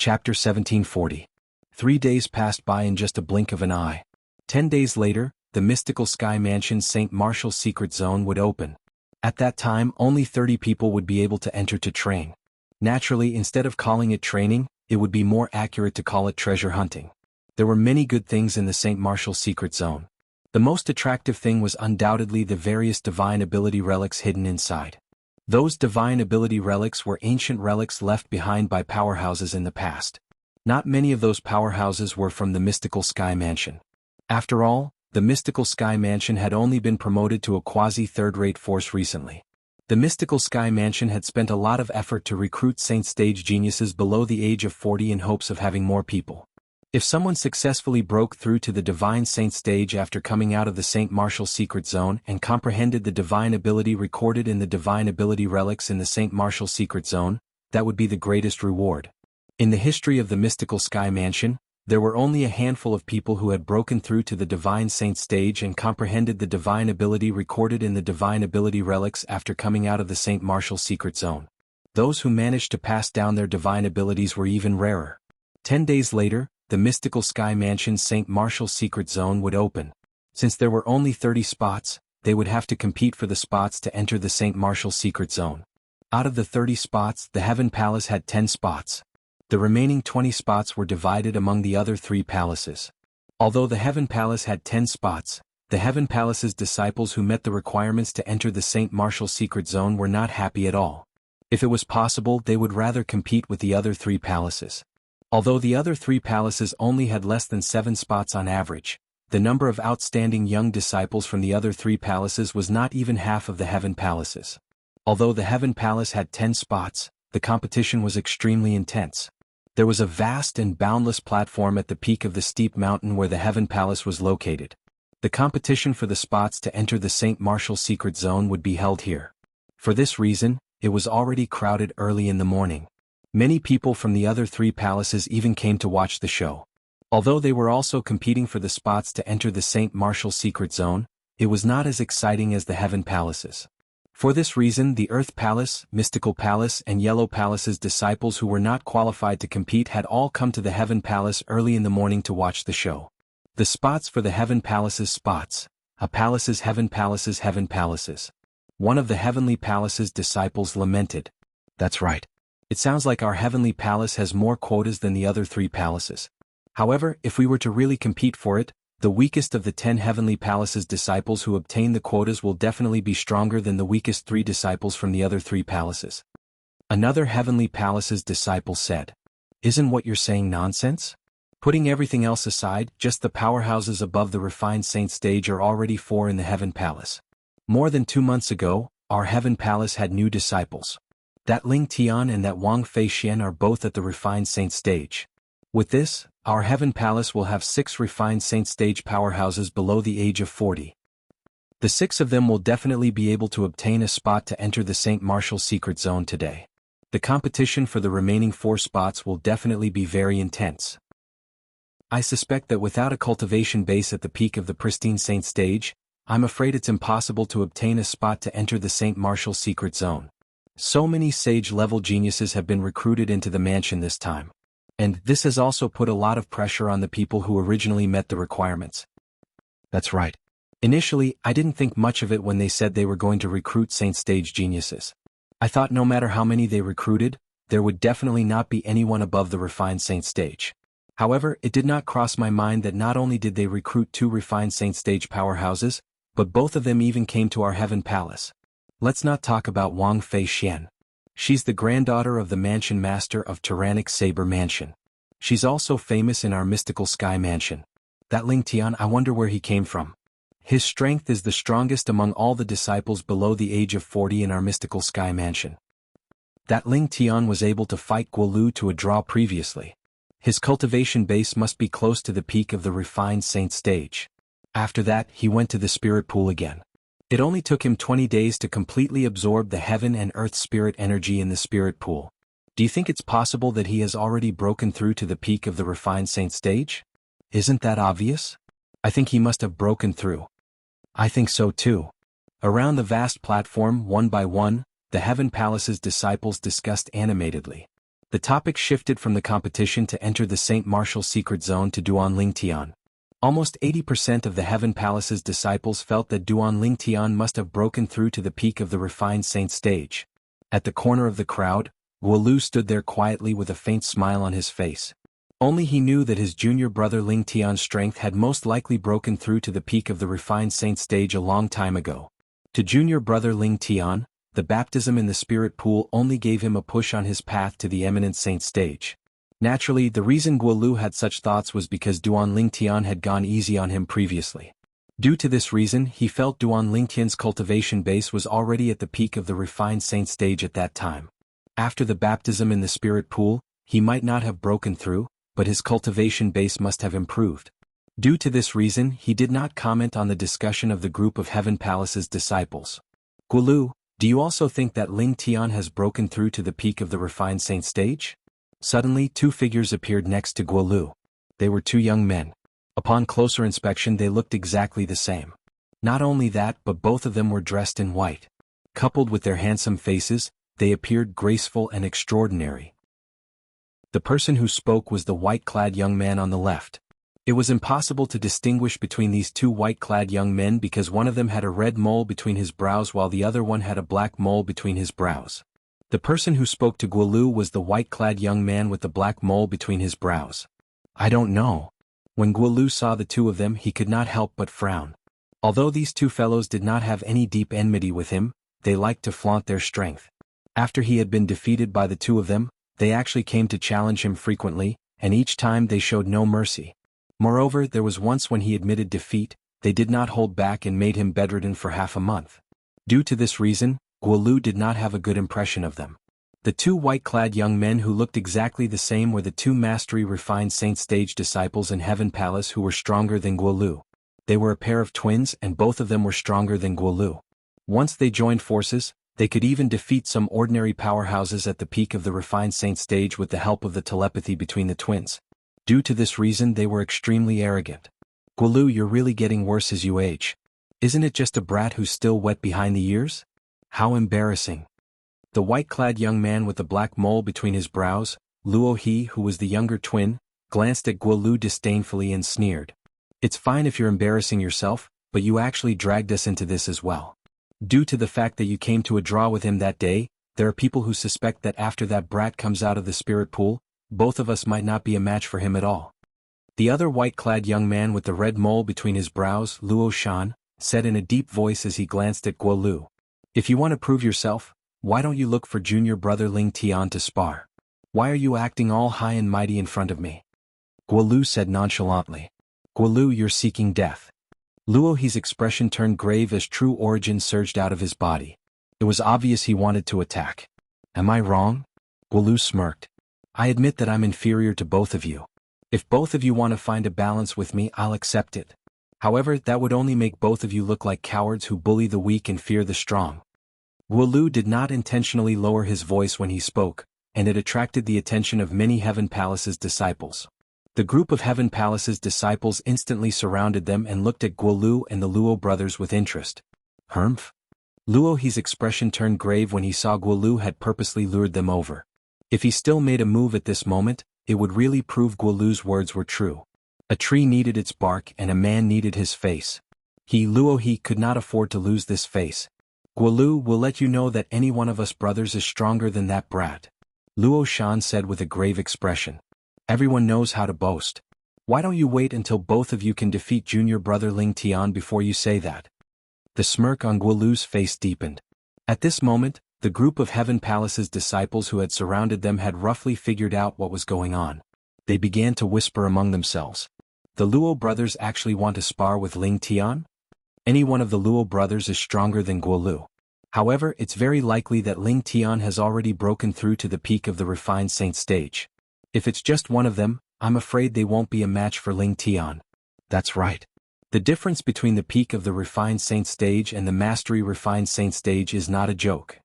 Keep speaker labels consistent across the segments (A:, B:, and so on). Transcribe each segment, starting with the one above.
A: Chapter 1740. 3 days passed by in just a blink of an eye. 10 days later, the mystical Sky Mansion's St. Martial's secret zone would open. At that time, only 30 people would be able to enter to train. Naturally, instead of calling it training, it would be more accurate to call it treasure hunting. There were many good things in the St. Martial's secret zone. The most attractive thing was undoubtedly the various divine ability relics hidden inside. Those divine ability relics were ancient relics left behind by powerhouses in the past. Not many of those powerhouses were from the mystical Sky Mansion. After all, the mystical Sky Mansion had only been promoted to a quasi-third-rate force recently. The mystical Sky Mansion had spent a lot of effort to recruit Saint Stage geniuses below the age of 40 in hopes of having more people. If someone successfully broke through to the Divine Saint Stage after coming out of the St. Martial's secret zone and comprehended the divine ability recorded in the divine ability relics in the St. Martial's secret zone, that would be the greatest reward. In the history of the mystical Sky Mansion, there were only a handful of people who had broken through to the Divine Saint Stage and comprehended the divine ability recorded in the divine ability relics after coming out of the St. Martial's secret zone. Those who managed to pass down their divine abilities were even rarer. 10 days later, the mystical Sky Mansion's St. Martial's secret zone would open. Since there were only 30 spots, they would have to compete for the spots to enter the St. Martial's secret zone. Out of the 30 spots, the Heaven Palace had 10 spots. The remaining 20 spots were divided among the other 3 palaces. Although the Heaven Palace had 10 spots, the Heaven Palace's disciples who met the requirements to enter the St. Martial's secret zone were not happy at all. If it was possible, they would rather compete with the other 3 palaces. Although the other 3 palaces only had less than 7 spots on average, the number of outstanding young disciples from the other 3 palaces was not even half of the Heaven Palaces. Although the Heaven Palace had 10 spots, the competition was extremely intense. There was a vast and boundless platform at the peak of the steep mountain where the Heaven Palace was located. The competition for the spots to enter the St. Martial's secret zone would be held here. For this reason, it was already crowded early in the morning. Many people from the other 3 palaces even came to watch the show. Although they were also competing for the spots to enter the St. Martial's secret zone, it was not as exciting as the Heaven Palaces. For this reason, the Earth Palace, Mystical Palace, and Yellow Palace's disciples who were not qualified to compete had all come to the Heaven Palace early in the morning to watch the show. The spots for the Heaven Palace's spots. A palace's Heaven Palace's Heaven Palaces. One of the Heavenly Palace's disciples lamented. That's right. It sounds like our Heavenly Palace has more quotas than the other 3 palaces. However, if we were to really compete for it, the weakest of the 10 Heavenly Palace's disciples who obtain the quotas will definitely be stronger than the weakest 3 disciples from the other 3 palaces. Another Heavenly Palace's disciple said, "Isn't what you're saying nonsense? Putting everything else aside, just the powerhouses above the refined saint stage are already 4 in the Heaven Palace. More than 2 months ago, our Heaven Palace had new disciples. That Ling Tian and that Wang Fei Xian are both at the refined saint stage. With this, our Heaven Palace will have 6 refined saint stage powerhouses below the age of 40. The 6 of them will definitely be able to obtain a spot to enter the St. Martial's secret zone today. The competition for the remaining 4 spots will definitely be very intense. I suspect that without a cultivation base at the peak of the pristine saint stage, I'm afraid it's impossible to obtain a spot to enter the St. Martial's secret zone. So many sage-level geniuses have been recruited into the mansion this time. And this has also put a lot of pressure on the people who originally met the requirements." That's right. Initially, I didn't think much of it when they said they were going to recruit Saint Stage geniuses. I thought no matter how many they recruited, there would definitely not be anyone above the refined Saint Stage. However, it did not cross my mind that not only did they recruit 2 refined Saint Stage powerhouses, but both of them even came to our Heaven Palace. Let's not talk about Wang Fei Xian. She's the granddaughter of the Mansion Master of Tyrannic Saber Mansion. She's also famous in our Mystical Sky Mansion. That Ling Tian, I wonder where he came from. His strength is the strongest among all the disciples below the age of 40 in our Mystical Sky Mansion. That Ling Tian was able to fight Guo Lu to a draw previously. His cultivation base must be close to the peak of the refined saint stage. After that, he went to the spirit pool again. It only took him 20 days to completely absorb the heaven and earth spirit energy in the spirit pool. Do you think it's possible that he has already broken through to the peak of the refined saint stage? Isn't that obvious? I think he must have broken through. I think so too. Around the vast platform, one by one, the Heaven Palace's disciples discussed animatedly. The topic shifted from the competition to enter the Saint Martial secret zone to Duan Lingtian. Almost 80% of the Heaven Palace's disciples felt that Duan Lingtian must have broken through to the peak of the refined saint stage. At the corner of the crowd, Guolu stood there quietly with a faint smile on his face. Only he knew that his junior brother Lingtian's strength had most likely broken through to the peak of the refined saint stage a long time ago. To junior brother Lingtian, the baptism in the spirit pool only gave him a push on his path to the eminent saint stage. Naturally, the reason Guolu had such thoughts was because Duan Lingtian had gone easy on him previously. Due to this reason, he felt Duan Lingtian's cultivation base was already at the peak of the refined saint stage at that time. After the baptism in the spirit pool, he might not have broken through, but his cultivation base must have improved. Due to this reason, he did not comment on the discussion of the group of Heaven Palace's disciples. Guolu, do you also think that Lingtian has broken through to the peak of the refined saint stage? Suddenly, two figures appeared next to Guolu. They were two young men. Upon closer inspection they looked exactly the same. Not only that, but both of them were dressed in white. Coupled with their handsome faces, they appeared graceful and extraordinary. The person who spoke was the white-clad young man on the left. It was impossible to distinguish between these two white-clad young men because one of them had a red mole between his brows while the other one had a black mole between his brows. The person who spoke to Guolu was the white-clad young man with the black mole between his brows. I don't know. When Guolu saw the two of them he could not help but frown. Although these two fellows did not have any deep enmity with him, they liked to flaunt their strength. After he had been defeated by the two of them, they actually came to challenge him frequently, and each time they showed no mercy. Moreover, there was once when he admitted defeat, they did not hold back and made him bedridden for half a month. Due to this reason, Guolu did not have a good impression of them. The two white-clad young men who looked exactly the same were the two mastery refined saint stage disciples in Heaven Palace who were stronger than Guolu. They were a pair of twins and both of them were stronger than Guolu. Once they joined forces, they could even defeat some ordinary powerhouses at the peak of the refined saint stage with the help of the telepathy between the twins. Due to this reason they were extremely arrogant. Guolu, you're really getting worse as you age. Isn't it just a brat who's still wet behind the ears? How embarrassing. The white-clad young man with the black mole between his brows, Luo He, who was the younger twin, glanced at Guolu disdainfully and sneered. It's fine if you're embarrassing yourself, but you actually dragged us into this as well. Due to the fact that you came to a draw with him that day, there are people who suspect that after that brat comes out of the spirit pool, both of us might not be a match for him at all. The other white-clad young man with the red mole between his brows, Luo Shan, said in a deep voice as he glanced at Guolu. If you want to prove yourself, why don't you look for junior brother Lingtian to spar? Why are you acting all high and mighty in front of me? Guolu said nonchalantly. Guolu, you're seeking death. Luo He's expression turned grave as true origin surged out of his body. It was obvious he wanted to attack. Am I wrong? Guolu smirked. I admit that I'm inferior to both of you. If both of you want to find a balance with me, I'll accept it. However, that would only make both of you look like cowards who bully the weak and fear the strong. Guolu did not intentionally lower his voice when he spoke, and it attracted the attention of many Heaven Palace's disciples. The group of Heaven Palace's disciples instantly surrounded them and looked at Guolu and the Luo brothers with interest. Humph? Luo He's expression turned grave when he saw Guolu had purposely lured them over. If he still made a move at this moment, it would really prove Guolu's words were true. A tree needed its bark and a man needed his face. Luo He could not afford to lose this face. Guolu will let you know that any one of us brothers is stronger than that brat. Luo Shan said with a grave expression. Everyone knows how to boast. Why don't you wait until both of you can defeat junior brother Lingtian before you say that? The smirk on Guolu's face deepened. At this moment, the group of Heaven Palace's disciples who had surrounded them had roughly figured out what was going on. They began to whisper among themselves. The Luo brothers actually want to spar with Lingtian? Any one of the Luo brothers is stronger than Guolu. However, it's very likely that Lingtian has already broken through to the peak of the refined saint stage. If it's just one of them, I'm afraid they won't be a match for Lingtian. That's right. The difference between the peak of the refined saint stage and the mastery refined saint stage is not a joke.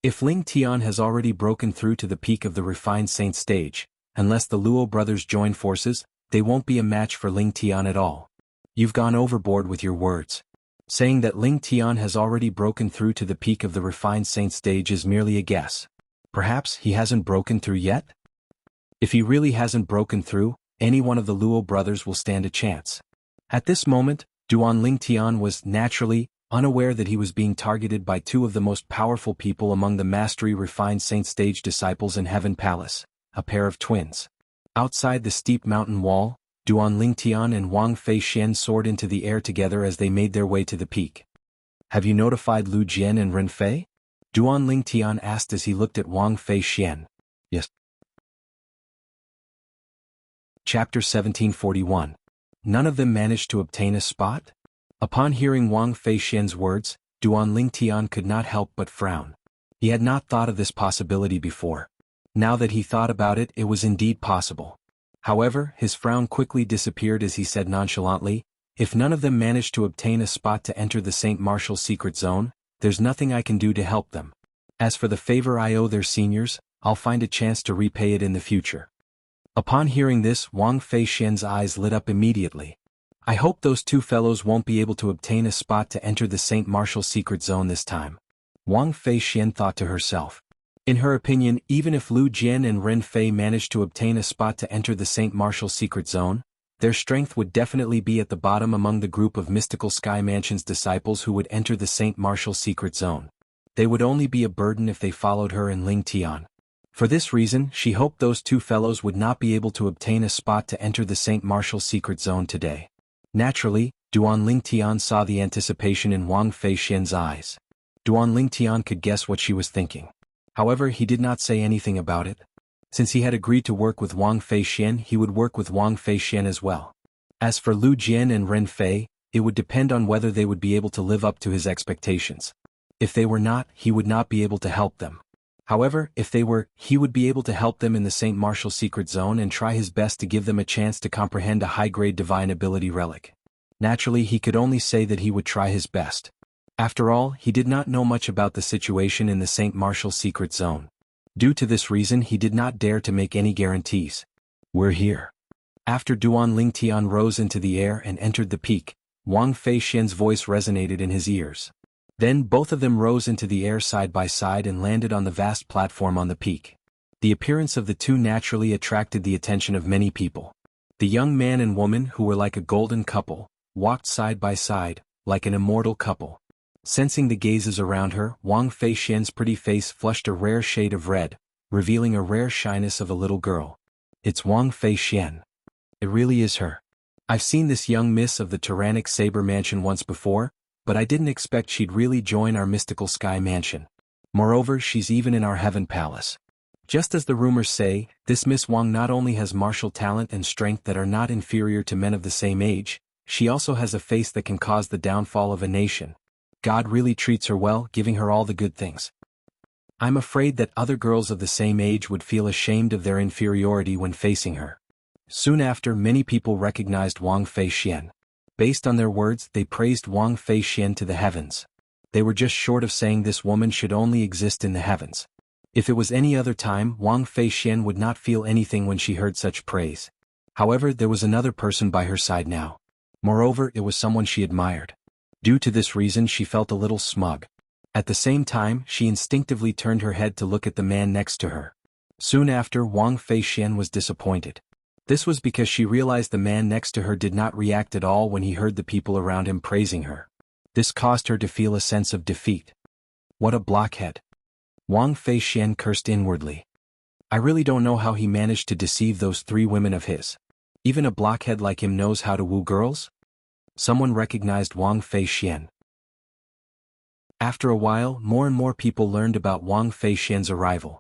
A: If Lingtian has already broken through to the peak of the refined saint stage, unless the Luo brothers join forces, they won't be a match for Lingtian at all. You've gone overboard with your words. Saying that Lingtian has already broken through to the peak of the refined saint stage is merely a guess. Perhaps he hasn't broken through yet? If he really hasn't broken through, any one of the Luo brothers will stand a chance. At this moment, Duan Lingtian was, naturally, unaware that he was being targeted by two of the most powerful people among the mastery-refined saint stage disciples in Heaven Palace, a pair of twins. Outside the steep mountain wall, Duan Lingtian and Wang Feixian soared into the air together as they made their way to the peak. "Have you notified Lu Jian and Ren Fei?" Duan Lingtian asked as he looked at Wang Feixian. "Yes." Chapter 1741. None of them managed to obtain a spot? Upon hearing Wang Feixian's words, Duan Lingtian could not help but frown. He had not thought of this possibility before. Now that he thought about it, it was indeed possible. However, his frown quickly disappeared as he said nonchalantly, "If none of them managed to obtain a spot to enter the St. Martial secret zone, there's nothing I can do to help them. As for the favor I owe their seniors, I'll find a chance to repay it in the future." Upon hearing this, Wang Feixian's eyes lit up immediately. "I hope those two fellows won't be able to obtain a spot to enter the St. Martial secret zone this time," Wang Feixian thought to herself. In her opinion, even if Lu Jian and Ren Fei managed to obtain a spot to enter the St. Martial secret zone, their strength would definitely be at the bottom among the group of mystical Sky Mansion's disciples who would enter the St. Martial secret zone. They would only be a burden if they followed her and Ling Tian. For this reason, she hoped those two fellows would not be able to obtain a spot to enter the St. Martial secret zone today. Naturally, Duan Lingtian saw the anticipation in Wang Feixian's eyes. Duan Lingtian could guess what she was thinking. However, he did not say anything about it. Since he had agreed to work with Wang Feixian, he would work with Wang Feixian as well. As for Lu Jian and Ren Fei, it would depend on whether they would be able to live up to his expectations. If they were not, he would not be able to help them. However, if they were, he would be able to help them in the St. Martial secret zone and try his best to give them a chance to comprehend a high-grade divine ability relic. Naturally, he could only say that he would try his best. After all, he did not know much about the situation in the St. Martial secret zone. Due to this reason, he did not dare to make any guarantees. "We're here." After Duan Lingtian rose into the air and entered the peak, Wang Feixian's voice resonated in his ears. Then both of them rose into the air side by side and landed on the vast platform on the peak. The appearance of the two naturally attracted the attention of many people. The young man and woman, who were like a golden couple, walked side by side, like an immortal couple. Sensing the gazes around her, Wang Feixian's pretty face flushed a rare shade of red, revealing a rare shyness of a little girl. "It's Wang Feixian. It really is her. I've seen this young miss of the tyrannic Saber Mansion once before, but I didn't expect she'd really join our mystical Sky Mansion. Moreover, she's even in our Heaven Palace. Just as the rumors say, this Miss Wang not only has martial talent and strength that are not inferior to men of the same age, she also has a face that can cause the downfall of a nation. God really treats her well, giving her all the good things. I'm afraid that other girls of the same age would feel ashamed of their inferiority when facing her." Soon after, many people recognized Wang Feixian. Based on their words, they praised Wang Feixian to the heavens. They were just short of saying this woman should only exist in the heavens. If it was any other time, Wang Feixian would not feel anything when she heard such praise. However, there was another person by her side now. Moreover, it was someone she admired. Due to this reason, she felt a little smug. At the same time, she instinctively turned her head to look at the man next to her. Soon after, Wang Feixian was disappointed. This was because she realized the man next to her did not react at all when he heard the people around him praising her. This caused her to feel a sense of defeat. What a blockhead. Wang Feixian cursed inwardly. I really don't know how he managed to deceive those three women of his. Even a blockhead like him knows how to woo girls? Someone recognized Wang Feixian. After a while, more and more people learned about Wang Feixian's arrival.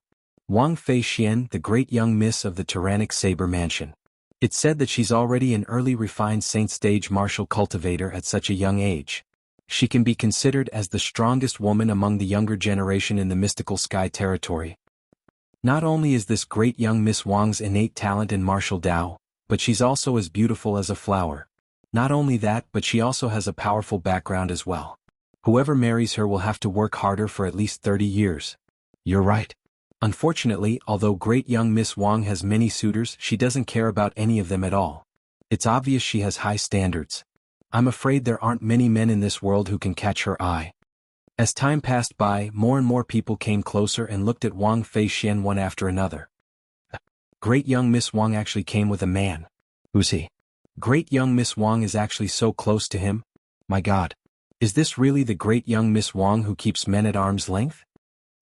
A: Wang Feixian, the great young miss of the tyrannic Saber Mansion. It's said that she's already an early refined saint stage martial cultivator at such a young age. She can be considered as the strongest woman among the younger generation in the mystical sky territory. Not only is this great young Miss Wang's innate talent in martial Tao, but she's also as beautiful as a flower. Not only that, but she also has a powerful background as well. Whoever marries her will have to work harder for at least 30 years. You're right. Unfortunately, although great young Miss Wang has many suitors, she doesn't care about any of them at all. It's obvious she has high standards. I'm afraid there aren't many men in this world who can catch her eye. As time passed by, more and more people came closer and looked at Wang Feixian one after another. Great young Miss Wang actually came with a man. Who's he? Great young Miss Wang is actually so close to him? My God. Is this really the great young Miss Wang who keeps men at arm's length?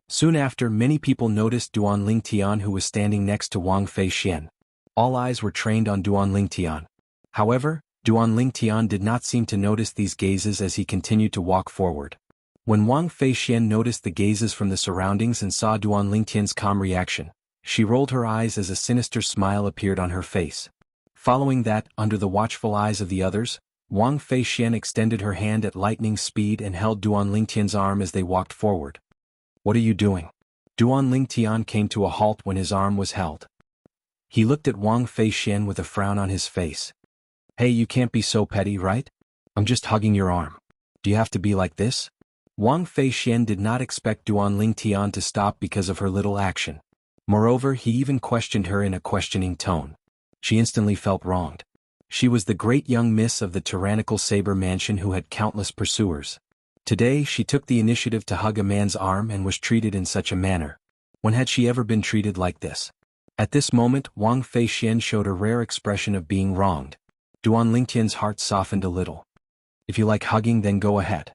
A: Soon after, many people noticed Duan Lingtian, who was standing next to Wang Feixian. All eyes were trained on Duan Lingtian. However, Duan Lingtian did not seem to notice these gazes as he continued to walk forward. When Wang Feixian noticed the gazes from the surroundings and saw Duan Lingtian's calm reaction, she rolled her eyes as a sinister smile appeared on her face. Following that, under the watchful eyes of the others, Wang Feixian extended her hand at lightning speed and held Duan Lingtian's arm as they walked forward. What are you doing? Duan Lingtian came to a halt when his arm was held. He looked at Wang Feixian with a frown on his face. Hey, you can't be so petty, right? I'm just hugging your arm. Do you have to be like this? Wang Feixian did not expect Duan Lingtian to stop because of her little action. Moreover, he even questioned her in a questioning tone. She instantly felt wronged. She was the great young miss of the tyrannical Saber Mansion who had countless pursuers. Today she took the initiative to hug a man's arm and was treated in such a manner. When had she ever been treated like this? At this moment, Wang Feixian showed a rare expression of being wronged. Duan Lingtian's heart softened a little. If you like hugging, then go ahead.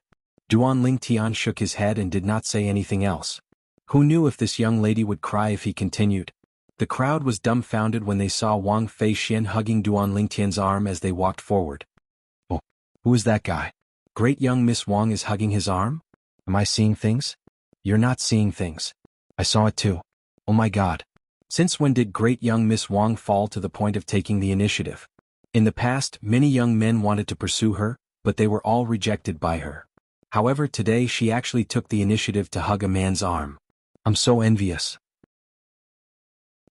A: Duan Lingtian shook his head and did not say anything else. Who knew if this young lady would cry if he continued? The crowd was dumbfounded when they saw Wang Feixian hugging Duan Lingtian's arm as they walked forward. Oh, who is that guy? Great young Miss Wang is hugging his arm? Am I seeing things? You're not seeing things. I saw it too. Oh my God. Since when did great young Miss Wang fall to the point of taking the initiative? In the past, many young men wanted to pursue her, but they were all rejected by her. However, today she actually took the initiative to hug a man's arm. I'm so envious.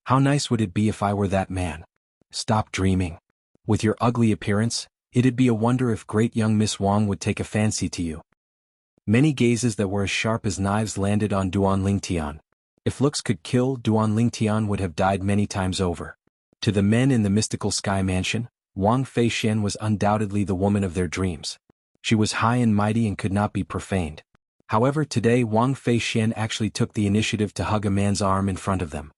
A: How nice would it be if I were that man? Stop dreaming. With your ugly appearance, it'd be a wonder if great young Miss Wang would take a fancy to you. Many gazes that were as sharp as knives landed on Duan Lingtian. If looks could kill, Duan Lingtian would have died many times over. To the men in the mystical sky mansion, Wang Feixian was undoubtedly the woman of their dreams. She was high and mighty and could not be profaned. However, today Wang Feixian actually took the initiative to hug a man's arm in front of them.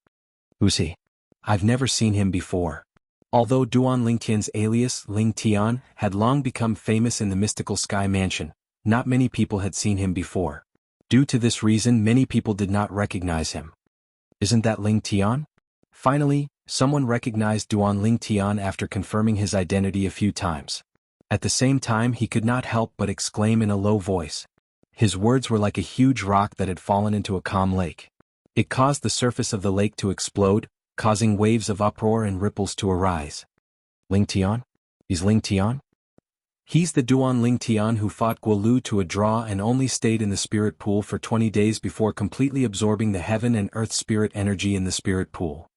A: Who's he? I've never seen him before. Although Duan Lingtian's alias, Lingtian, had long become famous in the mystical sky mansion, not many people had seen him before. Due to this reason, many people did not recognize him. Isn't that Lingtian? Finally, someone recognized Duan Lingtian after confirming his identity a few times. At the same time, he could not help but exclaim in a low voice. His words were like a huge rock that had fallen into a calm lake. It caused the surface of the lake to explode, causing waves of uproar and ripples to arise. Lingtian? He's Lingtian? He's the Duan Lingtian who fought Guolu to a draw and only stayed in the spirit pool for 20 days before completely absorbing the heaven and earth spirit energy in the spirit pool.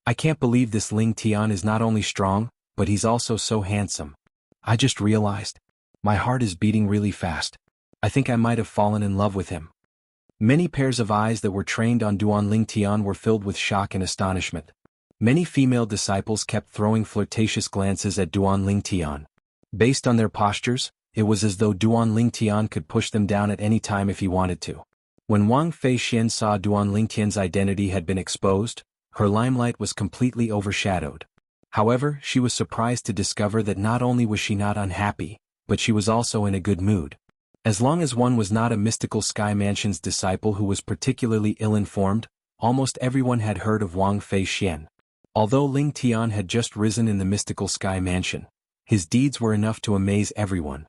A: I can't believe this Lingtian is not only strong, but he's also so handsome. I just realized. My heart is beating really fast. I think I might have fallen in love with him. Many pairs of eyes that were trained on Duan Lingtian were filled with shock and astonishment. Many female disciples kept throwing flirtatious glances at Duan Lingtian. Based on their postures, it was as though Duan Lingtian could push them down at any time if he wanted to. When Wang Feixian saw Duan Lingtian's identity had been exposed, her limelight was completely overshadowed. However, she was surprised to discover that not only was she not unhappy, but she was also in a good mood. As long as one was not a mystical sky mansion's disciple who was particularly ill-informed, almost everyone had heard of Wang Feixian. Although Lingtian had just risen in the mystical sky mansion, his deeds were enough to amaze everyone.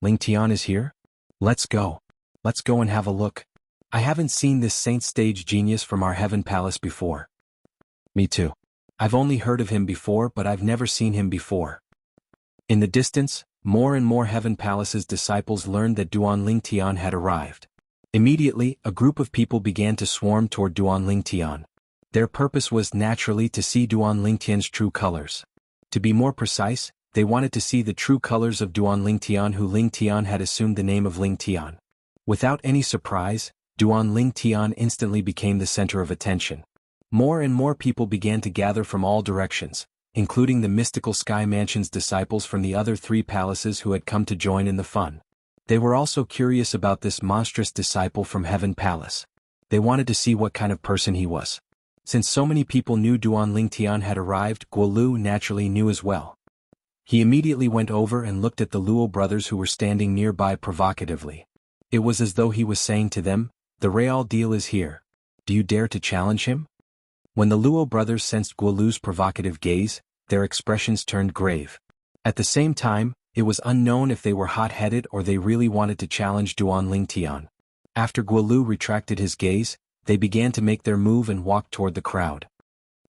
A: Lingtian is here? Let's go. Let's go and have a look. I haven't seen this saint stage genius from our heaven palace before. Me too. I've only heard of him before, but I've never seen him before. In the distance, more and more Heaven Palace's disciples learned that Duan Lingtian had arrived. Immediately, a group of people began to swarm toward Duan Lingtian. Their purpose was naturally to see Duan Lingtian's true colors. To be more precise, they wanted to see the true colors of Duan Lingtian, who Lingtian had assumed the name of Lingtian. Without any surprise, Duan Lingtian instantly became the center of attention. More and more people began to gather from all directions, including the mystical sky mansion's disciples from the other 3 palaces who had come to join in the fun. They were also curious about this monstrous disciple from Heaven Palace. They wanted to see what kind of person he was. Since so many people knew Duan Lingtian had arrived, Guo Lu naturally knew as well. He immediately went over and looked at the Luo brothers who were standing nearby provocatively. It was as though he was saying to them, "The real deal is here. Do you dare to challenge him?" When the Luo brothers sensed Guo Lu's provocative gaze, their expressions turned grave. At the same time, it was unknown if they were hot-headed or they really wanted to challenge Duan Lingtian. After Guo Lu retracted his gaze, they began to make their move and walk toward the crowd.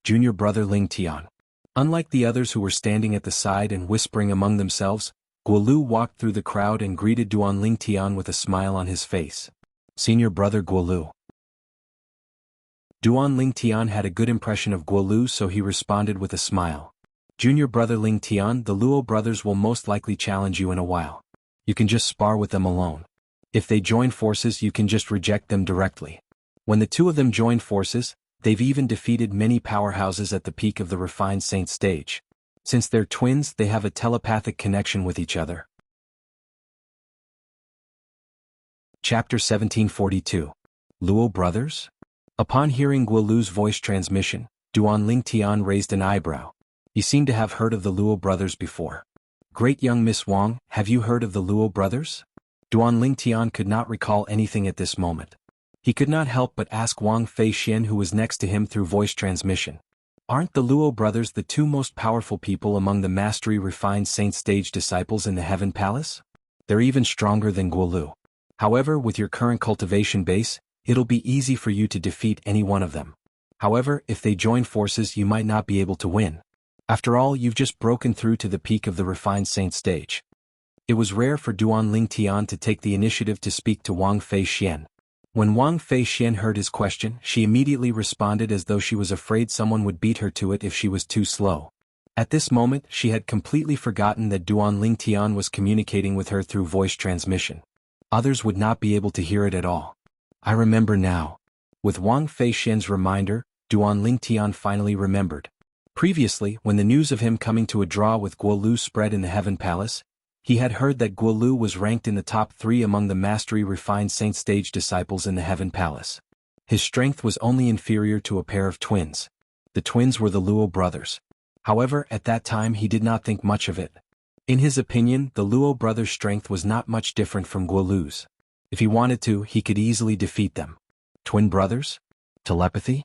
A: Junior brother Lingtian. Unlike the others who were standing at the side and whispering among themselves, Guo Lu walked through the crowd and greeted Duan Lingtian with a smile on his face. Senior brother Guo Lu. Duan Lingtian had a good impression of Guo Lu, so he responded with a smile. Junior brother Lingtian, the Luo brothers will most likely challenge you in a while. You can just spar with them alone. If they join forces, you can just reject them directly. When the two of them joined forces, they've even defeated many powerhouses at the peak of the refined saint stage. Since they're twins, they have a telepathic connection with each other. Chapter 1742. Luo Brothers? Upon hearing Guo Lu's voice transmission, Duan Lingtian raised an eyebrow. He seemed to have heard of the Luo brothers before. Great young Miss Wang, have you heard of the Luo brothers? Duan Lingtian could not recall anything at this moment. He could not help but ask Wang Feixian, who was next to him through voice transmission. Aren't the Luo brothers the two most powerful people among the mastery refined saint stage disciples in the Heaven Palace? They're even stronger than Guo Lu. However, with your current cultivation base, it'll be easy for you to defeat any one of them. However, if they join forces, you might not be able to win. After all, you've just broken through to the peak of the refined saint stage. It was rare for Duan Lingtian to take the initiative to speak to Wang Feixian. When Wang Feixian heard his question, she immediately responded as though she was afraid someone would beat her to it if she was too slow. At this moment, she had completely forgotten that Duan Lingtian was communicating with her through voice transmission. Others would not be able to hear it at all. I remember now. With Wang Feixian's reminder, Duan Lingtian finally remembered. Previously, when the news of him coming to a draw with Guo Lu spread in the Heaven Palace, he had heard that Guo Lu was ranked in the top 3 among the mastery refined saint stage disciples in the Heaven Palace. His strength was only inferior to a pair of twins. The twins were the Luo brothers. However, at that time he did not think much of it. In his opinion, the Luo brothers' strength was not much different from Guo Lu's. If he wanted to, he could easily defeat them. Twin brothers? Telepathy?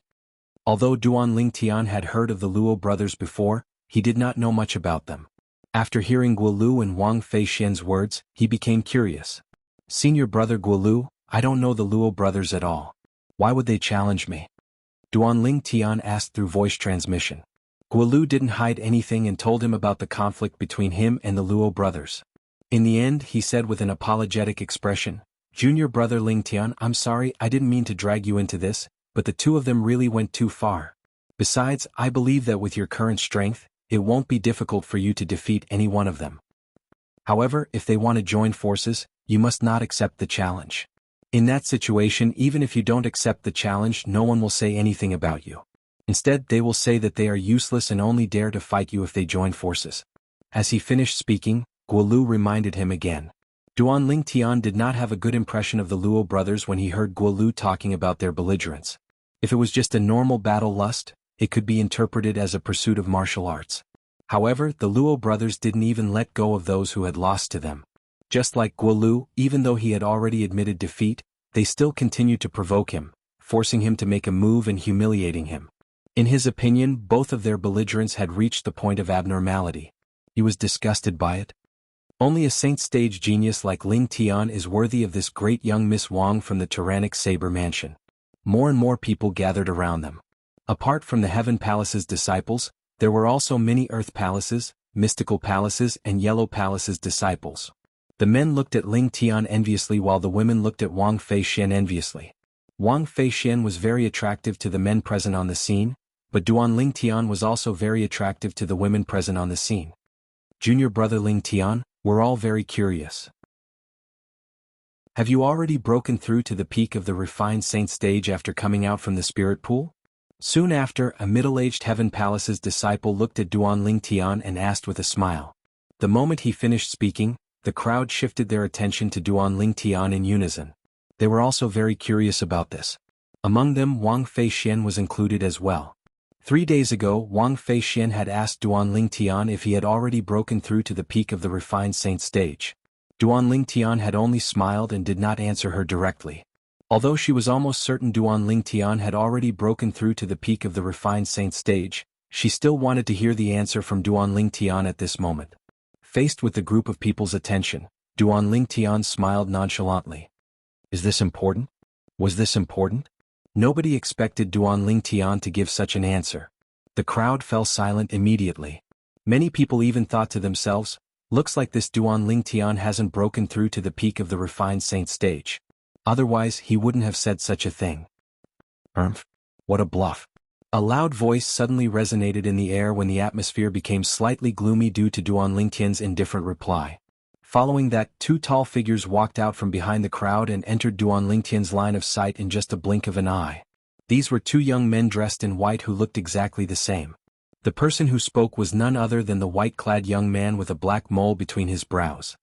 A: Although Duan Lingtian had heard of the Luo brothers before, he did not know much about them. After hearing Guo Lu and Wang Feixian's words, he became curious. Senior brother Guo Lu, I don't know the Luo brothers at all. Why would they challenge me? Duan Lingtian asked through voice transmission. Guo Lu didn't hide anything and told him about the conflict between him and the Luo brothers. In the end, he said with an apologetic expression, Junior brother Lingtian, I'm sorry, I didn't mean to drag you into this, but the two of them really went too far. Besides, I believe that with your current strength, it won't be difficult for you to defeat any one of them. However, if they want to join forces, you must not accept the challenge. In that situation, even if you don't accept the challenge, no one will say anything about you. Instead, they will say that they are useless and only dare to fight you if they join forces. As he finished speaking, Guo Lu reminded him again. Duan Lingtian did not have a good impression of the Luo brothers when he heard Guo Lu talking about their belligerence. If it was just a normal battle lust, it could be interpreted as a pursuit of martial arts. However, the Luo brothers didn't even let go of those who had lost to them. Just like Guo Lu, even though he had already admitted defeat, they still continued to provoke him, forcing him to make a move and humiliating him. In his opinion, both of their belligerence had reached the point of abnormality. He was disgusted by it. Only a saint stage genius like Ling Tian is worthy of this great young Miss Wang from the tyrannic Saber Mansion. More and more people gathered around them. Apart from the Heaven Palace's disciples, there were also many Earth Palaces, Mystical Palaces and Yellow Palaces disciples. The men looked at Ling Tian enviously while the women looked at Wang Feixian enviously. Wang Feixian was very attractive to the men present on the scene, but Duan Ling Tian was also very attractive to the women present on the scene. Junior brother Ling Tian, we're all very curious. Have you already broken through to the peak of the refined saint stage after coming out from the spirit pool? Soon after, a middle-aged Heaven Palace's disciple looked at Duan Lingtian and asked with a smile. The moment he finished speaking, the crowd shifted their attention to Duan Lingtian in unison. They were also very curious about this. Among them Wang Feixian was included as well. 3 days ago Wang Feixian had asked Duan Lingtian if he had already broken through to the peak of the refined saint stage. Duan Lingtian had only smiled and did not answer her directly. Although she was almost certain Duan Lingtian had already broken through to the peak of the refined saint stage, she still wanted to hear the answer from Duan Lingtian at this moment. Faced with the group of people's attention, Duan Lingtian smiled nonchalantly. Is this important? Was this important? Nobody expected Duan Lingtian to give such an answer. The crowd fell silent immediately. Many people even thought to themselves, looks like this Duan Lingtian hasn't broken through to the peak of the refined saint stage. Otherwise he wouldn't have said such a thing. What a bluff. A loud voice suddenly resonated in the air when the atmosphere became slightly gloomy due to Duan Lingtian's indifferent reply. Following that, 2 tall figures walked out from behind the crowd and entered Duan Lingtian's line of sight in just a blink of an eye. These were 2 young men dressed in white who looked exactly the same. The person who spoke was none other than the white-clad young man with a black mole between his brows.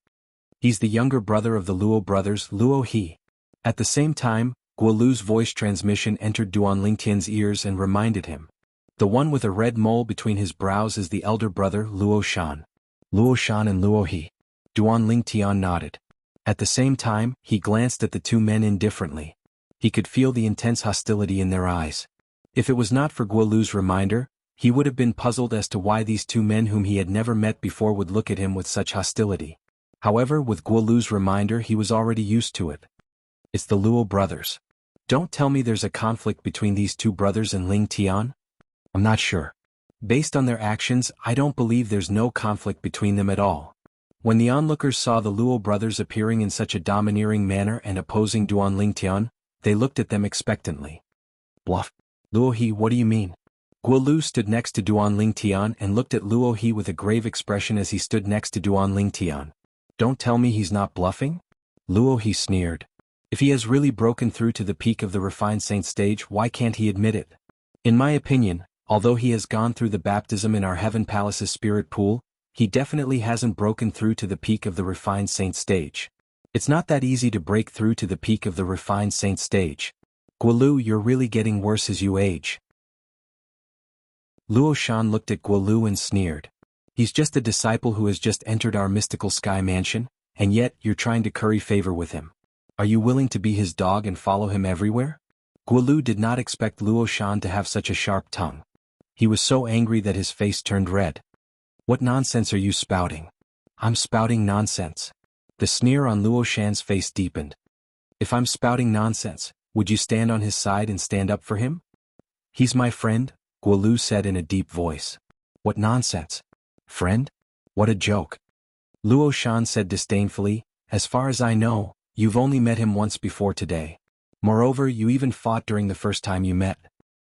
A: He's the younger brother of the Luo brothers, Luo He. At the same time, Guolu's voice transmission entered Duan Lingtian's ears and reminded him. The one with a red mole between his brows is the elder brother, Luo Shan. Luo Shan and Luo He. Duan Lingtian nodded. At the same time, he glanced at the 2 men indifferently. He could feel the intense hostility in their eyes. If it was not for Guolu's reminder, he would have been puzzled as to why these 2 men whom he had never met before would look at him with such hostility. However, with Guolu's reminder he was already used to it. It's the Luo brothers. Don't tell me there's a conflict between these 2 brothers and Lingtian? I'm not sure. Based on their actions, I don't believe there's no conflict between them at all. When the onlookers saw the Luo brothers appearing in such a domineering manner and opposing Duan Lingtian, they looked at them expectantly. Bluff. Luo He, what do you mean? Guolu stood next to Duan Lingtian and looked at Luo He with a grave expression as he stood next to Duan Lingtian. Don't tell me he's not bluffing? Luo He sneered. If he has really broken through to the peak of the refined saint stage, why can't he admit it? In my opinion, although he has gone through the baptism in our Heaven Palace's spirit pool, he definitely hasn't broken through to the peak of the refined saint stage. It's not that easy to break through to the peak of the refined saint stage. Guolu, you're really getting worse as you age. Luo Shan looked at Guolu and sneered. He's just a disciple who has just entered our mystical sky mansion, and yet you're trying to curry favor with him. Are you willing to be his dog and follow him everywhere? Guolu did not expect Luo Shan to have such a sharp tongue. He was so angry that his face turned red. What nonsense are you spouting? I'm spouting nonsense. The sneer on Luo Shan's face deepened. If I'm spouting nonsense, would you stand on his side and stand up for him? He's my friend, Guolu said in a deep voice. What nonsense? Friend? What a joke. Luo Shan said disdainfully, as far as I know, you've only met him once before today. Moreover, you even fought during the first time you met.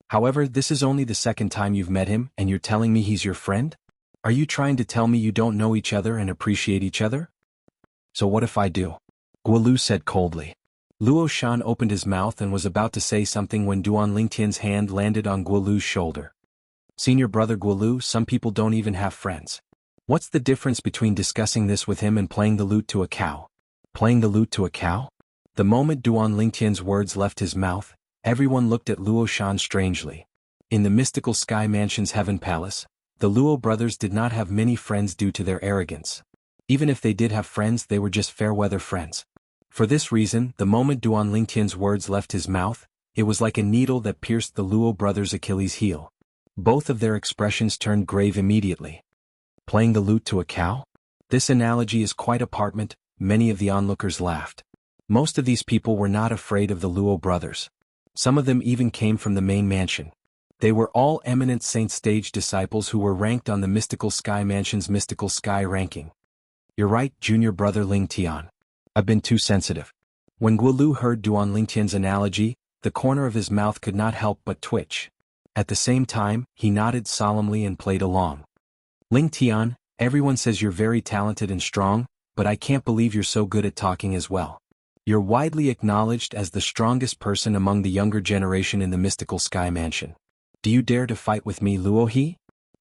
A: However, this is only the second time you've met him and you're telling me he's your friend? Are you trying to tell me you don't know each other and appreciate each other? So what if I do? Guolu said coldly. Luo Shan opened his mouth and was about to say something when Duan Lingtian's hand landed on Guolu's shoulder. Senior brother Guolu, some people don't even have friends. What's the difference between discussing this with him and playing the lute to a cow? Playing the lute to a cow? The moment Duan Lingtian's words left his mouth, everyone looked at Luo Shan strangely. In the mystical Sky Mansion's Heaven Palace, the Luo brothers did not have many friends due to their arrogance. Even if they did have friends, they were just fair-weather friends. For this reason, the moment Duan Lingtian's words left his mouth, it was like a needle that pierced the Luo brothers' Achilles' heel. Both of their expressions turned grave immediately. Playing the lute to a cow? This analogy is quite apartment, many of the onlookers laughed. Most of these people were not afraid of the Luo brothers. Some of them even came from the main mansion. They were all eminent saint stage disciples who were ranked on the Mystical Sky Mansion's Mystical Sky ranking. You're right, junior brother Lingtian. I've been too sensitive. When Guolu heard Duan Lingtian's analogy, the corner of his mouth could not help but twitch. At the same time, he nodded solemnly and played along. Lingtian, everyone says you're very talented and strong, but I can't believe you're so good at talking as well. You're widely acknowledged as the strongest person among the younger generation in the Mystical Sky Mansion. Do you dare to fight with me, Luo He?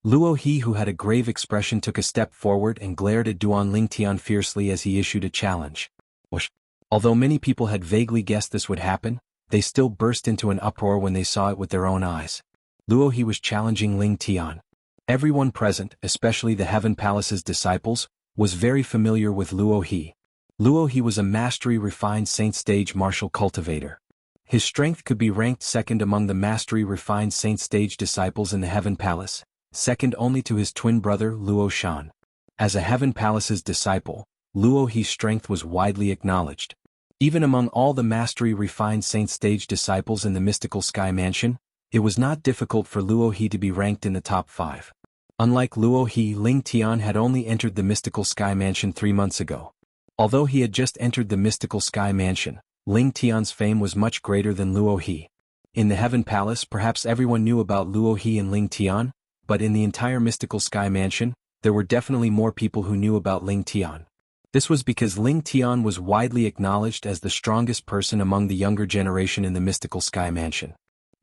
A: Luo He, who had a grave expression, took a step forward and glared at Duan Lingtian fiercely as he issued a challenge. Whoosh. Although many people had vaguely guessed this would happen, they still burst into an uproar when they saw it with their own eyes. Luo He was challenging Ling Tian. Everyone present, especially the Heaven Palace's disciples, was very familiar with Luo He. Luo He was a mastery-refined Saint Stage martial cultivator. His strength could be ranked second among the mastery-refined Saint Stage disciples in the Heaven Palace, second only to his twin brother Luo Shan. As a Heaven Palace's disciple, Luo He's strength was widely acknowledged. Even among all the mastery-refined Saint Stage disciples in the mystical Sky Mansion, it was not difficult for Luo He to be ranked in the top 5. Unlike Luo He, Ling Tian had only entered the mystical Sky Mansion 3 months ago. Although he had just entered the mystical Sky Mansion, Ling Tian's fame was much greater than Luo He. In the Heaven Palace, perhaps everyone knew about Luo He and Ling Tian, but in the entire mystical Sky Mansion, there were definitely more people who knew about Ling Tian. This was because Ling Tian was widely acknowledged as the strongest person among the younger generation in the mystical Sky Mansion.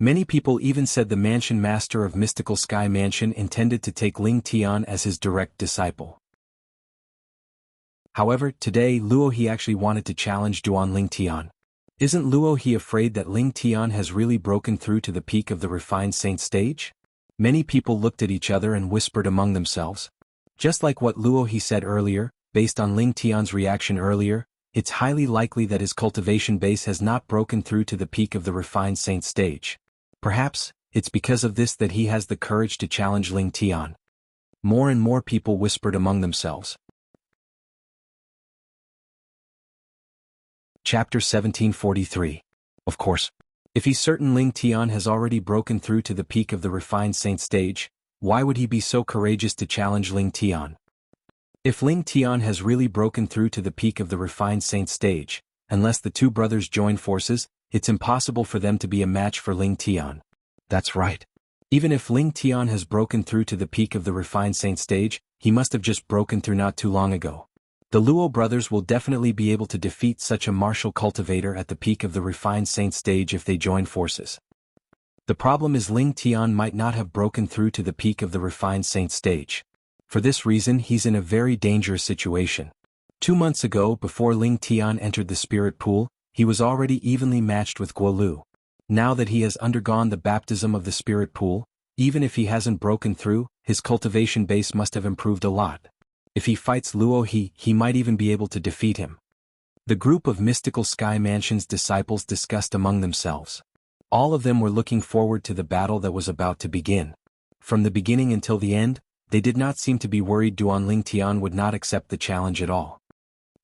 A: Many people even said the Mansion Master of Mystical Sky Mansion intended to take Ling Tian as his direct disciple. However, today Luo He actually wanted to challenge Duan Ling Tian. Isn't Luo He afraid that Ling Tian has really broken through to the peak of the refined Saint Stage? Many people looked at each other and whispered among themselves. Just like what Luo He said earlier, based on Ling Tian's reaction earlier, it's highly likely that his cultivation base has not broken through to the peak of the refined Saint Stage. Perhaps, it's because of this that he has the courage to challenge Ling Tian. More and more people whispered among themselves. Chapter 1743. Of course. If he's certain Ling Tian has already broken through to the peak of the refined Saint Stage, why would he be so courageous to challenge Ling Tian? If Ling Tian has really broken through to the peak of the refined Saint Stage, unless the two brothers join forces, it's impossible for them to be a match for Ling Tian. That's right. Even if Ling Tian has broken through to the peak of the refined Saint Stage, he must have just broken through not too long ago. The Luo brothers will definitely be able to defeat such a martial cultivator at the peak of the refined Saint Stage if they join forces. The problem is Ling Tian might not have broken through to the peak of the refined Saint Stage. For this reason he's in a very dangerous situation. 2 months ago, before Ling Tian entered the spirit pool, he was already evenly matched with Guo Lu. Now that he has undergone the baptism of the spirit pool, even if he hasn't broken through, his cultivation base must have improved a lot. If he fights Luo He, he might even be able to defeat him. The group of mystical Sky Mansion's disciples discussed among themselves. All of them were looking forward to the battle that was about to begin. From the beginning until the end, they did not seem to be worried Duan Ling Tian would not accept the challenge at all.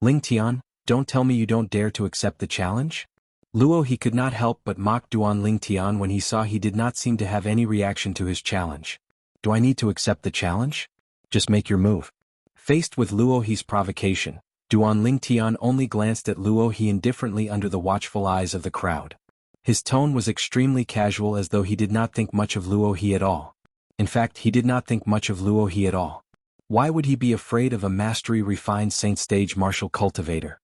A: Ling Tian, don't tell me you don't dare to accept the challenge? Luo He could not help but mock Duan Ling Tian when he saw he did not seem to have any reaction to his challenge. Do I need to accept the challenge? Just make your move. Faced with Luo He's provocation, Duan Ling Tian only glanced at Luo He indifferently under the watchful eyes of the crowd. His tone was extremely casual, as though he did not think much of Luo He at all. In fact, he did not think much of Luo He at all. Why would he be afraid of a mastery-refined Saint Stage martial cultivator?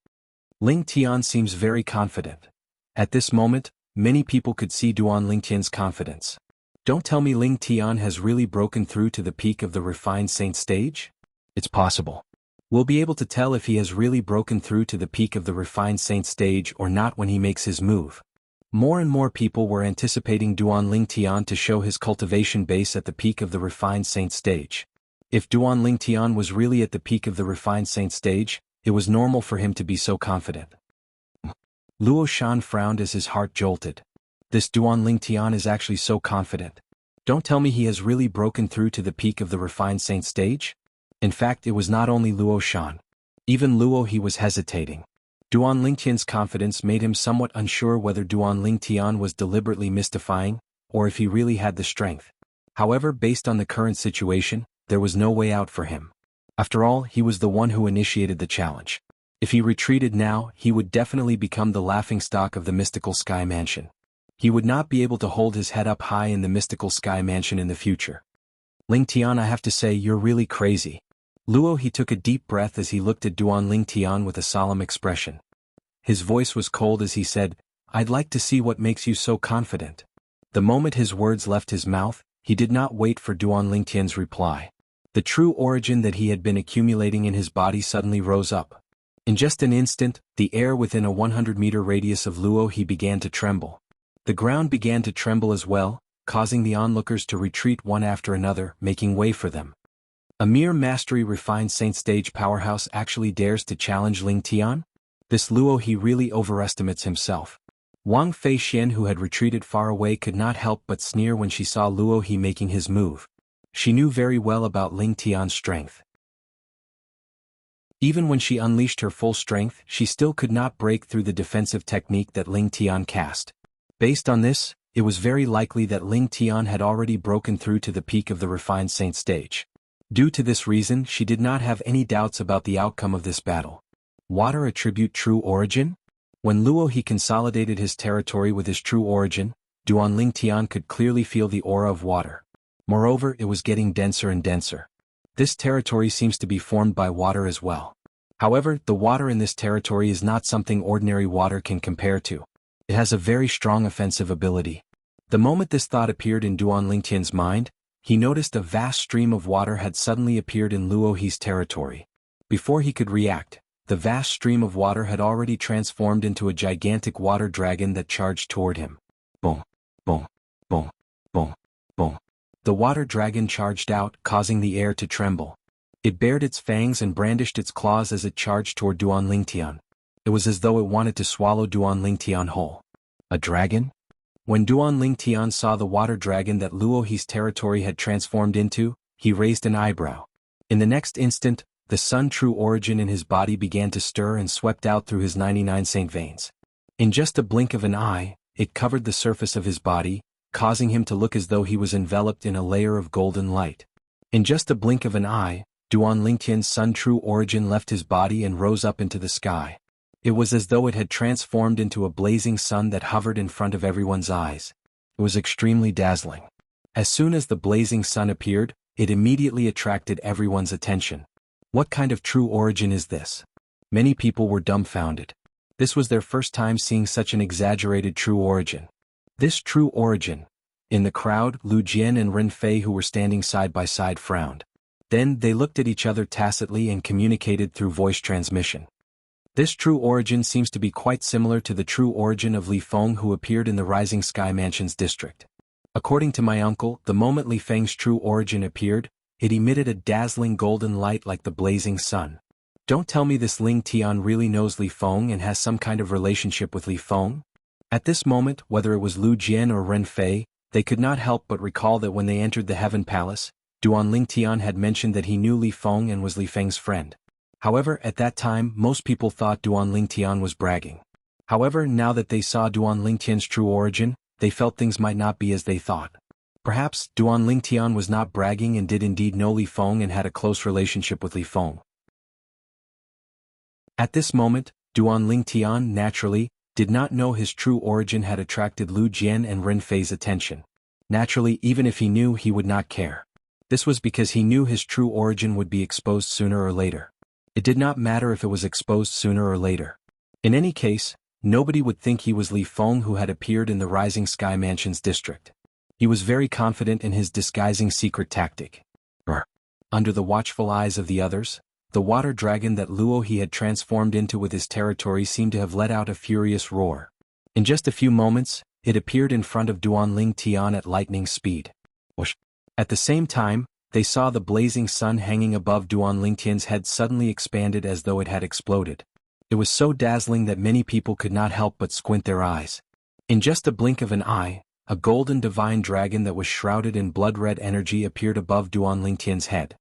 A: Ling Tian seems very confident. At this moment, many people could see Duan Ling Tian's confidence. Don't tell me Ling Tian has really broken through to the peak of the refined Saint Stage? It's possible. We'll be able to tell if he has really broken through to the peak of the refined Saint Stage or not when he makes his move. More and more people were anticipating Duan Ling Tian to show his cultivation base at the peak of the refined Saint Stage. If Duan Ling Tian was really at the peak of the refined Saint Stage, it was normal for him to be so confident. Luo Shan frowned as his heart jolted. This Duan Ling Tian is actually so confident. Don't tell me he has really broken through to the peak of the refined Saint Stage? In fact, it was not only Luo Shan. Even Luo He was hesitating. Duan Ling Tian's confidence made him somewhat unsure whether Duan Ling Tian was deliberately mystifying, or if he really had the strength. However, based on the current situation, there was no way out for him. After all, he was the one who initiated the challenge. If he retreated now, he would definitely become the laughingstock of the mystical Sky Mansion. He would not be able to hold his head up high in the mystical Sky Mansion in the future. Ling Tian, I have to say, you're really crazy. Luo He took a deep breath as he looked at Duan Ling Tian with a solemn expression. His voice was cold as he said, I'd like to see what makes you so confident. The moment his words left his mouth, he did not wait for Duan Lingtian's reply. The true origin that he had been accumulating in his body suddenly rose up. In just an instant, the air within a 100-meter radius of Luo He began to tremble. The ground began to tremble as well, causing the onlookers to retreat one after another, making way for them. A mere mastery-refined Saint Stage powerhouse actually dares to challenge Ling Tian? This Luo He really overestimates himself. Wang Feixian, who had retreated far away, could not help but sneer when she saw Luo He making his move. She knew very well about Ling Tian's strength. Even when she unleashed her full strength, she still could not break through the defensive technique that Ling Tian cast. Based on this, it was very likely that Ling Tian had already broken through to the peak of the refined Saint Stage. Due to this reason, she did not have any doubts about the outcome of this battle. Water attribute true origin? When Luo He consolidated his territory with his true origin, Duan Ling Tian could clearly feel the aura of water. Moreover, it was getting denser and denser. This territory seems to be formed by water as well. However, the water in this territory is not something ordinary water can compare to. It has a very strong offensive ability. The moment this thought appeared in Duan Lingtian's mind, he noticed a vast stream of water had suddenly appeared in Luo He's territory. Before he could react, the vast stream of water had already transformed into a gigantic water dragon that charged toward him. Boom, boom, boom, boom, boom. The water dragon charged out, causing the air to tremble. It bared its fangs and brandished its claws as it charged toward Duan Lingtian. It was as though it wanted to swallow Duan Lingtian whole. A dragon? When Duan Lingtian saw the water dragon that Luo He's territory had transformed into, he raised an eyebrow. In the next instant, the sun true origin in his body began to stir and swept out through his 99 saint veins. In just a blink of an eye, it covered the surface of his body, causing him to look as though he was enveloped in a layer of golden light. In just a blink of an eye, Duan Lingtian's sun true origin left his body and rose up into the sky. It was as though it had transformed into a blazing sun that hovered in front of everyone's eyes. It was extremely dazzling. As soon as the blazing sun appeared, it immediately attracted everyone's attention. What kind of true origin is this? Many people were dumbfounded. This was their first time seeing such an exaggerated true origin. This true origin. In the crowd, Lu Jian and Ren Fei, who were standing side by side, frowned. Then they looked at each other tacitly and communicated through voice transmission. This true origin seems to be quite similar to the true origin of Li Feng, who appeared in the Rising Sky Mansion's district. According to my uncle, the moment Li Feng's true origin appeared, it emitted a dazzling golden light like the blazing sun. Don't tell me this Ling Tian really knows Li Feng and has some kind of relationship with Li Feng? At this moment, whether it was Lu Jian or Ren Fei, they could not help but recall that when they entered the Heaven Palace, Duan Ling Tian had mentioned that he knew Li Feng and was Li Feng's friend. However, at that time, most people thought Duan Ling Tian was bragging. However, now that they saw Duan Ling Tian's true origin, they felt things might not be as they thought. Perhaps, Duan Ling Tian was not bragging and did indeed know Li Feng and had a close relationship with Li Feng. At this moment, Duan Ling Tian, naturally, did not know his true origin had attracted Lu Jian and Ren Fei's attention. Naturally, even if he knew, he would not care. This was because he knew his true origin would be exposed sooner or later. It did not matter if it was exposed sooner or later. In any case, nobody would think he was Li Feng who had appeared in the Rising Sky Mansion's district. He was very confident in his disguising secret tactic. Under the watchful eyes of the others, the water dragon that Luo He had transformed into with his territory seemed to have let out a furious roar. In just a few moments, it appeared in front of Duan Ling Tian at lightning speed. At the same time, they saw the blazing sun hanging above Duan Ling Tian's head suddenly expanded as though it had exploded. It was so dazzling that many people could not help but squint their eyes. In just a blink of an eye, a golden divine dragon that was shrouded in blood-red energy appeared above Duan Ling Tian's head.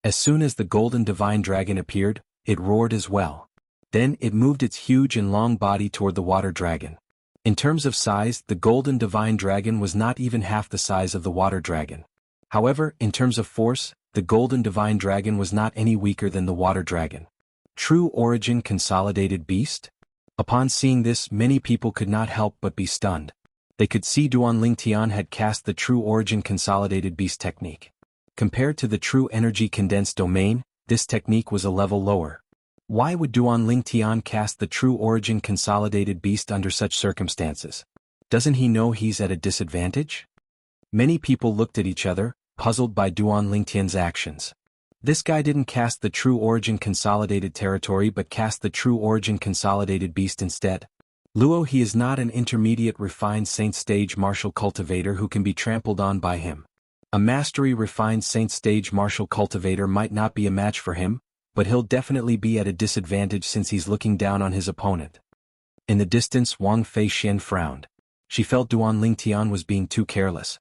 A: As soon as the golden divine dragon appeared, it roared as well. Then it moved its huge and long body toward the water dragon. In terms of size, the golden divine dragon was not even half the size of the water dragon. However, in terms of force, the golden divine dragon was not any weaker than the water dragon. True origin consolidated beast? Upon seeing this, many people could not help but be stunned. They could see Duan Ling Tian had cast the true origin consolidated beast technique. Compared to the true energy condensed domain, this technique was a level lower. Why would Duan Ling Tian cast the true origin consolidated beast under such circumstances? Doesn't he know he's at a disadvantage? Many people looked at each other, puzzled by Duan Lingtian's actions. This guy didn't cast the True Origin Consolidated Territory but cast the True Origin Consolidated Beast instead. Luo he is not an intermediate refined saint stage martial cultivator who can be trampled on by him. A mastery refined saint stage martial cultivator might not be a match for him, but he'll definitely be at a disadvantage since he's looking down on his opponent. In the distance Wang Feixian frowned. She felt Duan Lingtian was being too careless.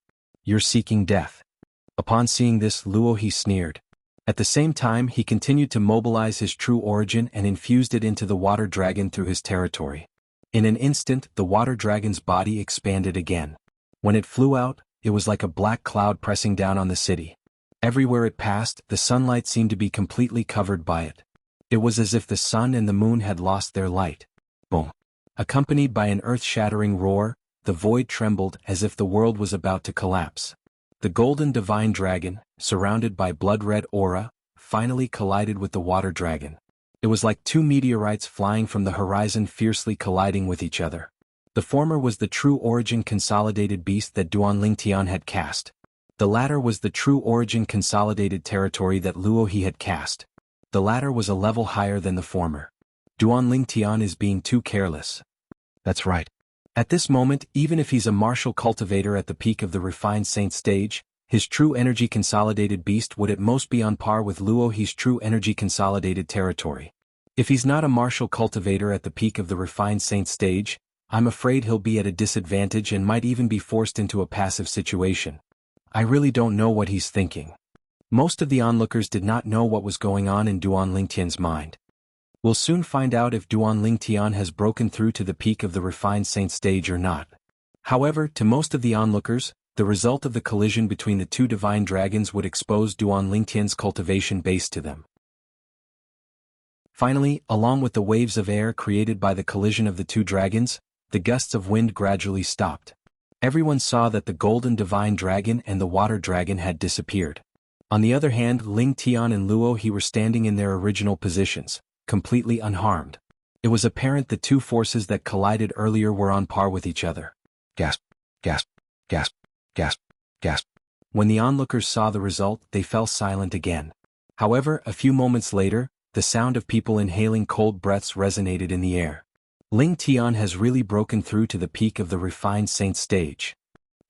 A: You're seeking death. Upon seeing this Luo he sneered. At the same time he continued to mobilize his true origin and infused it into the water dragon through his territory. In an instant the water dragon's body expanded again. When it flew out, it was like a black cloud pressing down on the city. Everywhere it passed, the sunlight seemed to be completely covered by it. It was as if the sun and the moon had lost their light. Boom! Accompanied by an earth-shattering roar, the void trembled as if the world was about to collapse. The golden divine dragon, surrounded by blood-red aura, finally collided with the water dragon. It was like two meteorites flying from the horizon fiercely colliding with each other. The former was the True Origin Consolidated Beast that Duan Lingtian had cast. The latter was the True Origin Consolidated Territory that Luo he had cast. The latter was a level higher than the former. Duan Lingtian is being too careless. That's right. At this moment, even if he's a martial cultivator at the peak of the refined saint stage, his True Energy Consolidated Beast would at most be on par with Luo he's True Energy Consolidated Territory. If he's not a martial cultivator at the peak of the refined saint stage, I'm afraid he'll be at a disadvantage and might even be forced into a passive situation. I really don't know what he's thinking. Most of the onlookers did not know what was going on in Duan Lingtian's mind. We'll soon find out if Duan Lingtian has broken through to the peak of the refined saint stage or not. However, to most of the onlookers, the result of the collision between the two divine dragons would expose Duan Lingtian's cultivation base to them. Finally, along with the waves of air created by the collision of the two dragons, the gusts of wind gradually stopped. Everyone saw that the golden divine dragon and the water dragon had disappeared. On the other hand, Lingtian and Luo he were standing in their original positions, completely unharmed. It was apparent the two forces that collided earlier were on par with each other. Gasp, gasp, gasp, gasp, gasp. When the onlookers saw the result, they fell silent again. However, a few moments later, the sound of people inhaling cold breaths resonated in the air. Lingtian has really broken through to the peak of the refined saint stage.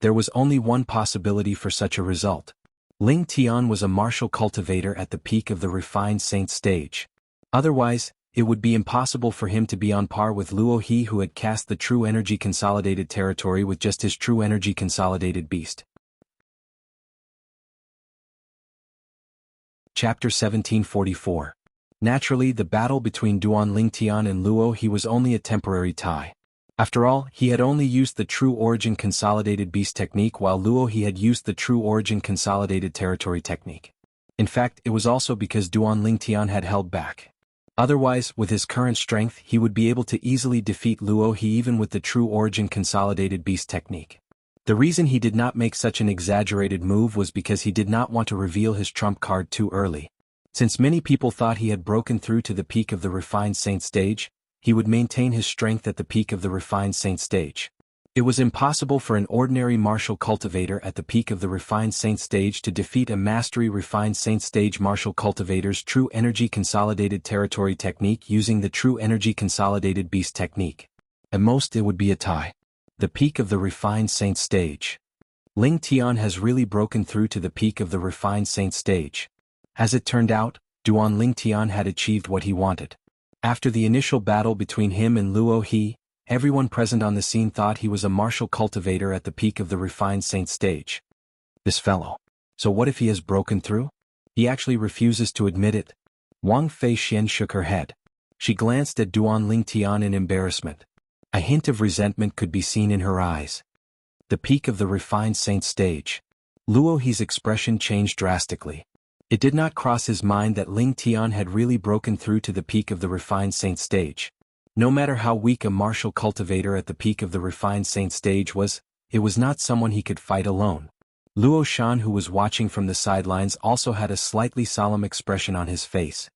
A: There was only one possibility for such a result. Lingtian was a martial cultivator at the peak of the refined saint stage. Otherwise, it would be impossible for him to be on par with Luo he who had cast the True Energy Consolidated Territory with just his True Energy Consolidated Beast. Chapter 1744. Naturally, the battle between Duan Lingtian and Luo he was only a temporary tie. After all, he had only used the True Origin Consolidated Beast technique while Luo he had used the True Origin Consolidated Territory technique. In fact, it was also because Duan Lingtian had held back. Otherwise, with his current strength he would be able to easily defeat Luo he even with the True Origin Consolidated Beast technique. The reason he did not make such an exaggerated move was because he did not want to reveal his trump card too early. Since many people thought he had broken through to the peak of the refined saint stage, he would maintain his strength at the peak of the refined saint stage. It was impossible for an ordinary martial cultivator at the peak of the refined saint stage to defeat a mastery refined saint stage martial cultivator's True Energy Consolidated Territory technique using the True Energy Consolidated Beast technique. At most it would be a tie. The peak of the refined saint stage. Lingtian has really broken through to the peak of the refined saint stage. As it turned out, Duan Lingtian had achieved what he wanted. After the initial battle between him and Luo he, everyone present on the scene thought he was a martial cultivator at the peak of the refined saint stage. This fellow. So what if he has broken through? He actually refuses to admit it. Wang Feixian shook her head. She glanced at Duan Lingtian in embarrassment. A hint of resentment could be seen in her eyes. The peak of the refined saint stage. Luo he's expression changed drastically. It did not cross his mind that Lingtian had really broken through to the peak of the refined saint stage. No matter how weak a martial cultivator at the peak of the refined saint stage was, it was not someone he could fight alone. Luo Shan, who was watching from the sidelines, also had a slightly solemn expression on his face.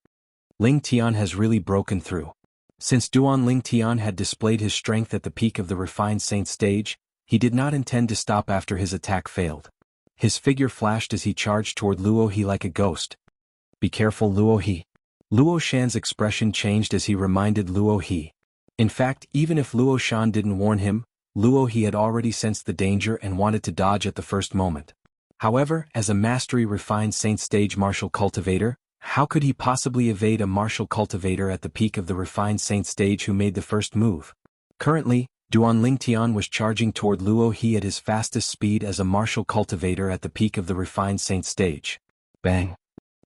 A: Lingtian has really broken through. Since Duan Lingtian had displayed his strength at the peak of the refined saint stage, he did not intend to stop after his attack failed. His figure flashed as he charged toward Luo He like a ghost. Be careful, Luo He. Luo Shan's expression changed as he reminded Luo He. In fact, even if Luo Shan didn't warn him, Luo He had already sensed the danger and wanted to dodge at the first moment. However, as a mastery-refined Saint Stage martial cultivator, how could he possibly evade a martial cultivator at the peak of the refined Saint Stage who made the first move? Currently, Duan Lingtian was charging toward Luo He at his fastest speed as a martial cultivator at the peak of the refined Saint Stage. Bang!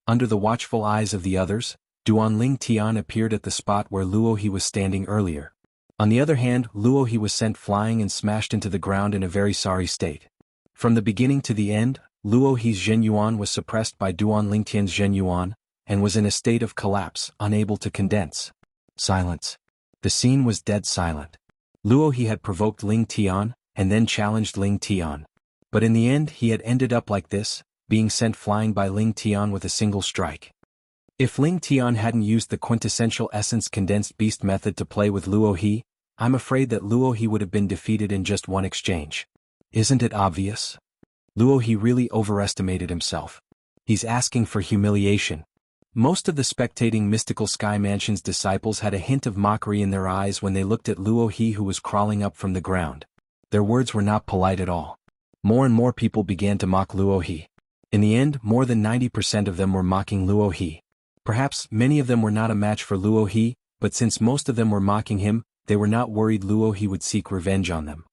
A: Under the watchful eyes of the others, Duan Lingtian appeared at the spot where Luo He was standing earlier. On the other hand, Luo He was sent flying and smashed into the ground in a very sorry state. From the beginning to the end, Luo He's Zhenyuan was suppressed by Duan Lingtian's Zhenyuan, and was in a state of collapse, unable to condense. Silence. The scene was dead silent. Luo He had provoked Ling Tian, and then challenged Ling Tian. But in the end he had ended up like this, being sent flying by Ling Tian with a single strike. If Ling Tian hadn't used the quintessential essence condensed beast method to play with Luo He, I'm afraid that Luo He would have been defeated in just one exchange. Isn't it obvious? Luo He really overestimated himself. He's asking for humiliation. Most of the spectating Mystical Sky Mansion's disciples had a hint of mockery in their eyes when they looked at Luo He who was crawling up from the ground. Their words were not polite at all. More and more people began to mock Luo He. In the end, more than 90% of them were mocking Luo He. Perhaps many of them were not a match for Luo He, but since most of them were mocking him, they were not worried Luo He would seek revenge on them.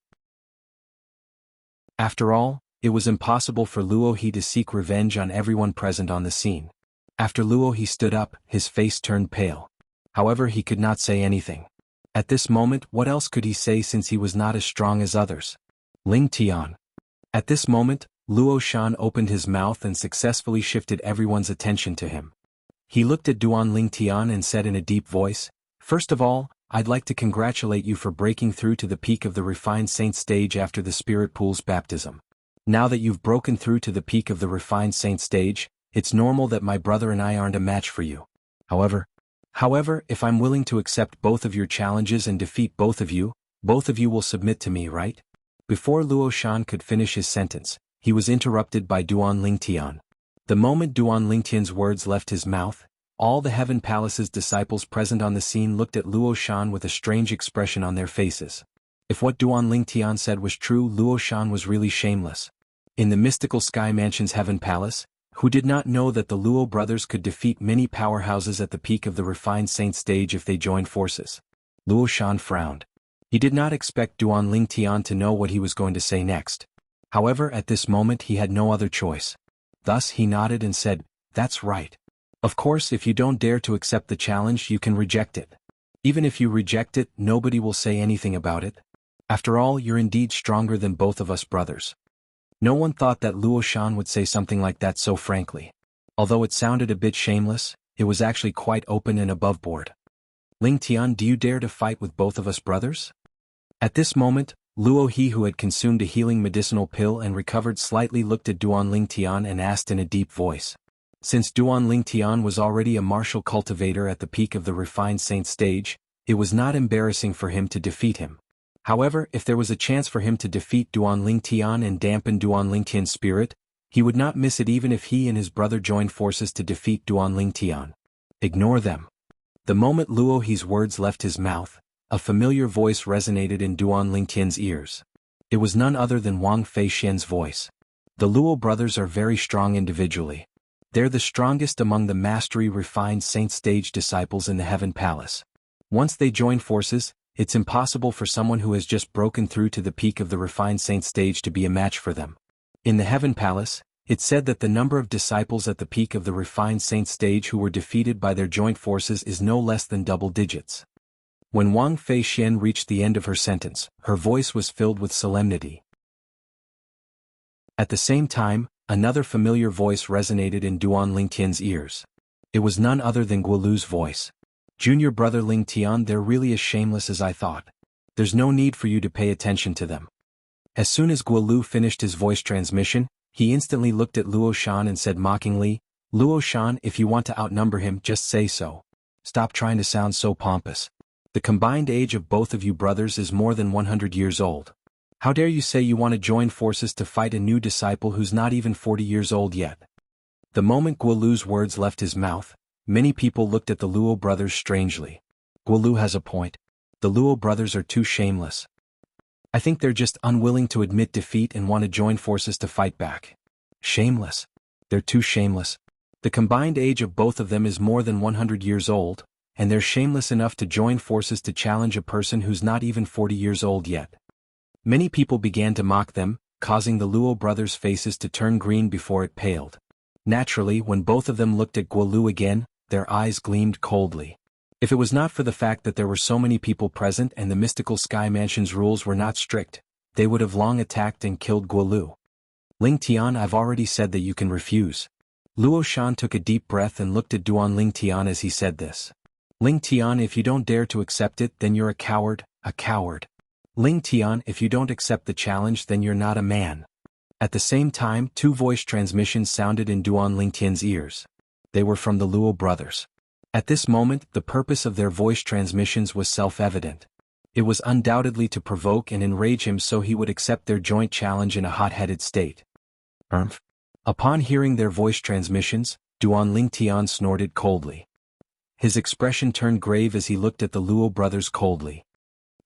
A: After all, it was impossible for Luo He to seek revenge on everyone present on the scene. After Luo He stood up, his face turned pale. However, he could not say anything. At this moment, what else could he say since he was not as strong as others? Ling Tian. At this moment, Luo Shan opened his mouth and successfully shifted everyone's attention to him. He looked at Duan Lingtian and said in a deep voice, "First of all, I'd like to congratulate you for breaking through to the peak of the refined saint stage after the spirit pool's baptism. Now that you've broken through to the peak of the refined saint stage, it's normal that my brother and I aren't a match for you. However, if I'm willing to accept both of your challenges and defeat both of you will submit to me, right?" Before Luo Shan could finish his sentence, he was interrupted by Duan Lingtian. The moment Duan Lingtian's words left his mouth, all the Heaven Palace's disciples present on the scene looked at Luo Shan with a strange expression on their faces. If what Duan Lingtian said was true, Luo Shan was really shameless. In the Mystical Sky Mansion's Heaven Palace, who did not know that the Luo brothers could defeat many powerhouses at the peak of the refined saint stage if they joined forces? Luo Shan frowned. He did not expect Duan Lingtian to know what he was going to say next. However, at this moment he had no other choice. Thus he nodded and said, "That's right. Of course, if you don't dare to accept the challenge, you can reject it. Even if you reject it, nobody will say anything about it. After all, you're indeed stronger than both of us brothers." No one thought that Luo Shan would say something like that so frankly. Although it sounded a bit shameless, it was actually quite open and aboveboard. "Ling Tian, do you dare to fight with both of us brothers?" At this moment, Luo He, who had consumed a healing medicinal pill and recovered slightly, looked at Duan Lingtian and asked in a deep voice. Since Duan Lingtian was already a martial cultivator at the peak of the refined saint stage, it was not embarrassing for him to defeat him. However, if there was a chance for him to defeat Duan Lingtian and dampen Duan Lingtian's spirit, he would not miss it even if he and his brother joined forces to defeat Duan Lingtian. Ignore them. The moment Luo He's words left his mouth, a familiar voice resonated in Duan Lingtian's ears. It was none other than Wang Fei Xian's voice. The Luo brothers are very strong individually. They're the strongest among the mastery-refined saint stage disciples in the Heaven Palace. Once they join forces, it's impossible for someone who has just broken through to the peak of the refined saint stage to be a match for them. In the Heaven Palace, it's said that the number of disciples at the peak of the refined saint stage who were defeated by their joint forces is no less than double digits. When Wang Fei Xian reached the end of her sentence, her voice was filled with solemnity. At the same time, another familiar voice resonated in Duan Lingtian's ears. It was none other than Guolu's voice. "Junior brother Ling Tian, they're really as shameless as I thought. There's no need for you to pay attention to them." As soon as Guolu finished his voice transmission, he instantly looked at Luo Shan and said mockingly, "Luo Shan, if you want to outnumber him, just say so. Stop trying to sound so pompous. The combined age of both of you brothers is more than 100 years old. How dare you say you want to join forces to fight a new disciple who's not even 40 years old yet? The moment Guolu's words left his mouth, many people looked at the Luo brothers strangely. Guolu has a point. The Luo brothers are too shameless. I think they're just unwilling to admit defeat and want to join forces to fight back. Shameless. They're too shameless. The combined age of both of them is more than 100 years old, and they're shameless enough to join forces to challenge a person who's not even 40 years old yet. Many people began to mock them, causing the Luo brothers' faces to turn green before it paled. Naturally, when both of them looked at Guolu again, their eyes gleamed coldly. If it was not for the fact that there were so many people present and the mystical Sky Mansion's rules were not strict, they would have long attacked and killed Guolu. Ling Tian, I've already said that you can refuse. Luo Shan took a deep breath and looked at Duan Ling Tian as he said this. Ling Tian, if you don't dare to accept it, then you're a coward, a coward. Ling Tian, if you don't accept the challenge, then you're not a man. At the same time, two voice transmissions sounded in Duan Ling Tian's ears. They were from the Luo brothers. At this moment, the purpose of their voice transmissions was self-evident. It was undoubtedly to provoke and enrage him so he would accept their joint challenge in a hot-headed state. Upon hearing their voice transmissions, Duan Ling Tian snorted coldly. His expression turned grave as he looked at the Luo brothers coldly.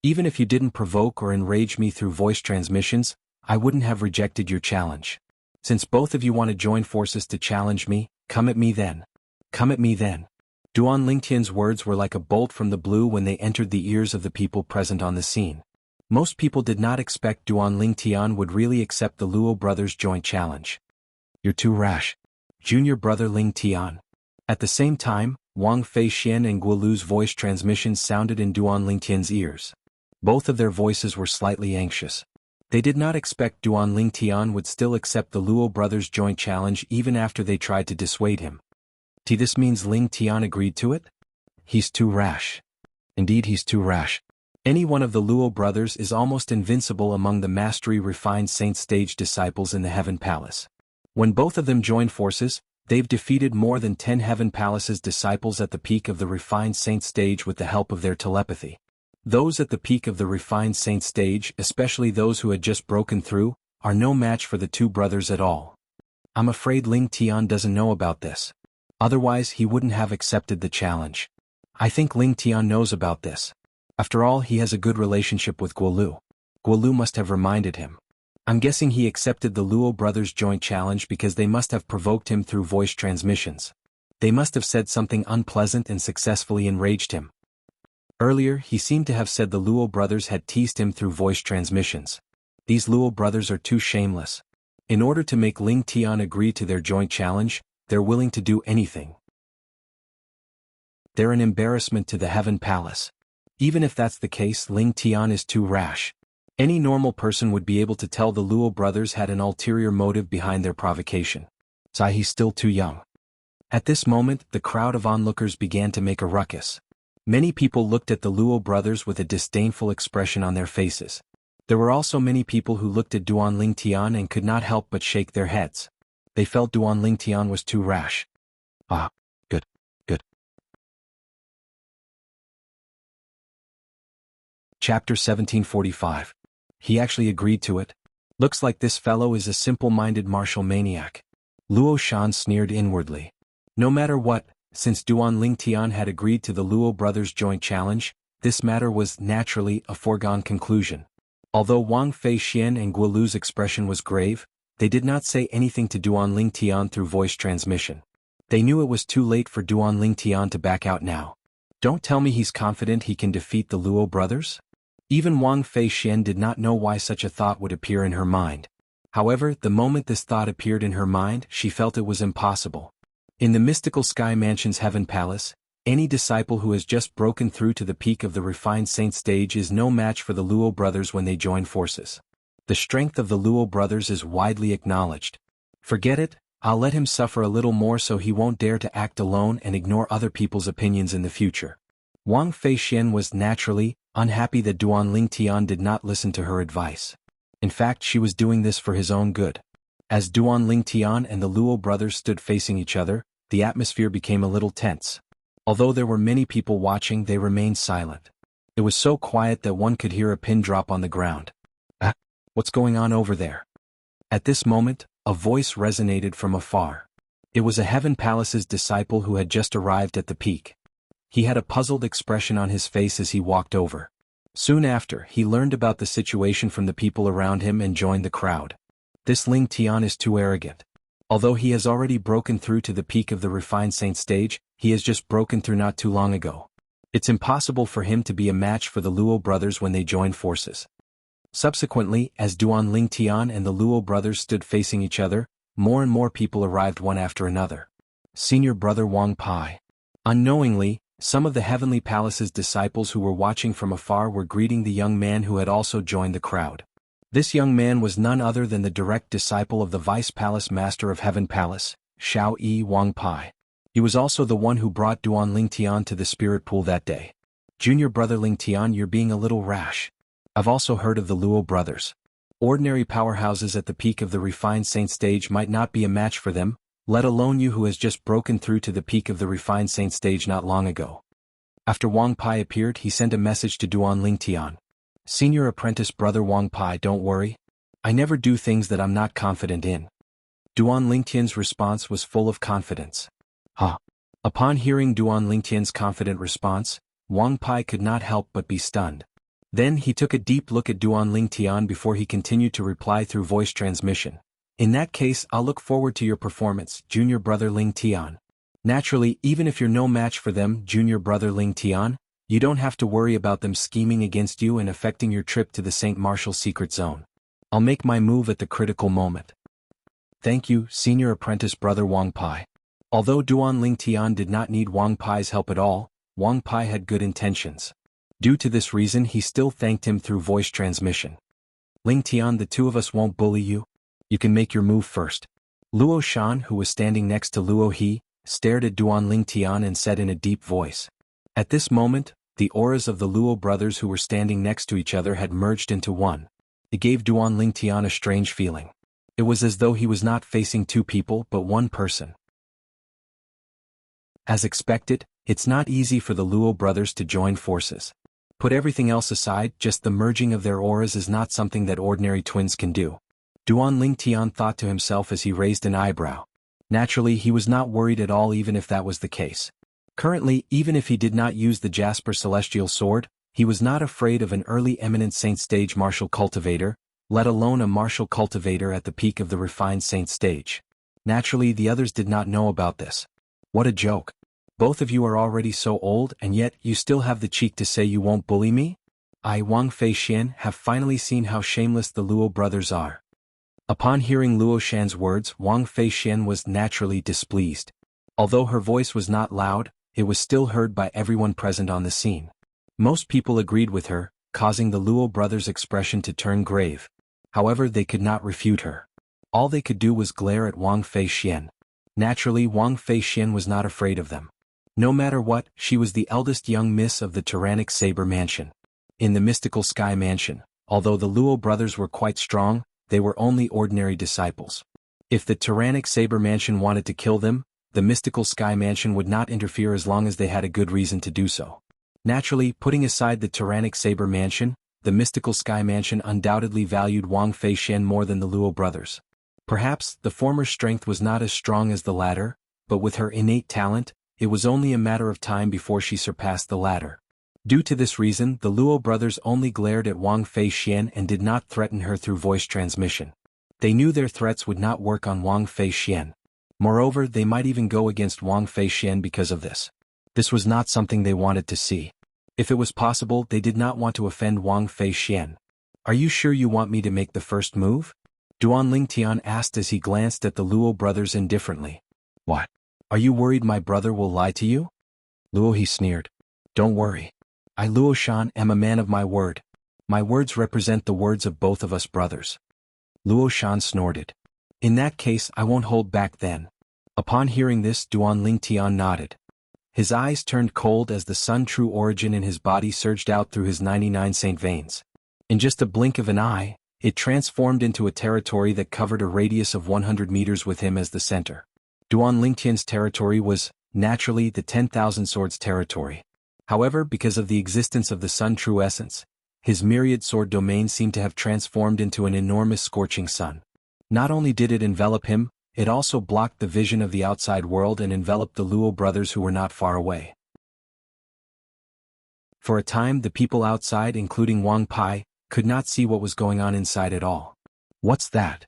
A: Even if you didn't provoke or enrage me through voice transmissions, I wouldn't have rejected your challenge. Since both of you want to join forces to challenge me, come at me then. Come at me then. Duan Ling Tian's words were like a bolt from the blue when they entered the ears of the people present on the scene. Most people did not expect Duan Ling Tian would really accept the Luo brothers' joint challenge. You're too rash. Junior brother Ling Tian. At the same time, Wang Fei Xian and Guolu's voice transmissions sounded in Duan Ling Tian's ears. Both of their voices were slightly anxious. They did not expect Duan Ling Tian would still accept the Luo brothers' joint challenge even after they tried to dissuade him. This means Ling Tian agreed to it? He's too rash. Indeed, he's too rash. Any one of the Luo brothers is almost invincible among the mastery-refined saint stage disciples in the Heaven Palace. When both of them join forces, they've defeated more than 10 Heaven Palace's disciples at the peak of the refined saint stage with the help of their telepathy. Those at the peak of the refined saint stage, especially those who had just broken through, are no match for the two brothers at all. I'm afraid Ling Tian doesn't know about this. Otherwise he wouldn't have accepted the challenge. I think Ling Tian knows about this. After all, he has a good relationship with Guolu. Guolu must have reminded him. I'm guessing he accepted the Luo brothers' joint challenge because they must have provoked him through voice transmissions. They must have said something unpleasant and successfully enraged him. Earlier, he seemed to have said the Luo brothers had teased him through voice transmissions. These Luo brothers are too shameless. In order to make Ling Tian agree to their joint challenge, they're willing to do anything. They're an embarrassment to the Heaven Palace. Even if that's the case, Ling Tian is too rash. Any normal person would be able to tell the Luo brothers had an ulterior motive behind their provocation. He's still too young. At this moment, the crowd of onlookers began to make a ruckus. Many people looked at the Luo brothers with a disdainful expression on their faces. There were also many people who looked at Duan Ling Tian and could not help but shake their heads. They felt Duan Ling Tian was too rash. Good. Chapter 1745. He actually agreed to it. Looks like this fellow is a simple-minded martial maniac. Luo Shan sneered inwardly. No matter what, since Duan Ling Tian had agreed to the Luo brothers' joint challenge, this matter was, naturally, a foregone conclusion. Although Wang Fei Xian and Guolu's expression was grave, they did not say anything to Duan Ling Tian through voice transmission. They knew it was too late for Duan Ling Tian to back out now. Don't tell me he's confident he can defeat the Luo brothers? Even Wang Fei Xian did not know why such a thought would appear in her mind. However, the moment this thought appeared in her mind, she felt it was impossible. In the mystical Sky Mansion's Heaven Palace, any disciple who has just broken through to the peak of the refined saint stage is no match for the Luo brothers when they join forces. The strength of the Luo brothers is widely acknowledged. Forget it, I'll let him suffer a little more so he won't dare to act alone and ignore other people's opinions in the future. Wang Fei Xian was naturally unhappy that Duan Ling Tian did not listen to her advice. In fact, she was doing this for his own good. As Duan Ling Tian and the Luo brothers stood facing each other, the atmosphere became a little tense. Although there were many people watching, they remained silent. It was so quiet that one could hear a pin drop on the ground. What's going on over there? At this moment, a voice resonated from afar. It was a Heaven Palace's disciple who had just arrived at the peak. He had a puzzled expression on his face as he walked over. Soon after, he learned about the situation from the people around him and joined the crowd. This Ling Tian is too arrogant. Although he has already broken through to the peak of the refined saint stage, he has just broken through not too long ago. It's impossible for him to be a match for the Luo brothers when they joined forces. Subsequently, as Duan Ling Tian and the Luo brothers stood facing each other, more and more people arrived one after another. Senior brother Wang Pai. Unknowingly, some of the Heavenly Palace's disciples who were watching from afar were greeting the young man who had also joined the crowd. This young man was none other than the direct disciple of the Vice Palace Master of Heaven Palace, Xiao Yi Wang Pai. He was also the one who brought Duan Ling Tian to the spirit pool that day. Junior brother Ling Tian, you're being a little rash. I've also heard of the Luo brothers. Ordinary powerhouses at the peak of the refined saint stage might not be a match for them, let alone you who has just broken through to the peak of the refined saint stage not long ago. After Wang Pai appeared, he sent a message to Duan Ling Tian. Senior apprentice brother Wang Pai, don't worry. I never do things that I'm not confident in. Duan Ling Tian's response was full of confidence. Huh. Upon hearing Duan Ling Tian's confident response, Wang Pai could not help but be stunned. Then he took a deep look at Duan Ling Tian before he continued to reply through voice transmission. In that case, I'll look forward to your performance, junior brother Ling Tian. Naturally, even if you're no match for them, junior brother Ling Tian, you don't have to worry about them scheming against you and affecting your trip to the St. Martial secret zone. I'll make my move at the critical moment. Thank you, senior apprentice brother Wang Pai. Although Duan Ling Tian did not need Wang Pai's help at all, Wang Pai had good intentions. Due to this reason, he still thanked him through voice transmission. Ling Tian, the two of us won't bully you. You can make your move first. Luo Shan, who was standing next to Luo He, stared at Duan Ling Tian and said in a deep voice. At this moment, the auras of the Luo brothers who were standing next to each other had merged into one. It gave Duan Ling Tian a strange feeling. It was as though he was not facing two people but one person. As expected, it's not easy for the Luo brothers to join forces. Put everything else aside, just the merging of their auras is not something that ordinary twins can do. Duan Ling Tian thought to himself as he raised an eyebrow. Naturally, he was not worried at all even if that was the case. Currently, even if he did not use the Jasper Celestial Sword, he was not afraid of an early eminent saint stage martial cultivator, let alone a martial cultivator at the peak of the refined saint stage. Naturally, the others did not know about this. What a joke. Both of you are already so old and yet you still have the cheek to say you won't bully me? I, Wang Fei Xian, have finally seen how shameless the Luo brothers are. Upon hearing Luo Shan's words, Wang Fei Xian was naturally displeased. Although her voice was not loud, it was still heard by everyone present on the scene. Most people agreed with her, causing the Luo brothers' expression to turn grave. However, they could not refute her. All they could do was glare at Wang Fei Xian. Naturally, Wang Fei Xian was not afraid of them. No matter what, she was the eldest young miss of the Tyrannic Saber Mansion. In the Mystical Sky Mansion, although the Luo brothers were quite strong, they were only ordinary disciples. If the Tyrannic Saber Mansion wanted to kill them, the Mystical Sky Mansion would not interfere as long as they had a good reason to do so. Naturally, putting aside the Tyrannic Saber Mansion, the Mystical Sky Mansion undoubtedly valued Wang Fei Xian more than the Luo brothers. Perhaps, the former's strength was not as strong as the latter, but with her innate talent, it was only a matter of time before she surpassed the latter. Due to this reason, the Luo brothers only glared at Wang Fei Xian and did not threaten her through voice transmission. They knew their threats would not work on Wang Fei Xian. Moreover, they might even go against Wang Fei Xian because of this. This was not something they wanted to see. If it was possible, they did not want to offend Wang Fei Xian. Are you sure you want me to make the first move? Duan Ling Tian asked as he glanced at the Luo brothers indifferently. What? Are you worried my brother will lie to you? Luo He sneered. Don't worry. I Luo Shan am a man of my word. My words represent the words of both of us brothers. Luo Shan snorted. In that case, I won't hold back then. Upon hearing this, Duan Ling Tian nodded. His eyes turned cold as the Sun True Origin in his body surged out through his 99 saint veins. In just a blink of an eye, it transformed into a territory that covered a radius of 100 meters with him as the center. Duan Ling Tian's territory was, naturally, the 10,000 Swords territory. However, because of the existence of the Sun True Essence, His myriad sword domain seemed to have transformed into an enormous scorching sun. Not only did it envelop him, it also blocked the vision of the outside world and enveloped the Luo brothers who were not far away. For a time the people outside, including Wang Pai, could not see what was going on inside at all. What's that?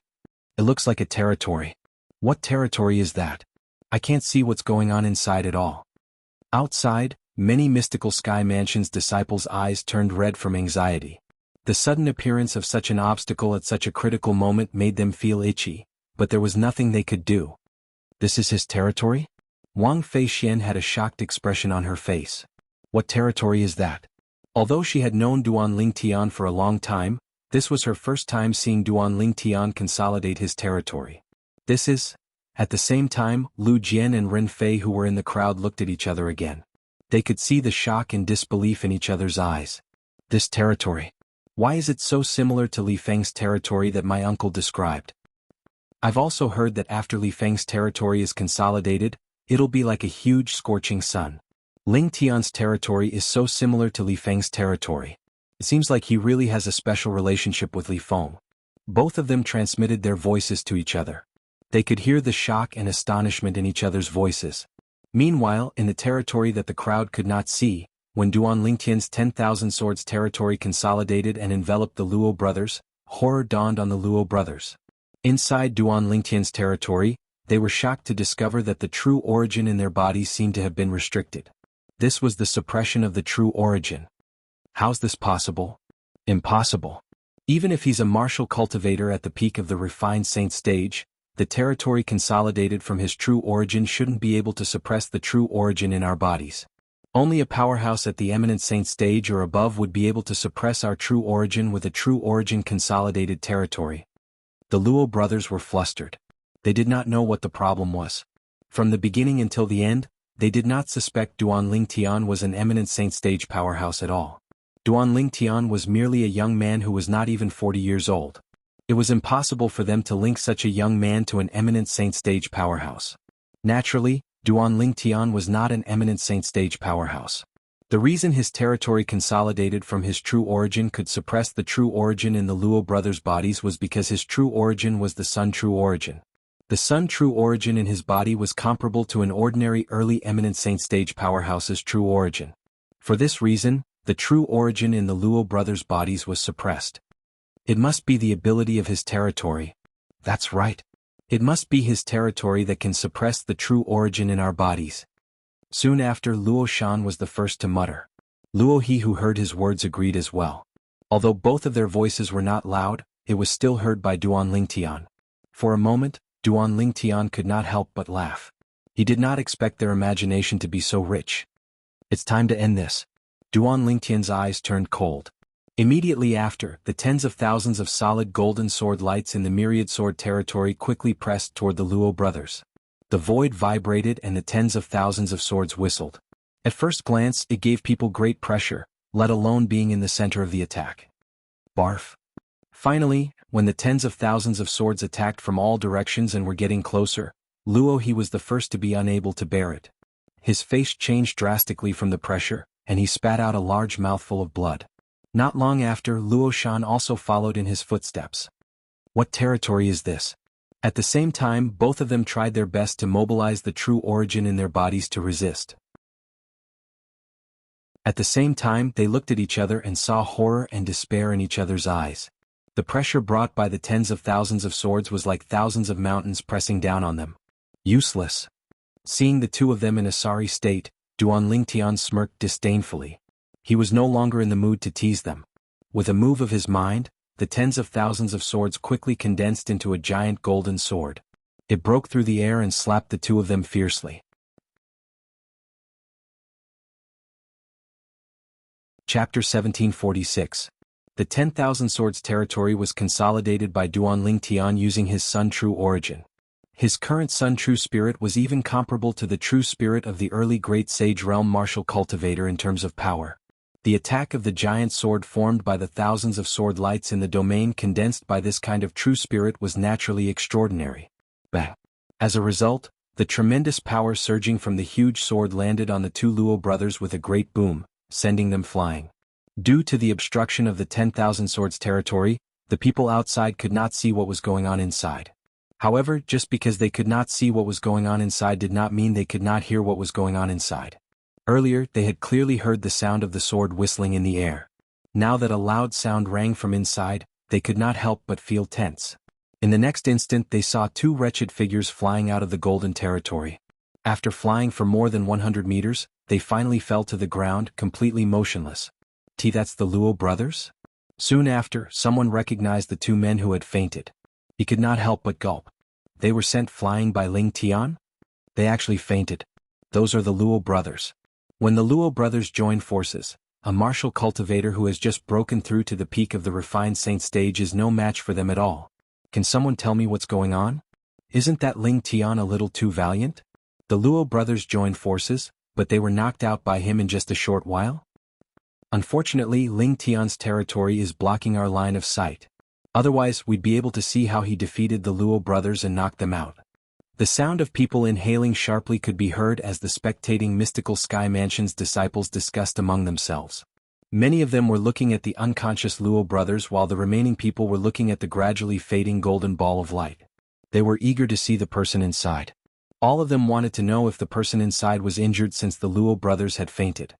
A: It looks like a territory. What territory is that? I can't see what's going on inside at all. Outside, many mystical sky mansions' disciples' eyes turned red from anxiety. The sudden appearance of such an obstacle at such a critical moment made them feel itchy, but there was nothing they could do. This is his territory? Wang Feixian had a shocked expression on her face. What territory is that? Although she had known Duan Lingtian for a long time, this was her first time seeing Duan Lingtian consolidate his territory. This is... At the same time, Lu Jian and Ren Fei who were in the crowd looked at each other again. They could see the shock and disbelief in each other's eyes. This territory. Why is it so similar to Li Feng's territory that my uncle described? I've also heard that after Li Feng's territory is consolidated, it'll be like a huge scorching sun. Ling Tian's territory is so similar to Li Feng's territory. It seems like he really has a special relationship with Li Feng. Both of them transmitted their voices to each other. They could hear the shock and astonishment in each other's voices. Meanwhile, in the territory that the crowd could not see, when Duan Lingtian's 10,000 swords territory consolidated and enveloped the Luo brothers, horror dawned on the Luo brothers. Inside Duan Lingtian's territory, they were shocked to discover that the true origin in their bodies seemed to have been restricted. This was the suppression of the true origin. How's this possible? Impossible. Even if he's a martial cultivator at the peak of the refined saint stage, the territory consolidated from his true origin shouldn't be able to suppress the true origin in our bodies. Only a powerhouse at the eminent saint stage or above would be able to suppress our true origin with a true origin consolidated territory. The Luo brothers were flustered. They did not know what the problem was. From the beginning until the end, they did not suspect Duan Lingtian was an eminent saint stage powerhouse at all. Duan Lingtian was merely a young man who was not even 40 years old. It was impossible for them to link such a young man to an eminent saint stage powerhouse. Naturally, Duan Lingtian was not an eminent saint stage powerhouse. The reason his territory consolidated from his true origin could suppress the true origin in the Luo brothers' bodies was because his true origin was the Sun true origin. The Sun true origin in his body was comparable to an ordinary early eminent saint stage powerhouse's true origin. For this reason, the true origin in the Luo brothers' bodies was suppressed. It must be the ability of his territory. That's right. It must be his territory that can suppress the true origin in our bodies. Soon after, Luo Shan was the first to mutter. Luo He who heard his words agreed as well. Although both of their voices were not loud, it was still heard by Duan Lingtian. For a moment, Duan Lingtian could not help but laugh. He did not expect their imagination to be so rich. It's time to end this. Duan Lingtian's eyes turned cold. Immediately after, the tens of thousands of solid golden sword lights in the myriad sword territory quickly pressed toward the Luo brothers. The void vibrated and the tens of thousands of swords whistled. At first glance, it gave people great pressure, let alone being in the center of the attack. Barf. Finally, when the tens of thousands of swords attacked from all directions and were getting closer, Luo He was the first to be unable to bear it. His face changed drastically from the pressure, and he spat out a large mouthful of blood. Not long after, Luo Shan also followed in his footsteps. What territory is this? At the same time, both of them tried their best to mobilize the true origin in their bodies to resist. At the same time, they looked at each other and saw horror and despair in each other's eyes. The pressure brought by the tens of thousands of swords was like thousands of mountains pressing down on them. Useless. Seeing the two of them in a sorry state, Duan Lingtian smirked disdainfully. He was no longer in the mood to tease them. With a move of his mind, the tens of thousands of swords quickly condensed into a giant golden sword. It broke through the air and slapped the two of them fiercely. Chapter 1746. The 10,000 swords territory was consolidated by Duan Lingtian using his Sun true origin. His current Sun true spirit was even comparable to the true spirit of the early great sage realm martial cultivator in terms of power. The attack of the giant sword formed by the thousands of sword lights in the domain condensed by this kind of true spirit was naturally extraordinary. Bang! As a result, the tremendous power surging from the huge sword landed on the two Luo brothers with a great boom, sending them flying. Due to the obstruction of the 10,000 Swords territory, the people outside could not see what was going on inside. However, just because they could not see what was going on inside did not mean they could not hear what was going on inside. Earlier, they had clearly heard the sound of the sword whistling in the air. Now that a loud sound rang from inside, they could not help but feel tense. In the next instant they saw two wretched figures flying out of the golden territory. After flying for more than 100 meters, they finally fell to the ground, completely motionless. That's the Luo brothers? Soon after, someone recognized the two men who had fainted. He could not help but gulp. They were sent flying by Ling Tian? They actually fainted. Those are the Luo brothers. When the Luo brothers joined forces, a martial cultivator who has just broken through to the peak of the refined saint stage is no match for them at all. Can someone tell me what's going on? Isn't that Ling Tian a little too valiant? The Luo brothers joined forces, but they were knocked out by him in just a short while? Unfortunately, Ling Tian's territory is blocking our line of sight. Otherwise, we'd be able to see how he defeated the Luo brothers and knocked them out. The sound of people inhaling sharply could be heard as the spectating mystical Sky Mansion's disciples discussed among themselves. Many of them were looking at the unconscious Luo brothers while the remaining people were looking at the gradually fading golden ball of light. They were eager to see the person inside. All of them wanted to know if the person inside was injured since the Luo brothers had fainted.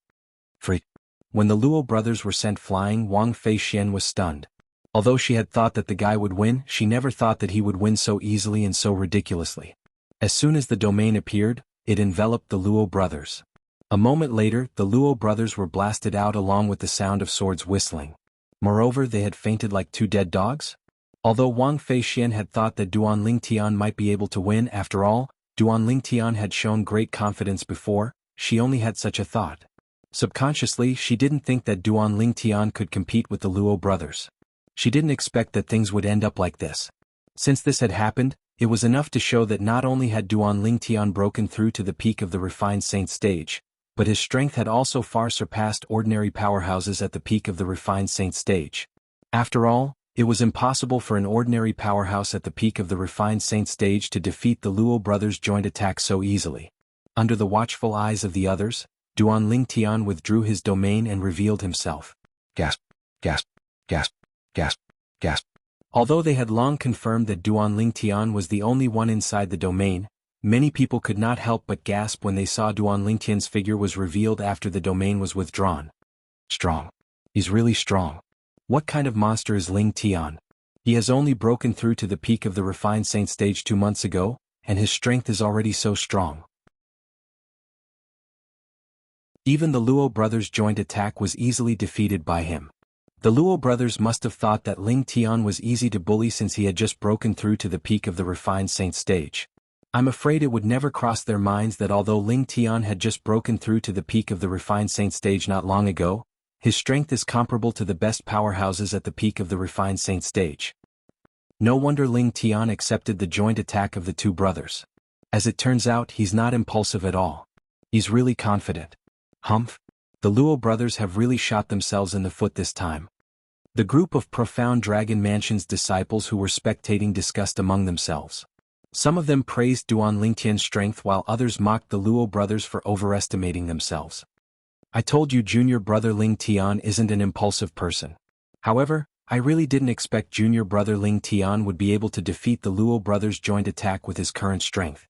A: Freak. When the Luo brothers were sent flying, Wang Feixian was stunned. Although she had thought that the guy would win, she never thought that he would win so easily and so ridiculously. As soon as the domain appeared, it enveloped the Luo brothers. A moment later, the Luo brothers were blasted out along with the sound of swords whistling. Moreover, they had fainted like two dead dogs? Although Wang Feixian had thought that Duan Lingtian might be able to win after all, Duan Lingtian had shown great confidence before, she only had such a thought. Subconsciously, she didn't think that Duan Lingtian could compete with the Luo brothers. She didn't expect that things would end up like this. Since this had happened, it was enough to show that not only had Duan Lingtian broken through to the peak of the refined saint stage, but his strength had also far surpassed ordinary powerhouses at the peak of the refined saint stage. After all, it was impossible for an ordinary powerhouse at the peak of the refined saint stage to defeat the Luo brothers' joint attack so easily. Under the watchful eyes of the others, Duan Lingtian withdrew his domain and revealed himself. Gasp, gasp, gasp, gasp, gasp. Although they had long confirmed that Duan Lingtian was the only one inside the domain, many people could not help but gasp when they saw Duan Lingtian's figure was revealed after the domain was withdrawn. Strong. He's really strong. What kind of monster is Ling Tian? He has only broken through to the peak of the refined saint stage 2 months ago, and his strength is already so strong. Even the Luo brothers' joint attack was easily defeated by him. The Luo brothers must have thought that Ling Tian was easy to bully since he had just broken through to the peak of the refined saint stage. I'm afraid it would never cross their minds that although Ling Tian had just broken through to the peak of the refined saint stage not long ago, his strength is comparable to the best powerhouses at the peak of the refined saint stage. No wonder Ling Tian accepted the joint attack of the two brothers. As it turns out, he's not impulsive at all. He's really confident. Humph. The Luo brothers have really shot themselves in the foot this time. The group of Profound Dragon Mansion's disciples who were spectating discussed among themselves. Some of them praised Duan Lingtian's strength while others mocked the Luo brothers for overestimating themselves. I told you junior brother Ling Tian isn't an impulsive person. However, I really didn't expect junior brother Ling Tian would be able to defeat the Luo brothers' joint attack with his current strength.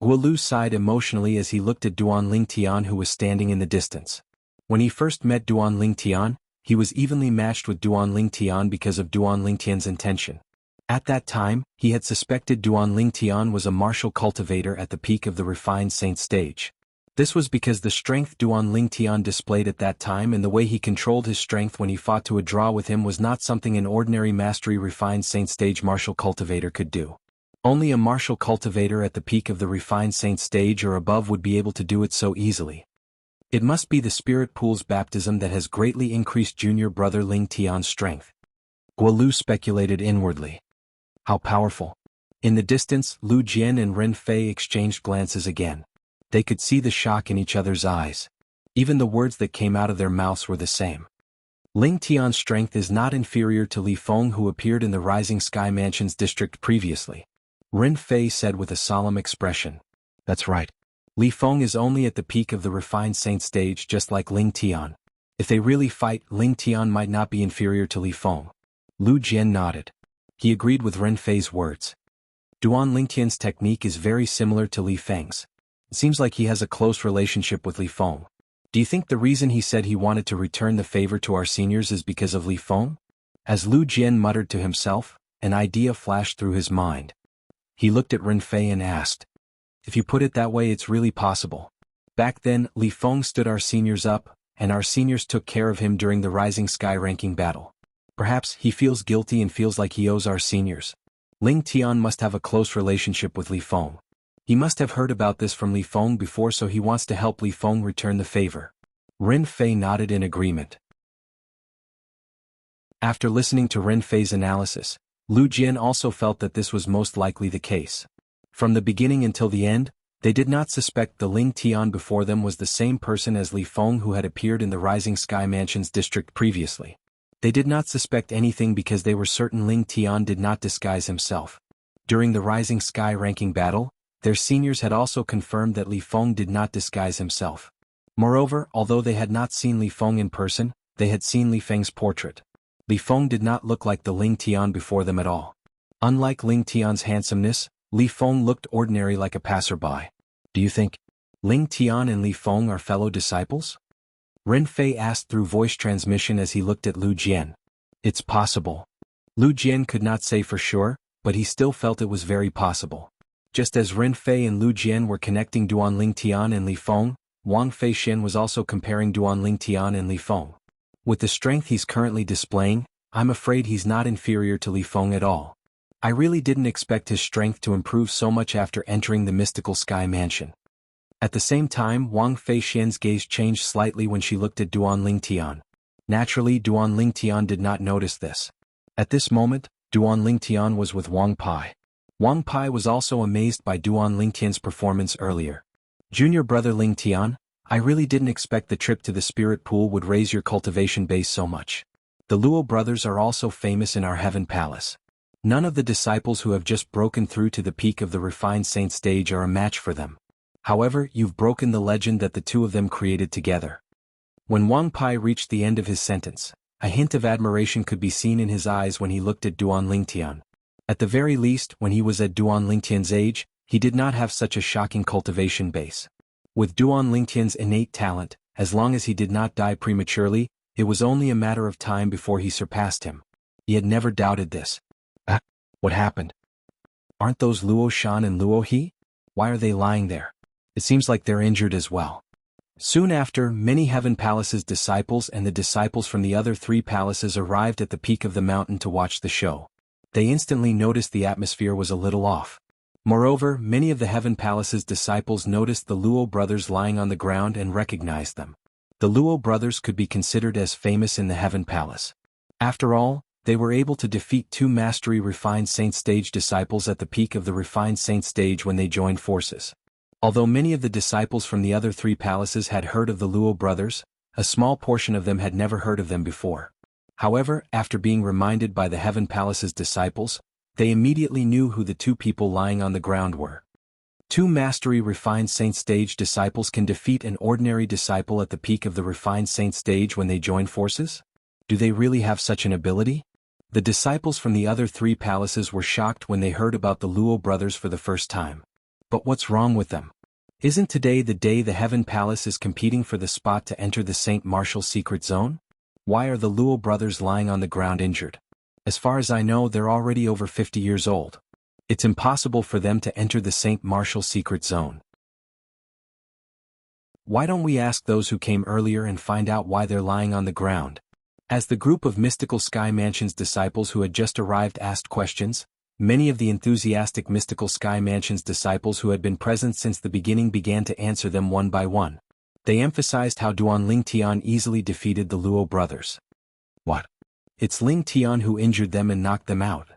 A: Guolu sighed emotionally as he looked at Duan Lingtian who was standing in the distance. When he first met Duan Lingtian, he was evenly matched with Duan Lingtian because of Duan Lingtian's intention. At that time, he had suspected Duan Lingtian was a martial cultivator at the peak of the refined saint stage. This was because the strength Duan Lingtian displayed at that time and the way he controlled his strength when he fought to a draw with him was not something an ordinary mastery refined saint stage martial cultivator could do. Only a martial cultivator at the peak of the refined saint stage or above would be able to do it so easily. It must be the spirit pool's baptism that has greatly increased junior brother Ling Tian's strength. Guolu speculated inwardly. How powerful. In the distance, Lu Jian and Ren Fei exchanged glances again. They could see the shock in each other's eyes. Even the words that came out of their mouths were the same. Ling Tian's strength is not inferior to Li Feng who appeared in the Rising Sky Mansion's district previously. Ren Fei said with a solemn expression. That's right. Li Feng is only at the peak of the refined saint stage just like Ling Tian. If they really fight, Ling Tian might not be inferior to Li Feng. Lu Jian nodded. He agreed with Ren Fei's words. Duan Lingtian's technique is very similar to Li Feng's. It seems like he has a close relationship with Li Feng. Do you think the reason he said he wanted to return the favor to our seniors is because of Li Feng? As Lu Jian muttered to himself, an idea flashed through his mind. He looked at Ren Fei and asked, "If you put it that way, it's really possible. Back then, Li Feng stood our seniors up, and our seniors took care of him during the Rising Sky ranking battle. Perhaps he feels guilty and feels like he owes our seniors. Ling Tian must have a close relationship with Li Feng. He must have heard about this from Li Feng before, so he wants to help Li Feng return the favor." Ren Fei nodded in agreement. After listening to Ren Fei's analysis, Lu Jian also felt that this was most likely the case. From the beginning until the end, they did not suspect the Ling Tian before them was the same person as Li Feng who had appeared in the Rising Sky Mansion's district previously. They did not suspect anything because they were certain Ling Tian did not disguise himself. During the Rising Sky ranking battle, their seniors had also confirmed that Li Feng did not disguise himself. Moreover, although they had not seen Li Feng in person, they had seen Li Feng's portrait. Li Feng did not look like the Ling Tian before them at all. Unlike Ling Tian's handsomeness, Li Feng looked ordinary like a passerby. Do you think Ling Tian and Li Feng are fellow disciples? Ren Fei asked through voice transmission as he looked at Lu Jian. It's possible. Lu Jian could not say for sure, but he still felt it was very possible. Just as Ren Fei and Lu Jian were connecting Duan Ling Tian and Li Feng, Wang Feixin was also comparing Duan Ling Tian and Li Feng. With the strength he's currently displaying, I'm afraid he's not inferior to Li Feng at all. I really didn't expect his strength to improve so much after entering the mystical sky mansion. At the same time, Wang Feixin's gaze changed slightly when she looked at Duan Ling Tian. Naturally, Duan Ling Tian did not notice this. At this moment, Duan Ling Tian was with Wang Pai. Wang Pai was also amazed by Duan Ling Tian's performance earlier. Junior brother Ling Tian, I really didn't expect the trip to the spirit pool would raise your cultivation base so much. The Luo brothers are also famous in our heaven palace. None of the disciples who have just broken through to the peak of the refined saint stage are a match for them. However, you've broken the legend that the two of them created together. When Wang Pai reached the end of his sentence, a hint of admiration could be seen in his eyes when he looked at Duan Ling Tian. At the very least, when he was at Duan Ling Tian's age, he did not have such a shocking cultivation base. With Duan Ling Tian's innate talent, as long as he did not die prematurely, it was only a matter of time before he surpassed him. He had never doubted this. What happened? Aren't those Luo Shan and Luo He? Why are they lying there? It seems like they're injured as well. Soon after, many Heaven Palace's disciples and the disciples from the other 3 palaces arrived at the peak of the mountain to watch the show. They instantly noticed the atmosphere was a little off. Moreover, many of the Heaven Palace's disciples noticed the Luo brothers lying on the ground and recognized them. The Luo brothers could be considered as famous in the Heaven Palace. After all, they were able to defeat 2 Mastery Refined Saint Stage disciples at the peak of the Refined Saint Stage when they joined forces. Although many of the disciples from the other 3 palaces had heard of the Luo brothers, a small portion of them had never heard of them before. However, after being reminded by the Heaven Palace's disciples, they immediately knew who the 2 people lying on the ground were. 2 Mastery Refined Saint Stage disciples can defeat an ordinary disciple at the peak of the Refined Saint Stage when they join forces? Do they really have such an ability? The disciples from the other 3 palaces were shocked when they heard about the Luo brothers for the first time. But what's wrong with them? Isn't today the day the Heaven Palace is competing for the spot to enter the Saint Martial Secret Zone? Why are the Luo brothers lying on the ground injured? As far as I know, they're already over 50 years old. It's impossible for them to enter the Saint Martial Secret Zone. Why don't we ask those who came earlier and find out why they're lying on the ground? As the group of Mystical Sky Mansion's disciples who had just arrived asked questions, many of the enthusiastic Mystical Sky Mansion's disciples who had been present since the beginning began to answer them one by one. They emphasized how Duan Ling Tian easily defeated the Luo brothers. What? It's Ling Tian who injured them and knocked them out.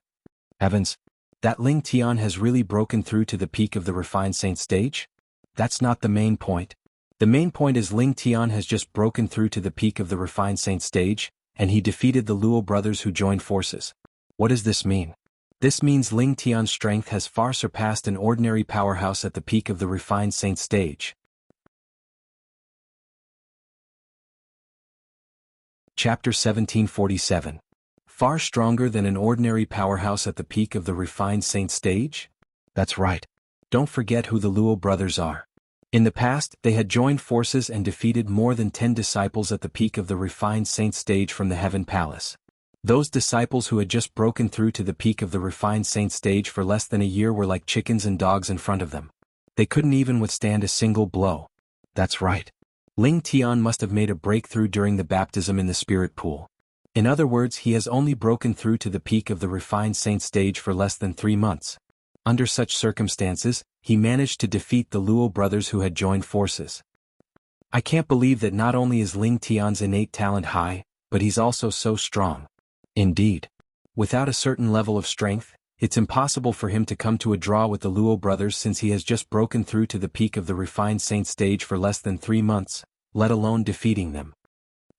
A: Heavens! That Ling Tian has really broken through to the peak of the Refined Saint Stage? That's not the main point. The main point is Ling Tian has just broken through to the peak of the Refined Saint Stage, and he defeated the Luo brothers who joined forces. What does this mean? This means Ling Tian's strength has far surpassed an ordinary powerhouse at the peak of the Refined Saint Stage. Chapter 1747. Far stronger than an ordinary powerhouse at the peak of the refined saint stage? That's right. Don't forget who the Luo brothers are. In the past, they had joined forces and defeated more than 10 disciples at the peak of the refined saint stage from the Heaven Palace. Those disciples who had just broken through to the peak of the refined saint stage for less than a year were like chickens and dogs in front of them. They couldn't even withstand a single blow. That's right. Ling Tian must have made a breakthrough during the baptism in the spirit pool. In other words, he has only broken through to the peak of the refined saint stage for less than 3 months. Under such circumstances, he managed to defeat the Luo brothers who had joined forces. I can't believe that not only is Ling Tian's innate talent high, but he's also so strong. Indeed. Without a certain level of strength, it's impossible for him to come to a draw with the Luo brothers since he has just broken through to the peak of the refined saint stage for less than 3 months, let alone defeating them.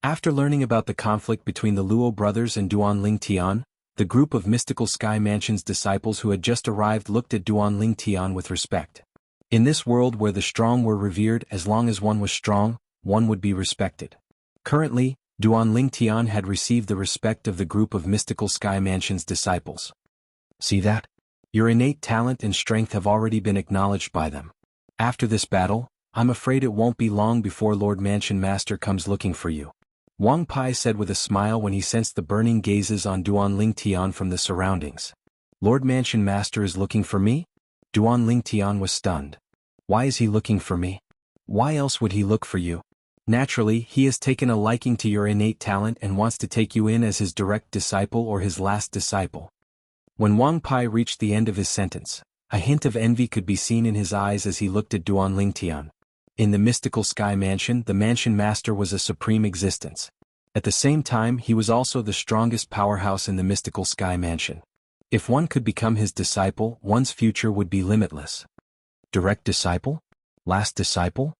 A: After learning about the conflict between the Luo brothers and Duan Ling Tian, the group of Mystical Sky Mansion's disciples who had just arrived looked at Duan Ling Tian with respect. In this world where the strong were revered, as long as one was strong, one would be respected. Currently, Duan Ling Tian had received the respect of the group of Mystical Sky Mansion's disciples. See that? Your innate talent and strength have already been acknowledged by them. After this battle, I'm afraid it won't be long before Lord Mansion Master comes looking for you. Wang Pai said with a smile when he sensed the burning gazes on Duan Ling Tian from the surroundings. Lord Mansion Master is looking for me? Duan Ling Tian was stunned. Why is he looking for me? Why else would he look for you? Naturally, he has taken a liking to your innate talent and wants to take you in as his direct disciple or his last disciple. When Wang Pai reached the end of his sentence, a hint of envy could be seen in his eyes as he looked at Duan Ling Tian. In the Mystical Sky Mansion, the Mansion Master was a supreme existence. At the same time, he was also the strongest powerhouse in the Mystical Sky Mansion. If one could become his disciple, one's future would be limitless. Direct disciple? Last disciple?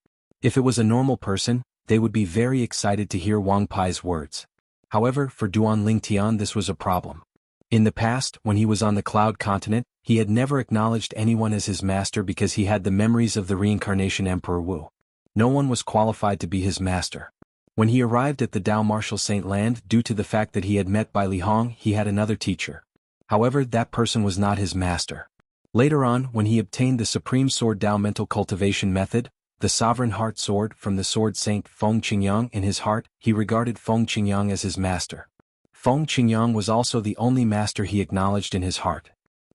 A: If it was a normal person, they would be very excited to hear Wang Pai's words. However, for Duan Ling Tian this was a problem. In the past, when he was on the Cloud Continent, he had never acknowledged anyone as his master because he had the memories of the reincarnation Emperor Wu. No one was qualified to be his master. When he arrived at the Dao Martial Saint Land, due to the fact that he had met Bai Li Hong, he had another teacher. However, that person was not his master. Later on, when he obtained the Supreme Sword Dao Mental Cultivation Method, the Sovereign Heart Sword from the Sword Saint Feng Qingyang in his heart, he regarded Feng Qingyang as his master. Feng Qingyang was also the only master he acknowledged in his heart.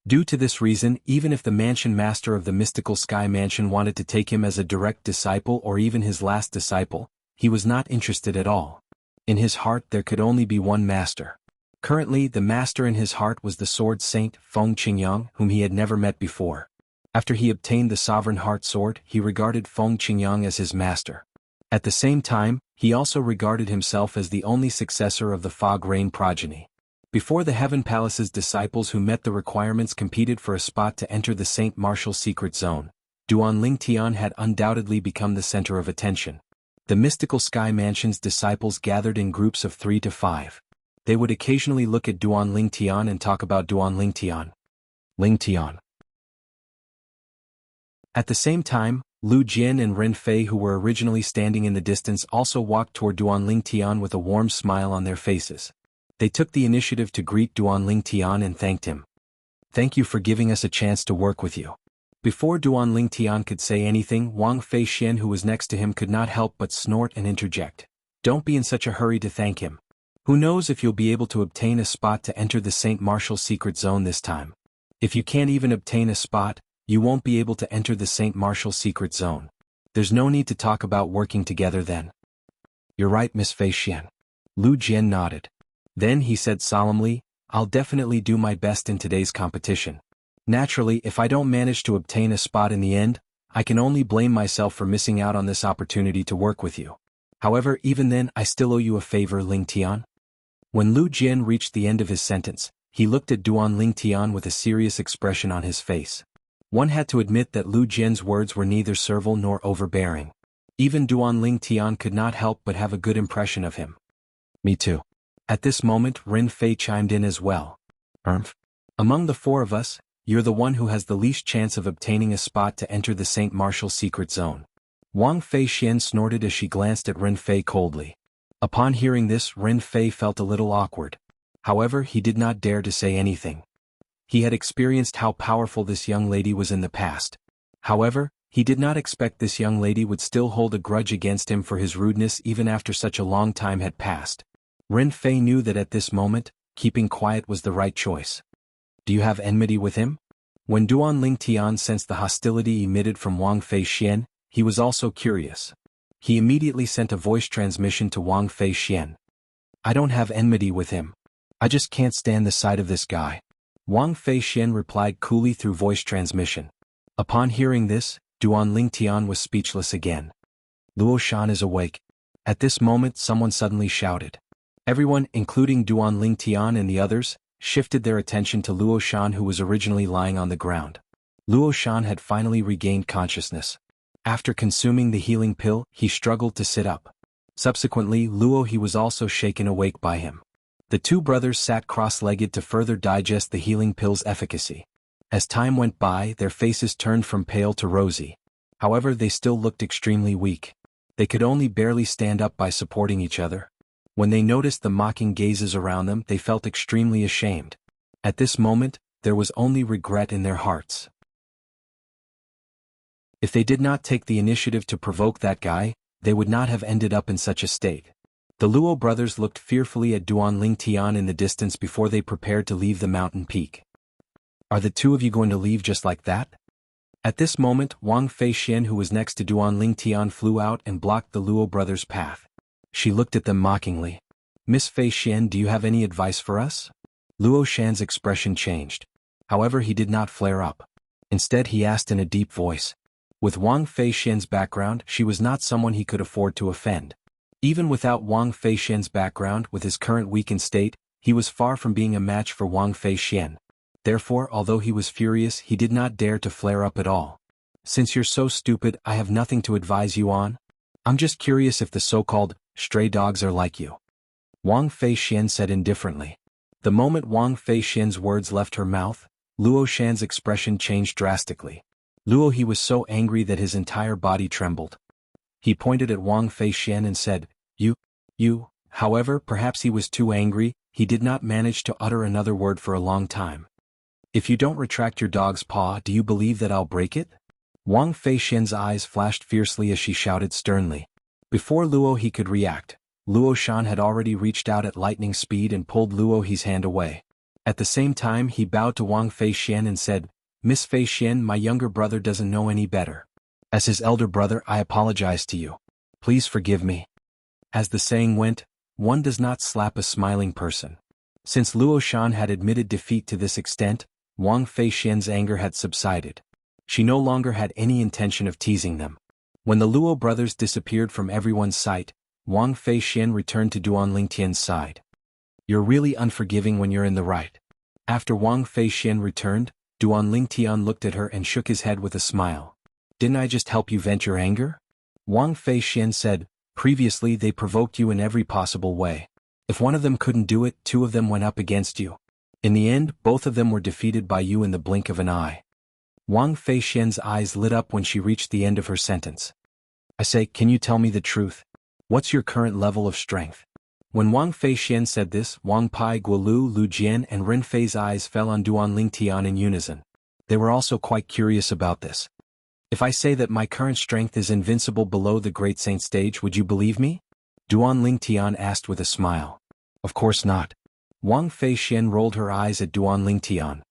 A: Due to this reason, even if the Mansion Master of the Mystical Sky Mansion wanted to take him as a direct disciple or even his last disciple, he was not interested at all. In his heart there could only be one master. Currently, the master in his heart was the Sword Saint Feng Qingyang, whom he had never met before. After he obtained the Sovereign Heart Sword, he regarded Feng Qingyang as his master. At the same time, he also regarded himself as the only successor of the Fog Rain progeny. Before the Heaven Palace's disciples who met the requirements competed for a spot to enter the Saint Martial Secret Zone, Duan Ling Tian had undoubtedly become the center of attention. The Mystical Sky Mansion's disciples gathered in groups of 3 to 5. They would occasionally look at Duan Ling Tian and talk about Duan Ling Tian. Ling Tian. At the same time, Lu Jin and Ren Fei, who were originally standing in the distance, also walked toward Duan Ling Tian with a warm smile on their faces. They took the initiative to greet Duan Ling Tian and thanked him. Thank you for giving us a chance to work with you. Before Duan Ling Tian could say anything, Wang Fei Xian, who was next to him, could not help but snort and interject. Don't be in such a hurry to thank him. Who knows if you'll be able to obtain a spot to enter the Saint Martial Secret Zone this time. If you can't even obtain a spot, you won't be able to enter the Saint Martial Secret Zone. There's no need to talk about working together then. You're right, Miss Fei Xian. Lu Jian nodded. Then he said solemnly, I'll definitely do my best in today's competition. Naturally, if I don't manage to obtain a spot in the end, I can only blame myself for missing out on this opportunity to work with you. However, even then, I still owe you a favor, Ling Tian. When Lu Jian reached the end of his sentence, he looked at Duan Ling Tian with a serious expression on his face. One had to admit that Lu Jian's words were neither servile nor overbearing. Even Duan Ling Tian could not help but have a good impression of him. Me too. At this moment, Ren Fei chimed in as well. Among the 4 of us, you're the one who has the least chance of obtaining a spot to enter the Saint Martial Secret Zone. Wang Fei Xian snorted as she glanced at Ren Fei coldly. Upon hearing this, Ren Fei felt a little awkward. However, he did not dare to say anything. He had experienced how powerful this young lady was in the past. However, he did not expect this young lady would still hold a grudge against him for his rudeness even after such a long time had passed. Ren Fei knew that at this moment, keeping quiet was the right choice. Do you have enmity with him? When Duan Ling Tian sensed the hostility emitted from Wang Fei Xian, he was also curious. He immediately sent a voice transmission to Wang Fei Xian. I don't have enmity with him. I just can't stand the sight of this guy. Wang Fei Xian replied coolly through voice transmission. Upon hearing this, Duan Ling Tian was speechless again. Luo Shan is awake. At this moment someone suddenly shouted. Everyone, including Duan Ling Tian and the others, shifted their attention to Luo Shan, who was originally lying on the ground. Luo Shan had finally regained consciousness. After consuming the healing pill, he struggled to sit up. Subsequently, he was also shaken awake by him. The two brothers sat cross-legged to further digest the healing pill's efficacy. As time went by, their faces turned from pale to rosy. However, they still looked extremely weak. They could only barely stand up by supporting each other. When they noticed the mocking gazes around them, they felt extremely ashamed. At this moment, there was only regret in their hearts. If they did not take the initiative to provoke that guy, they would not have ended up in such a state. The Luo brothers looked fearfully at Duan Ling Tian in the distance before they prepared to leave the mountain peak. Are the two of you going to leave just like that? At this moment, Wang Fei Xian, who was next to Duan Ling Tian, flew out and blocked the Luo brothers' path. She looked at them mockingly. Miss Fei Xian, do you have any advice for us? Luo Shan's expression changed. However, he did not flare up. Instead, he asked in a deep voice. With Wang Fei Xian's background, she was not someone he could afford to offend. Even without Wang Fei Xian's background, with his current weakened state, he was far from being a match for Wang Fei Xian. Therefore, although he was furious, he did not dare to flare up at all. Since you're so stupid, I have nothing to advise you on. I'm just curious if the so-called stray dogs are like you. Wang Fei Xian said indifferently. The moment Wang Fei Xian's words left her mouth, Luo Shan's expression changed drastically. He was so angry that his entire body trembled. He pointed at Wang Fei Xian and said, You. However, perhaps he was too angry, he did not manage to utter another word for a long time. If you don't retract your dog's paw, do you believe that I'll break it? Wang Fei Xian's eyes flashed fiercely as she shouted sternly. Before he could react, Luo Shan had already reached out at lightning speed and pulled He's hand away. At the same time, he bowed to Wang Fei Xian and said, Miss Fei Xian, my younger brother doesn't know any better. As his elder brother, I apologize to you. Please forgive me. As the saying went, one does not slap a smiling person. Since Luo Shan had admitted defeat to this extent, Wang Fei Xian's anger had subsided. She no longer had any intention of teasing them. When the Luo brothers disappeared from everyone's sight, Wang Fei Xian returned to Duan Ling Tian's side. You're really unforgiving when you're in the right. After Wang Fei Xian returned, Duan Ling Tian looked at her and shook his head with a smile. Didn't I just help you vent your anger? Wang Fei Xian said, previously they provoked you in every possible way. If one of them couldn't do it, two of them went up against you. In the end, both of them were defeated by you in the blink of an eye. Wang Fei Xian's eyes lit up when she reached the end of her sentence. I say, can you tell me the truth? What's your current level of strength? When Wang Fei Xian said this, Wang Pai, Guolu, Lu Jian and Ren Fei's eyes fell on Duan Ling Tian in unison. They were also quite curious about this. If I say that my current strength is invincible below the Great Saint stage, would you believe me? Duan Ling Tian asked with a smile. Of course not. Wang Fei Xian rolled her eyes at Duan Ling Tian.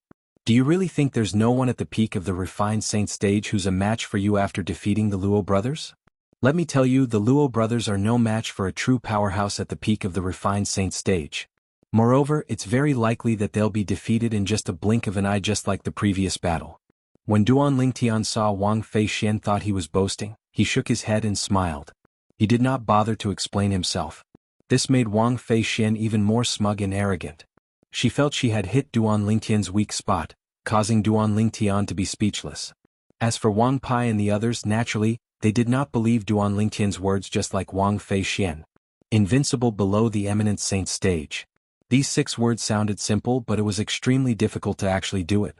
A: Do you really think there's no one at the peak of the refined saint stage who's a match for you after defeating the Luo brothers? Let me tell you, the Luo brothers are no match for a true powerhouse at the peak of the refined saint stage. Moreover, it's very likely that they'll be defeated in just a blink of an eye, just like the previous battle. When Duan Ling Tian saw Wang Fei Xian thought he was boasting, he shook his head and smiled. He did not bother to explain himself. This made Wang Fei Xian even more smug and arrogant. She felt she had hit Duan Ling Tian's weak spot, causing Duan Ling Tian to be speechless. As for Wang Pai and the others, naturally, they did not believe Duan Ling Tian's words, just like Wang Fei Xian. Invincible below the eminent saint stage. These 6 words sounded simple, but it was extremely difficult to actually do it.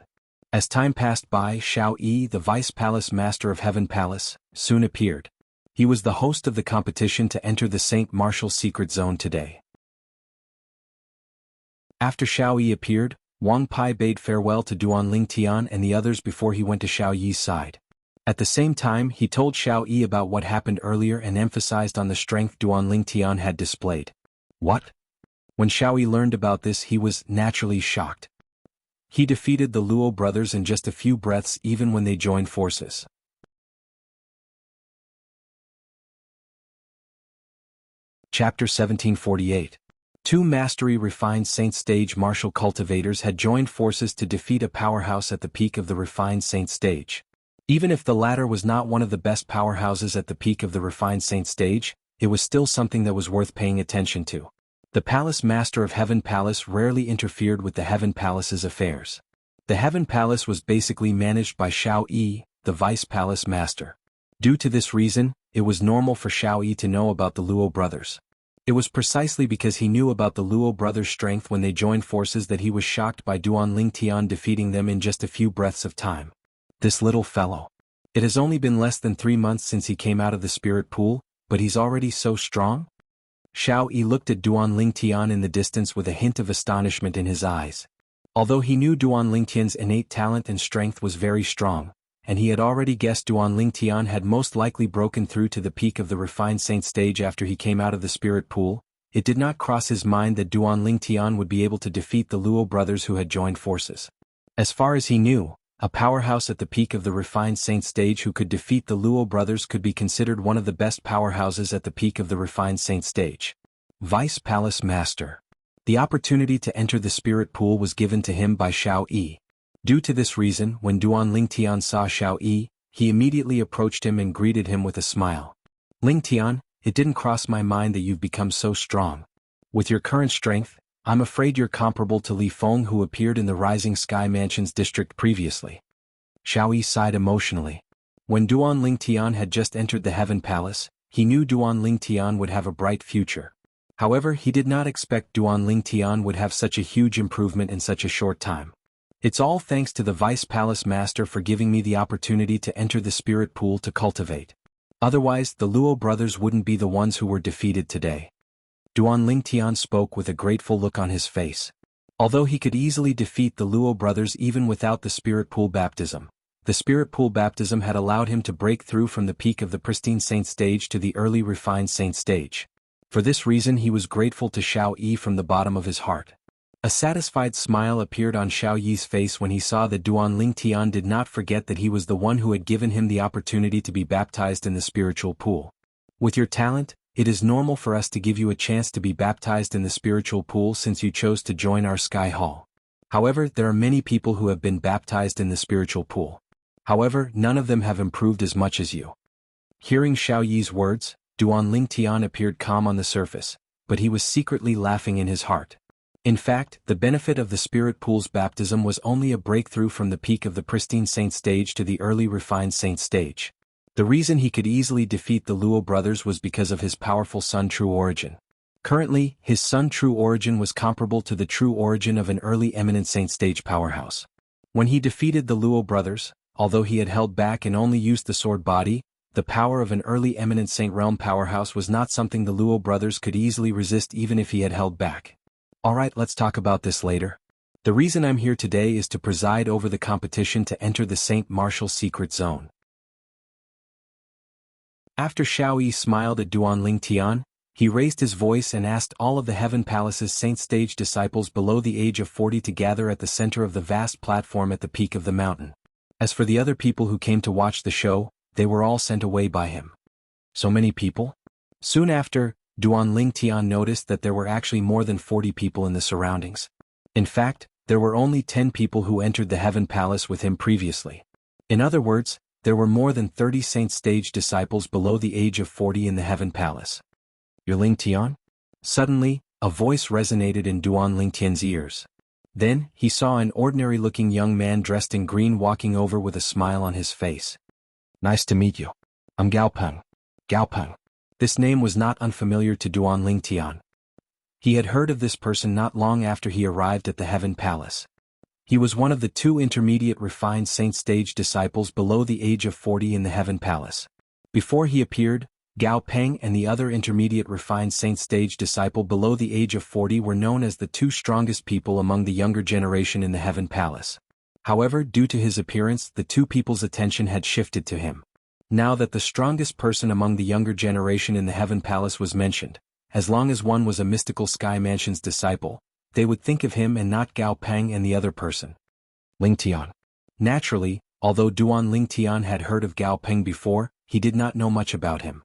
A: As time passed by, Xiao Yi, the Vice Palace Master of Heaven Palace, soon appeared. He was the host of the competition to enter the Saint Martial Secret Zone today. After Xiao Yi appeared, Wang Pai bade farewell to Duan Lingtian and the others before he went to Xiao Yi's side. At the same time, he told Xiao Yi about what happened earlier and emphasized on the strength Duan Lingtian had displayed. What? When Xiao Yi learned about this, he was naturally shocked. He defeated the Luo brothers in just a few breaths even when they joined forces. Chapter 1748. Two mastery-refined Saint stage martial cultivators had joined forces to defeat a powerhouse at the peak of the refined Saint stage. Even if the latter was not one of the best powerhouses at the peak of the refined Saint stage, it was still something that was worth paying attention to. The Palace Master of Heaven Palace rarely interfered with the Heaven Palace's affairs. The Heaven Palace was basically managed by Xiao Yi, the Vice Palace Master. Due to this reason, it was normal for Xiao Yi to know about the Luo brothers. It was precisely because he knew about the Luo brothers' strength when they joined forces that he was shocked by Duan Lingtian defeating them in just a few breaths of time. This little fellow. It has only been less than 3 months since he came out of the spirit pool, but he's already so strong? Xiao Yi looked at Duan Lingtian in the distance with a hint of astonishment in his eyes. Although he knew Duan Lingtian's innate talent and strength was very strong, and he had already guessed Duan Lingtian had most likely broken through to the peak of the refined saint stage after he came out of the spirit pool, it did not cross his mind that Duan Lingtian would be able to defeat the Luo brothers who had joined forces. As far as he knew, a powerhouse at the peak of the refined saint stage who could defeat the Luo brothers could be considered one of the best powerhouses at the peak of the refined saint stage. Vice Palace Master. The opportunity to enter the spirit pool was given to him by Xiao Yi. Due to this reason, when Duan Lingtian saw Xiao Yi, he immediately approached him and greeted him with a smile. Lingtian, it didn't cross my mind that you've become so strong. With your current strength, I'm afraid you're comparable to Li Feng who appeared in the Rising Sky Mansions district previously. Xiao Yi sighed emotionally. When Duan Lingtian had just entered the Heaven Palace, he knew Duan Lingtian would have a bright future. However, he did not expect Duan Lingtian would have such a huge improvement in such a short time. It's all thanks to the Vice Palace Master for giving me the opportunity to enter the spirit pool to cultivate. Otherwise, the Luo brothers wouldn't be the ones who were defeated today. Duan Lingtian spoke with a grateful look on his face. Although he could easily defeat the Luo brothers even without the spirit pool baptism, the spirit pool baptism had allowed him to break through from the peak of the pristine saint stage to the early refined saint stage. For this reason he was grateful to Xiao Yi from the bottom of his heart. A satisfied smile appeared on Xiao Yi's face when he saw that Duan Lingtian did not forget that he was the one who had given him the opportunity to be baptized in the spiritual pool. With your talent, it is normal for us to give you a chance to be baptized in the spiritual pool since you chose to join our Sky Hall. However, there are many people who have been baptized in the spiritual pool. However, none of them have improved as much as you. Hearing Xiao Yi's words, Duan Lingtian appeared calm on the surface, but he was secretly laughing in his heart. In fact, the benefit of the spirit pool's baptism was only a breakthrough from the peak of the pristine saint stage to the early refined saint stage. The reason he could easily defeat the Luo brothers was because of his powerful Sun True Origin. Currently, his Sun True Origin was comparable to the true origin of an early eminent saint stage powerhouse. When he defeated the Luo brothers, although he had held back and only used the sword body, the power of an early eminent saint realm powerhouse was not something the Luo brothers could easily resist even if he had held back. Alright, let's talk about this later. The reason I'm here today is to preside over the competition to enter the Saint Martial Secret Zone. After Xiao Yi smiled at Duan Lingtian, he raised his voice and asked all of the Heaven Palace's Saint Stage disciples below the age of 40 to gather at the center of the vast platform at the peak of the mountain. As for the other people who came to watch the show, they were all sent away by him. So many people? Soon after, Duan Lingtian noticed that there were actually more than 40 people in the surroundings. In fact, there were only 10 people who entered the Heaven Palace with him previously. In other words, there were more than 30 Saint Stage disciples below the age of 40 in the Heaven Palace. You're Lingtian? Suddenly, a voice resonated in Duan Lingtian's ears. Then, he saw an ordinary-looking young man dressed in green walking over with a smile on his face. Nice to meet you. I'm Gao Peng. Gao Peng. This name was not unfamiliar to Duan Lingtian. He had heard of this person not long after he arrived at the Heaven Palace. He was one of the 2 intermediate refined Saint Stage disciples below the age of 40 in the Heaven Palace. Before he appeared, Gao Peng and the other intermediate refined saint stage disciple below the age of 40 were known as the two strongest people among the younger generation in the Heaven Palace. However, due to his appearance, the two people's attention had shifted to him. Now that the strongest person among the younger generation in the Heaven Palace was mentioned, as long as one was a mystical Sky Mansion's disciple, they would think of him and not Gao Peng and the other person. Ling Tian. Naturally, although Duan Ling Tian had heard of Gao Peng before, he did not know much about him.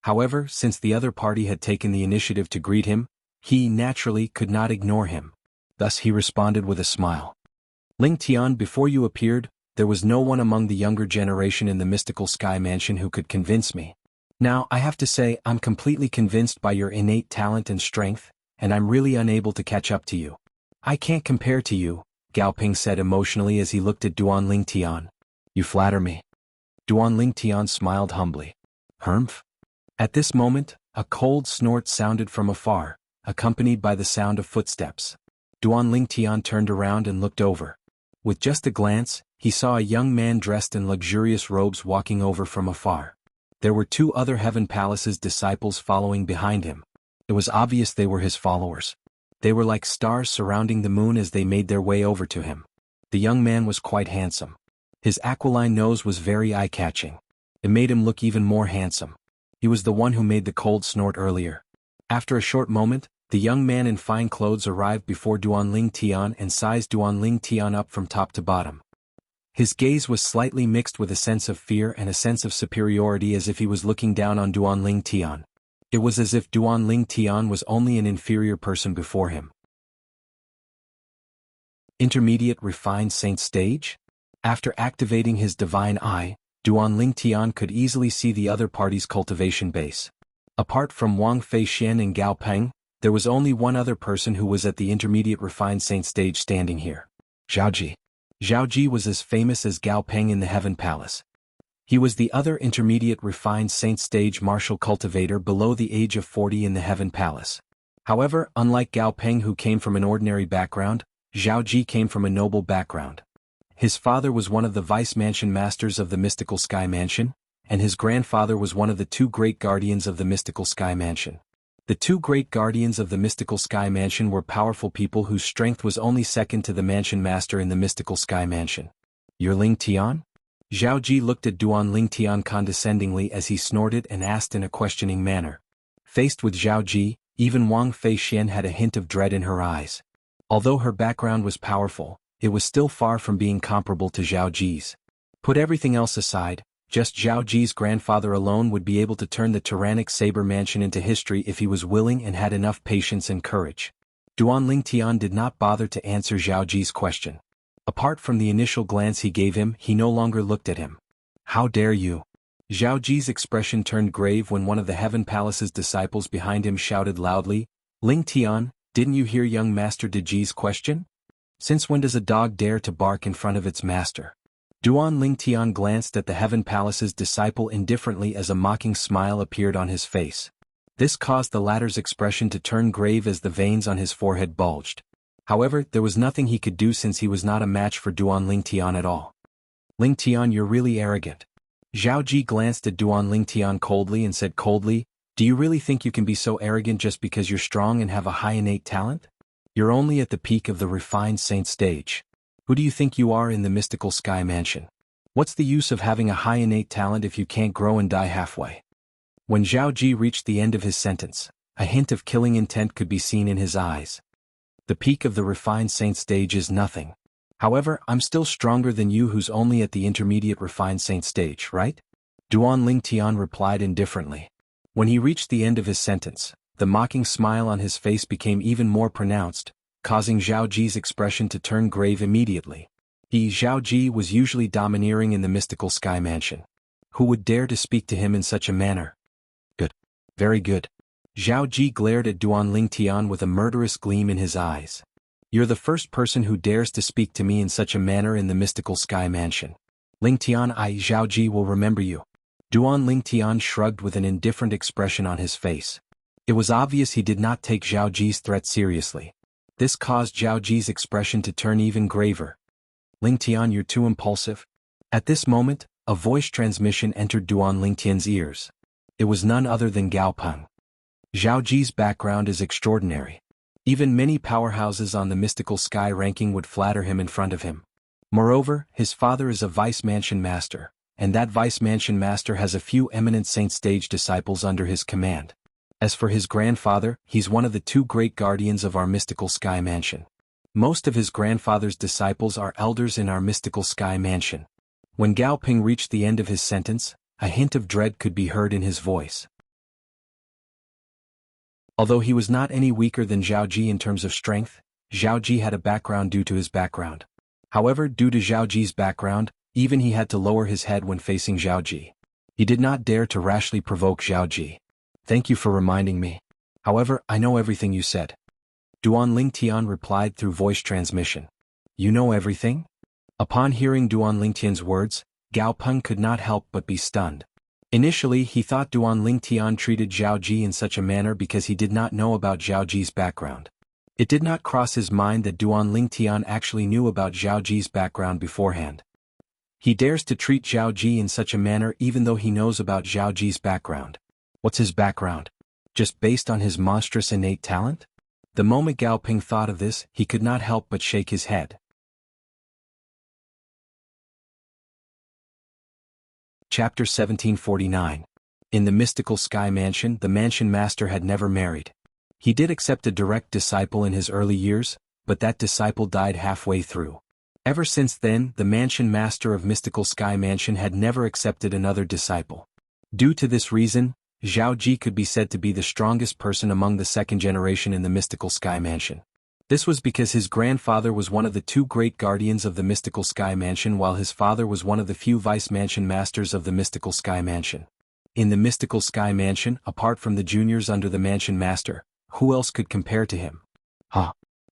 A: However, since the other party had taken the initiative to greet him, he naturally could not ignore him. Thus he responded with a smile. Ling Tian, before you appeared, there was no one among the younger generation in the mystical Sky Mansion who could convince me. Now I have to say I'm completely convinced by your innate talent and strength, and I'm really unable to catch up to you. I can't compare to you, Gao Ping said emotionally as he looked at Duan Ling Tian. You flatter me. Duan Ling Tian smiled humbly. Humph? At this moment, a cold snort sounded from afar, accompanied by the sound of footsteps. Duan Ling Tian turned around and looked over. With just a glance, he saw a young man dressed in luxurious robes walking over from afar. There were two other Heaven Palace's disciples following behind him. It was obvious they were his followers. They were like stars surrounding the moon as they made their way over to him. The young man was quite handsome. His aquiline nose was very eye-catching. It made him look even more handsome. He was the one who made the cold snort earlier. After a short moment, the young man in fine clothes arrived before Duan Ling Tian and sized Duan Ling Tian up from top to bottom. His gaze was slightly mixed with a sense of fear and a sense of superiority, as if he was looking down on Duan Ling Tian. It was as if Duan Ling Tian was only an inferior person before him. Intermediate refined saint stage? After activating his divine eye, Duan Ling Tian could easily see the other party's cultivation base. Apart from Wang Feixian and Gao Peng, there was only one other person who was at the intermediate refined saint stage standing here. Zhao Ji. Zhao Ji was as famous as Gao Peng in the Heaven Palace. He was the other intermediate refined saint stage martial cultivator below the age of 40 in the Heaven Palace. However, unlike Gao Peng, who came from an ordinary background, Zhao Ji came from a noble background. His father was one of the vice mansion masters of the mystical Sky Mansion, and his grandfather was one of the two great guardians of the mystical Sky Mansion. The two great guardians of the mystical Sky Mansion were powerful people whose strength was only second to the mansion master in the mystical Sky Mansion. You're Ling Tian? Zhao Ji looked at Duan Ling Tian condescendingly as he snorted and asked in a questioning manner. Faced with Zhao Ji, even Wang Feixian had a hint of dread in her eyes. Although her background was powerful, it was still far from being comparable to Zhao Ji's. Put everything else aside, just Zhao Ji's grandfather alone would be able to turn the tyrannic Saber Mansion into history if he was willing and had enough patience and courage. Duan Ling Tian did not bother to answer Zhao Ji's question. Apart from the initial glance he gave him, he no longer looked at him. How dare you? Zhao Ji's expression turned grave when one of the Heaven Palace's disciples behind him shouted loudly, Ling Tian, didn't you hear young Master De Ji's question? Since when does a dog dare to bark in front of its master? Duan Ling Tian glanced at the Heaven Palace's disciple indifferently as a mocking smile appeared on his face. This caused the latter's expression to turn grave as the veins on his forehead bulged. However, there was nothing he could do since he was not a match for Duan Ling Tian at all. Ling Tian, you're really arrogant. Zhao Ji glanced at Duan Ling Tian coldly and said coldly, do you really think you can be so arrogant just because you're strong and have a high innate talent? You're only at the peak of the refined saint stage. Who do you think you are in the mystical Sky Mansion? What's the use of having a high innate talent if you can't grow and die halfway? When Zhao Ji reached the end of his sentence, a hint of killing intent could be seen in his eyes. The peak of the refined saint stage is nothing. However, I'm still stronger than you, who's only at the intermediate refined saint stage, right? Duan Ling Tian replied indifferently. When he reached the end of his sentence, the mocking smile on his face became even more pronounced, causing Zhao Ji's expression to turn grave immediately. Zhao Ji was usually domineering in the mystical Sky Mansion. Who would dare to speak to him in such a manner? Good. Very good. Zhao Ji glared at Duan Ling Tian with a murderous gleam in his eyes. You're the first person who dares to speak to me in such a manner in the mystical Sky Mansion. Ling Tian, Zhao Ji will remember you. Duan Ling Tian shrugged with an indifferent expression on his face. It was obvious he did not take Zhao Ji's threat seriously. This caused Zhao Ji's expression to turn even graver. Ling Tian, you're too impulsive. At this moment, a voice transmission entered Duan Ling Tian's ears. It was none other than Gao Peng. Zhao Ji's background is extraordinary. Even many powerhouses on the mystical sky ranking would flatter him in front of him. Moreover, his father is a vice mansion master, and that vice mansion master has a few eminent saint stage disciples under his command. As for his grandfather, he's one of the two great guardians of our mystical sky mansion. Most of his grandfather's disciples are elders in our mystical sky mansion. When Gao Peng reached the end of his sentence, a hint of dread could be heard in his voice. Although he was not any weaker than Zhao Ji in terms of strength, Zhao Ji had a background due to his background. However, due to Zhao Ji's background, even he had to lower his head when facing Zhao Ji. He did not dare to rashly provoke Zhao Ji. Thank you for reminding me. However, I know everything you said. Duan Lingtian replied through voice transmission. You know everything? Upon hearing Duan Lingtian's words, Gao Peng could not help but be stunned. Initially, he thought Duan Lingtian treated Zhao Ji in such a manner because he did not know about Zhao Ji's background. It did not cross his mind that Duan Lingtian actually knew about Zhao Ji's background beforehand. He dares to treat Zhao Ji in such a manner even though he knows about Zhao Ji's background. What's his background? Just based on his monstrous innate talent? The moment Gao Peng thought of this, he could not help but shake his head. Chapter 1749. In the mystical sky mansion, the mansion master had never married. He did accept a direct disciple in his early years, but that disciple died halfway through. Ever since then, the mansion master of mystical sky mansion had never accepted another disciple. Due to this reason, Zhao Ji could be said to be the strongest person among the second generation in the mystical sky mansion. This was because his grandfather was one of the two great guardians of the mystical sky mansion while his father was one of the few vice mansion masters of the mystical sky mansion. In the mystical sky mansion, apart from the juniors under the mansion master, who else could compare to him?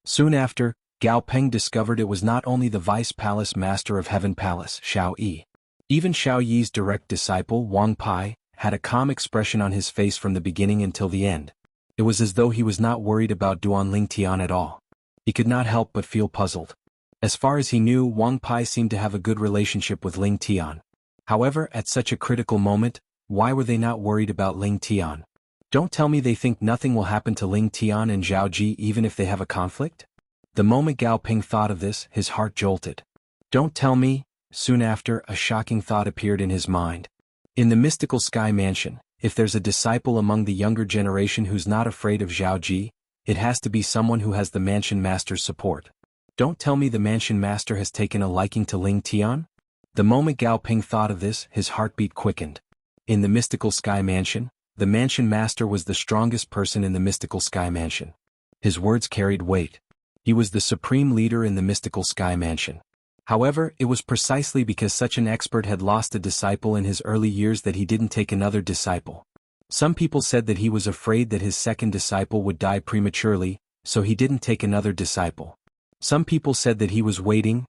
A: Soon after, Gao Peng discovered it was not only the vice palace master of Heaven Palace, Xiao Yi. Even Xiao Yi's direct disciple, Wang Pai, had a calm expression on his face from the beginning until the end. It was as though he was not worried about Duan Lingtian at all. He could not help but feel puzzled. As far as he knew, Wang Pai seemed to have a good relationship with Ling Tian. However, at such a critical moment, why were they not worried about Ling Tian? Don't tell me they think nothing will happen to Ling Tian and Zhao Ji even if they have a conflict? The moment Gao Peng thought of this, his heart jolted. Don't tell me. Soon after, a shocking thought appeared in his mind. In the mystical sky mansion, if there's a disciple among the younger generation who's not afraid of Zhao Ji, it has to be someone who has the mansion master's support. Don't tell me the mansion master has taken a liking to Ling Tian? The moment Gao Peng thought of this, his heartbeat quickened. In the mystical sky mansion, the mansion master was the strongest person in the mystical sky mansion. His words carried weight. He was the supreme leader in the mystical sky mansion. However, it was precisely because such an expert had lost a disciple in his early years that he didn't take another disciple. Some people said that he was afraid that his second disciple would die prematurely, so he didn't take another disciple. Some people said that he was waiting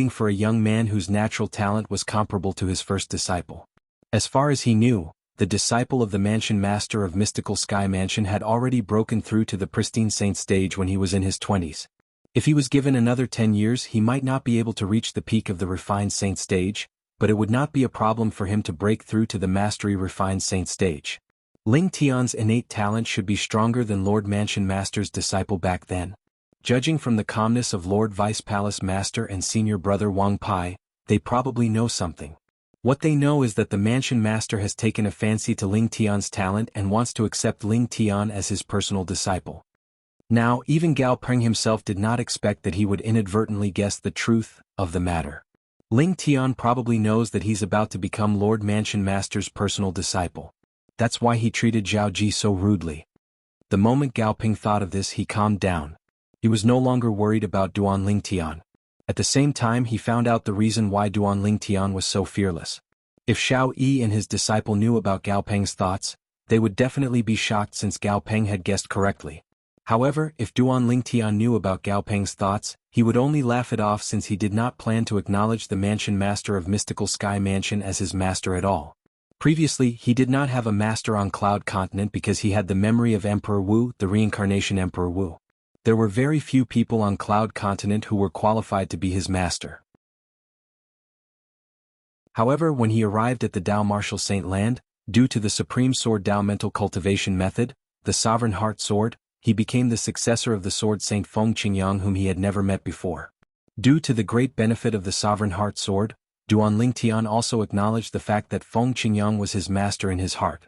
A: for a young man whose natural talent was comparable to his first disciple. As far as he knew, the disciple of the mansion master of mystical sky mansion had already broken through to the pristine saint stage when he was in his 20s. If he was given another 10 years, he might not be able to reach the peak of the refined saint stage, but it would not be a problem for him to break through to the mastery refined saint stage. Ling Tian's innate talent should be stronger than Lord Mansion Master's disciple back then. Judging from the calmness of Lord Vice Palace Master and senior brother Wang Pai, they probably know something. What they know is that the Mansion Master has taken a fancy to Ling Tian's talent and wants to accept Ling Tian as his personal disciple. Now, even Gao Peng himself did not expect that he would inadvertently guess the truth of the matter. Ling Tian probably knows that he's about to become Lord Mansion Master's personal disciple. That's why he treated Zhao Ji so rudely. The moment Gao Peng thought of this, he calmed down. He was no longer worried about Duan Ling Tian. At the same time, he found out the reason why Duan Ling Tian was so fearless. If Xiao Yi and his disciple knew about Gao Peng's thoughts, they would definitely be shocked since Gao Peng had guessed correctly. However, if Duan Ling Tian knew about Gao Peng's thoughts, he would only laugh it off since he did not plan to acknowledge the mansion master of Mystical Sky Mansion as his master at all. Previously, he did not have a master on Cloud Continent because he had the memory of Emperor Wu, the reincarnation Emperor Wu. There were very few people on Cloud Continent who were qualified to be his master. However, when he arrived at the Dao Martial Saint Land, Due to the Supreme Sword Tao mental cultivation method, the Sovereign Heart Sword, he became the successor of the Sword Saint Feng Qingyang whom he had never met before. Due to the great benefit of the Sovereign Heart Sword, Duan Lingtian also acknowledged the fact that Feng Qingyang was his master in his heart.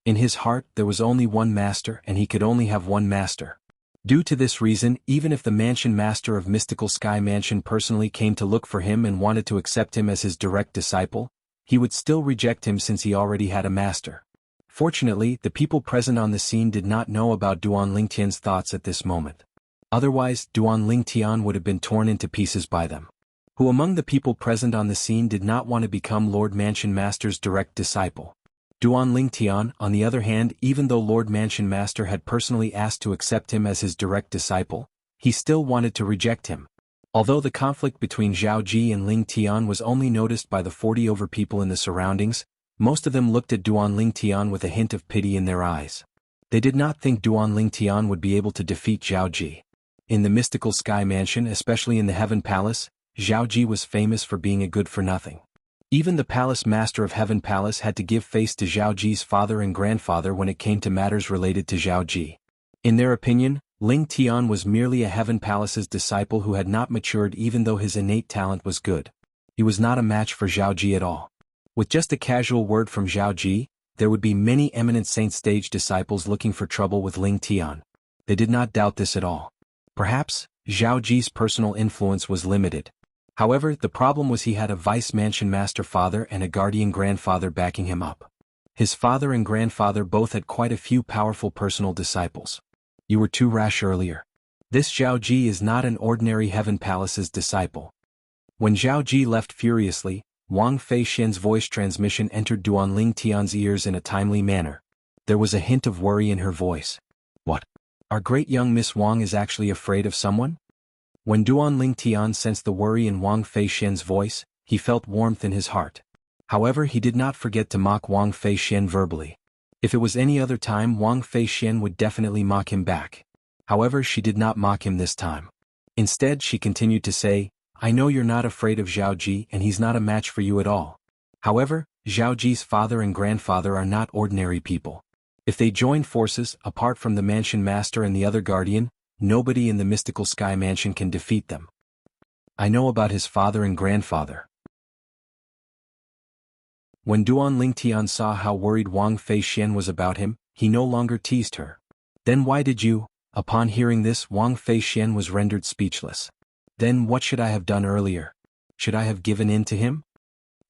A: In his heart there was only one master and he could only have one master. Due to this reason, even if the mansion master of Mystical Sky Mansion personally came to look for him and wanted to accept him as his direct disciple, he would still reject him since he already had a master. Fortunately, the people present on the scene did not know about Duan Lingtian's thoughts at this moment. Otherwise, Duan Lingtian would have been torn into pieces by them. Who among the people present on the scene did not want to become Lord Mansion Master's direct disciple? Duan Lingtian, on the other hand, even though Lord Mansion Master had personally asked to accept him as his direct disciple, he still wanted to reject him. Although the conflict between Zhao Ji and Ling Tian was only noticed by the 40 over people in the surroundings, most of them looked at Duan Lingtian with a hint of pity in their eyes. They did not think Duan Lingtian would be able to defeat Zhao Ji. In the Mystical Sky Mansion, especially in the Heaven Palace, Zhao Ji was famous for being a good-for-nothing. Even the Palace Master of Heaven Palace had to give face to Zhao Ji's father and grandfather when it came to matters related to Zhao Ji. In their opinion, Ling Tian was merely a Heaven Palace's disciple who had not matured even though his innate talent was good. He was not a match for Zhao Ji at all. With just a casual word from Zhao Ji, there would be many eminent saint stage disciples looking for trouble with Ling Tian. They did not doubt this at all. Perhaps, Zhao Ji's personal influence was limited. However, the problem was he had a vice mansion master father and a guardian grandfather backing him up. His father and grandfather both had quite a few powerful personal disciples. You were too rash earlier. This Zhao Ji is not an ordinary Heaven Palace's disciple. When Zhao Ji left furiously, Wang Fei Xian's voice transmission entered Duan Ling Tian's ears in a timely manner. There was a hint of worry in her voice. What? Our great young Miss Wang is actually afraid of someone? When Duan Ling Tian sensed the worry in Wang Fei Xian's voice, he felt warmth in his heart. However, he did not forget to mock Wang Fei Xian verbally. If it was any other time, Wang Fei Xian would definitely mock him back. However, she did not mock him this time. Instead, she continued to say, I know you're not afraid of Zhao Ji and he's not a match for you at all. However, Zhao Ji's father and grandfather are not ordinary people. If they join forces, apart from the mansion master and the other guardian, nobody in the Mystical Sky Mansion can defeat them. I know about his father and grandfather. When Duan Lingtian saw how worried Wang Fei Xian was about him, he no longer teased her. Then why did you? Upon hearing this, Wang Fei Xian was rendered speechless. Then what should I have done earlier? Should I have given in to him?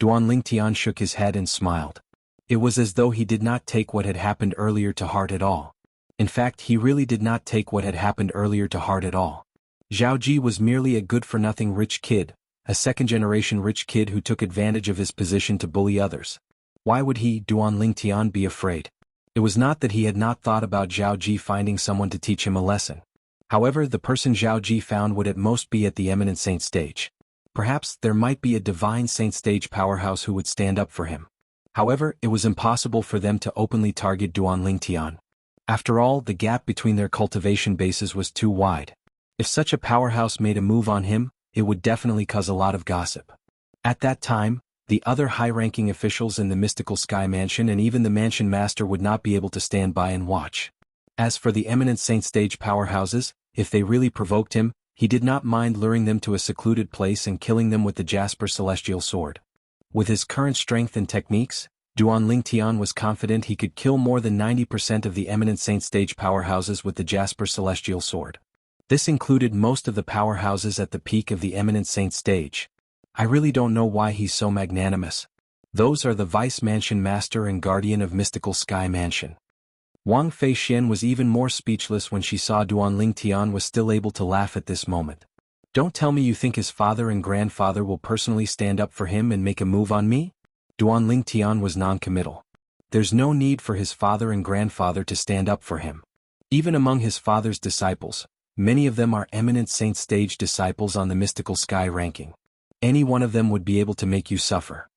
A: Duan Lingtian shook his head and smiled. It was as though he did not take what had happened earlier to heart at all. In fact, he really did not take what had happened earlier to heart at all. Zhao Ji was merely a good-for-nothing rich kid, a second-generation rich kid who took advantage of his position to bully others. Why would he, Duan Lingtian, be afraid? It was not that he had not thought about Zhao Ji finding someone to teach him a lesson. However, the person Zhao Ji found would at most be at the eminent saint stage. Perhaps there might be a divine saint stage powerhouse who would stand up for him. However, it was impossible for them to openly target Duan Lingtian. After all, the gap between their cultivation bases was too wide. If such a powerhouse made a move on him, it would definitely cause a lot of gossip. At that time, the other high-ranking officials in the Mystical Sky Mansion and even the Mansion Master would not be able to stand by and watch. As for the eminent saint stage powerhouses, if they really provoked him, he did not mind luring them to a secluded place and killing them with the Jasper Celestial Sword. With his current strength and techniques, Duan Lingtian was confident he could kill more than 90% of the eminent saint stage powerhouses with the Jasper Celestial Sword. This included most of the powerhouses at the peak of the eminent saint stage. I really don't know why he's so magnanimous. Those are the Vice Mansion Master and Guardian of Mystical Sky Mansion. Wang Fei Xian was even more speechless when she saw Duan Lingtian was still able to laugh at this moment. Don't tell me you think his father and grandfather will personally stand up for him and make a move on me? Duan Lingtian was non-committal. There's no need for his father and grandfather to stand up for him. Even among his father's disciples, many of them are eminent saint stage disciples on the Mystical Sky ranking. Any one of them would be able to make you suffer.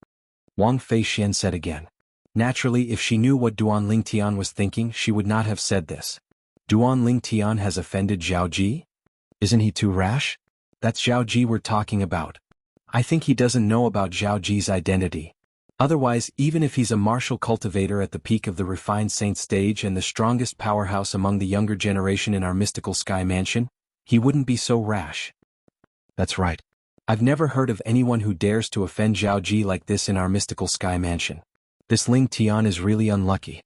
A: Wang Fei Xian said again. Naturally, if she knew what Duan Lingtian was thinking, she would not have said this. Duan Lingtian has offended Zhao Ji? Isn't he too rash? That's Zhao Ji we're talking about. I think he doesn't know about Zhao Ji's identity. Otherwise, even if he's a martial cultivator at the peak of the refined saint stage and the strongest powerhouse among the younger generation in our mystical sky mansion, he wouldn't be so rash. That's right. I've never heard of anyone who dares to offend Zhao Ji like this in our mystical sky mansion. This Ling Tian is really unlucky.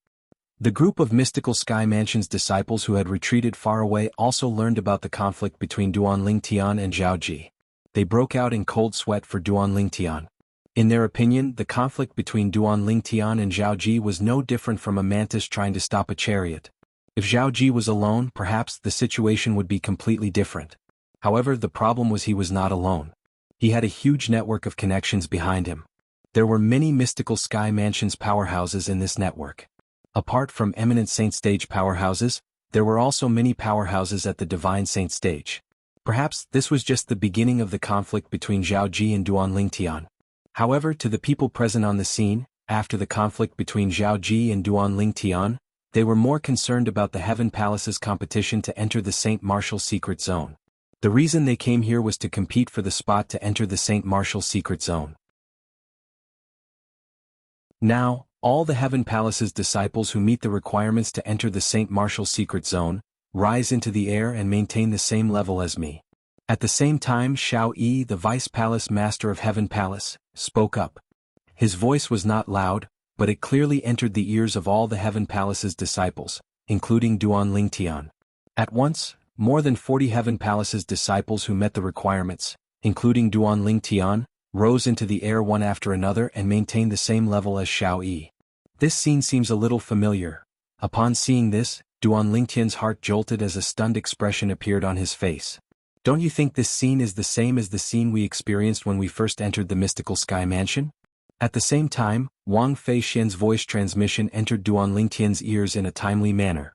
A: The group of mystical sky mansion's disciples who had retreated far away also learned about the conflict between Duan Ling Tian and Zhao Ji. They broke out in cold sweat for Duan Ling Tian. In their opinion, the conflict between Duan Ling Tian and Zhao Ji was no different from a mantis trying to stop a chariot. If Zhao Ji was alone, perhaps the situation would be completely different. However, the problem was he was not alone. He had a huge network of connections behind him. There were many mystical sky mansions powerhouses in this network. Apart from eminent saint stage powerhouses, there were also many powerhouses at the divine saint stage. Perhaps this was just the beginning of the conflict between Zhao Ji and Duan Ling Tian. However, to the people present on the scene, after the conflict between Zhao Ji and Duan Ling Tian, they were more concerned about the Heaven Palace's competition to enter the Saint Martial Secret Zone. The reason they came here was to compete for the spot to enter the Saint Martial Secret Zone. Now, all the Heaven Palace's disciples who meet the requirements to enter the Saint Martial Secret Zone, rise into the air and maintain the same level as me. At the same time, Xiao Yi, the Vice Palace Master of Heaven Palace, spoke up. His voice was not loud, but it clearly entered the ears of all the Heaven Palace's disciples, including Duan Ling Tian. At once, more than 40 Heaven Palace's disciples who met the requirements, including Duan Ling Tian, rose into the air one after another and maintained the same level as Xiao Yi. This scene seems a little familiar. Upon seeing this, Duan Ling Tian's heart jolted as a stunned expression appeared on his face. Don't you think this scene is the same as the scene we experienced when we first entered the mystical sky mansion? At the same time, Wang Fei Xian's voice transmission entered Duan Ling Tian's ears in a timely manner.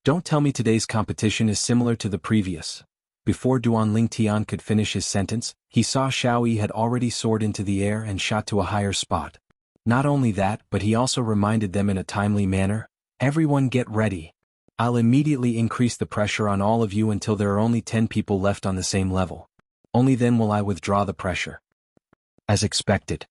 A: Don't tell me today's competition is similar to the previous. Before Duan Ling Tian could finish his sentence, he saw Xiao Yi had already soared into the air and shot to a higher spot. Not only that, but he also reminded them in a timely manner, "Everyone get ready. I'll immediately increase the pressure on all of you until there are only 10 people left on the same level. Only then will I withdraw the pressure." As expected.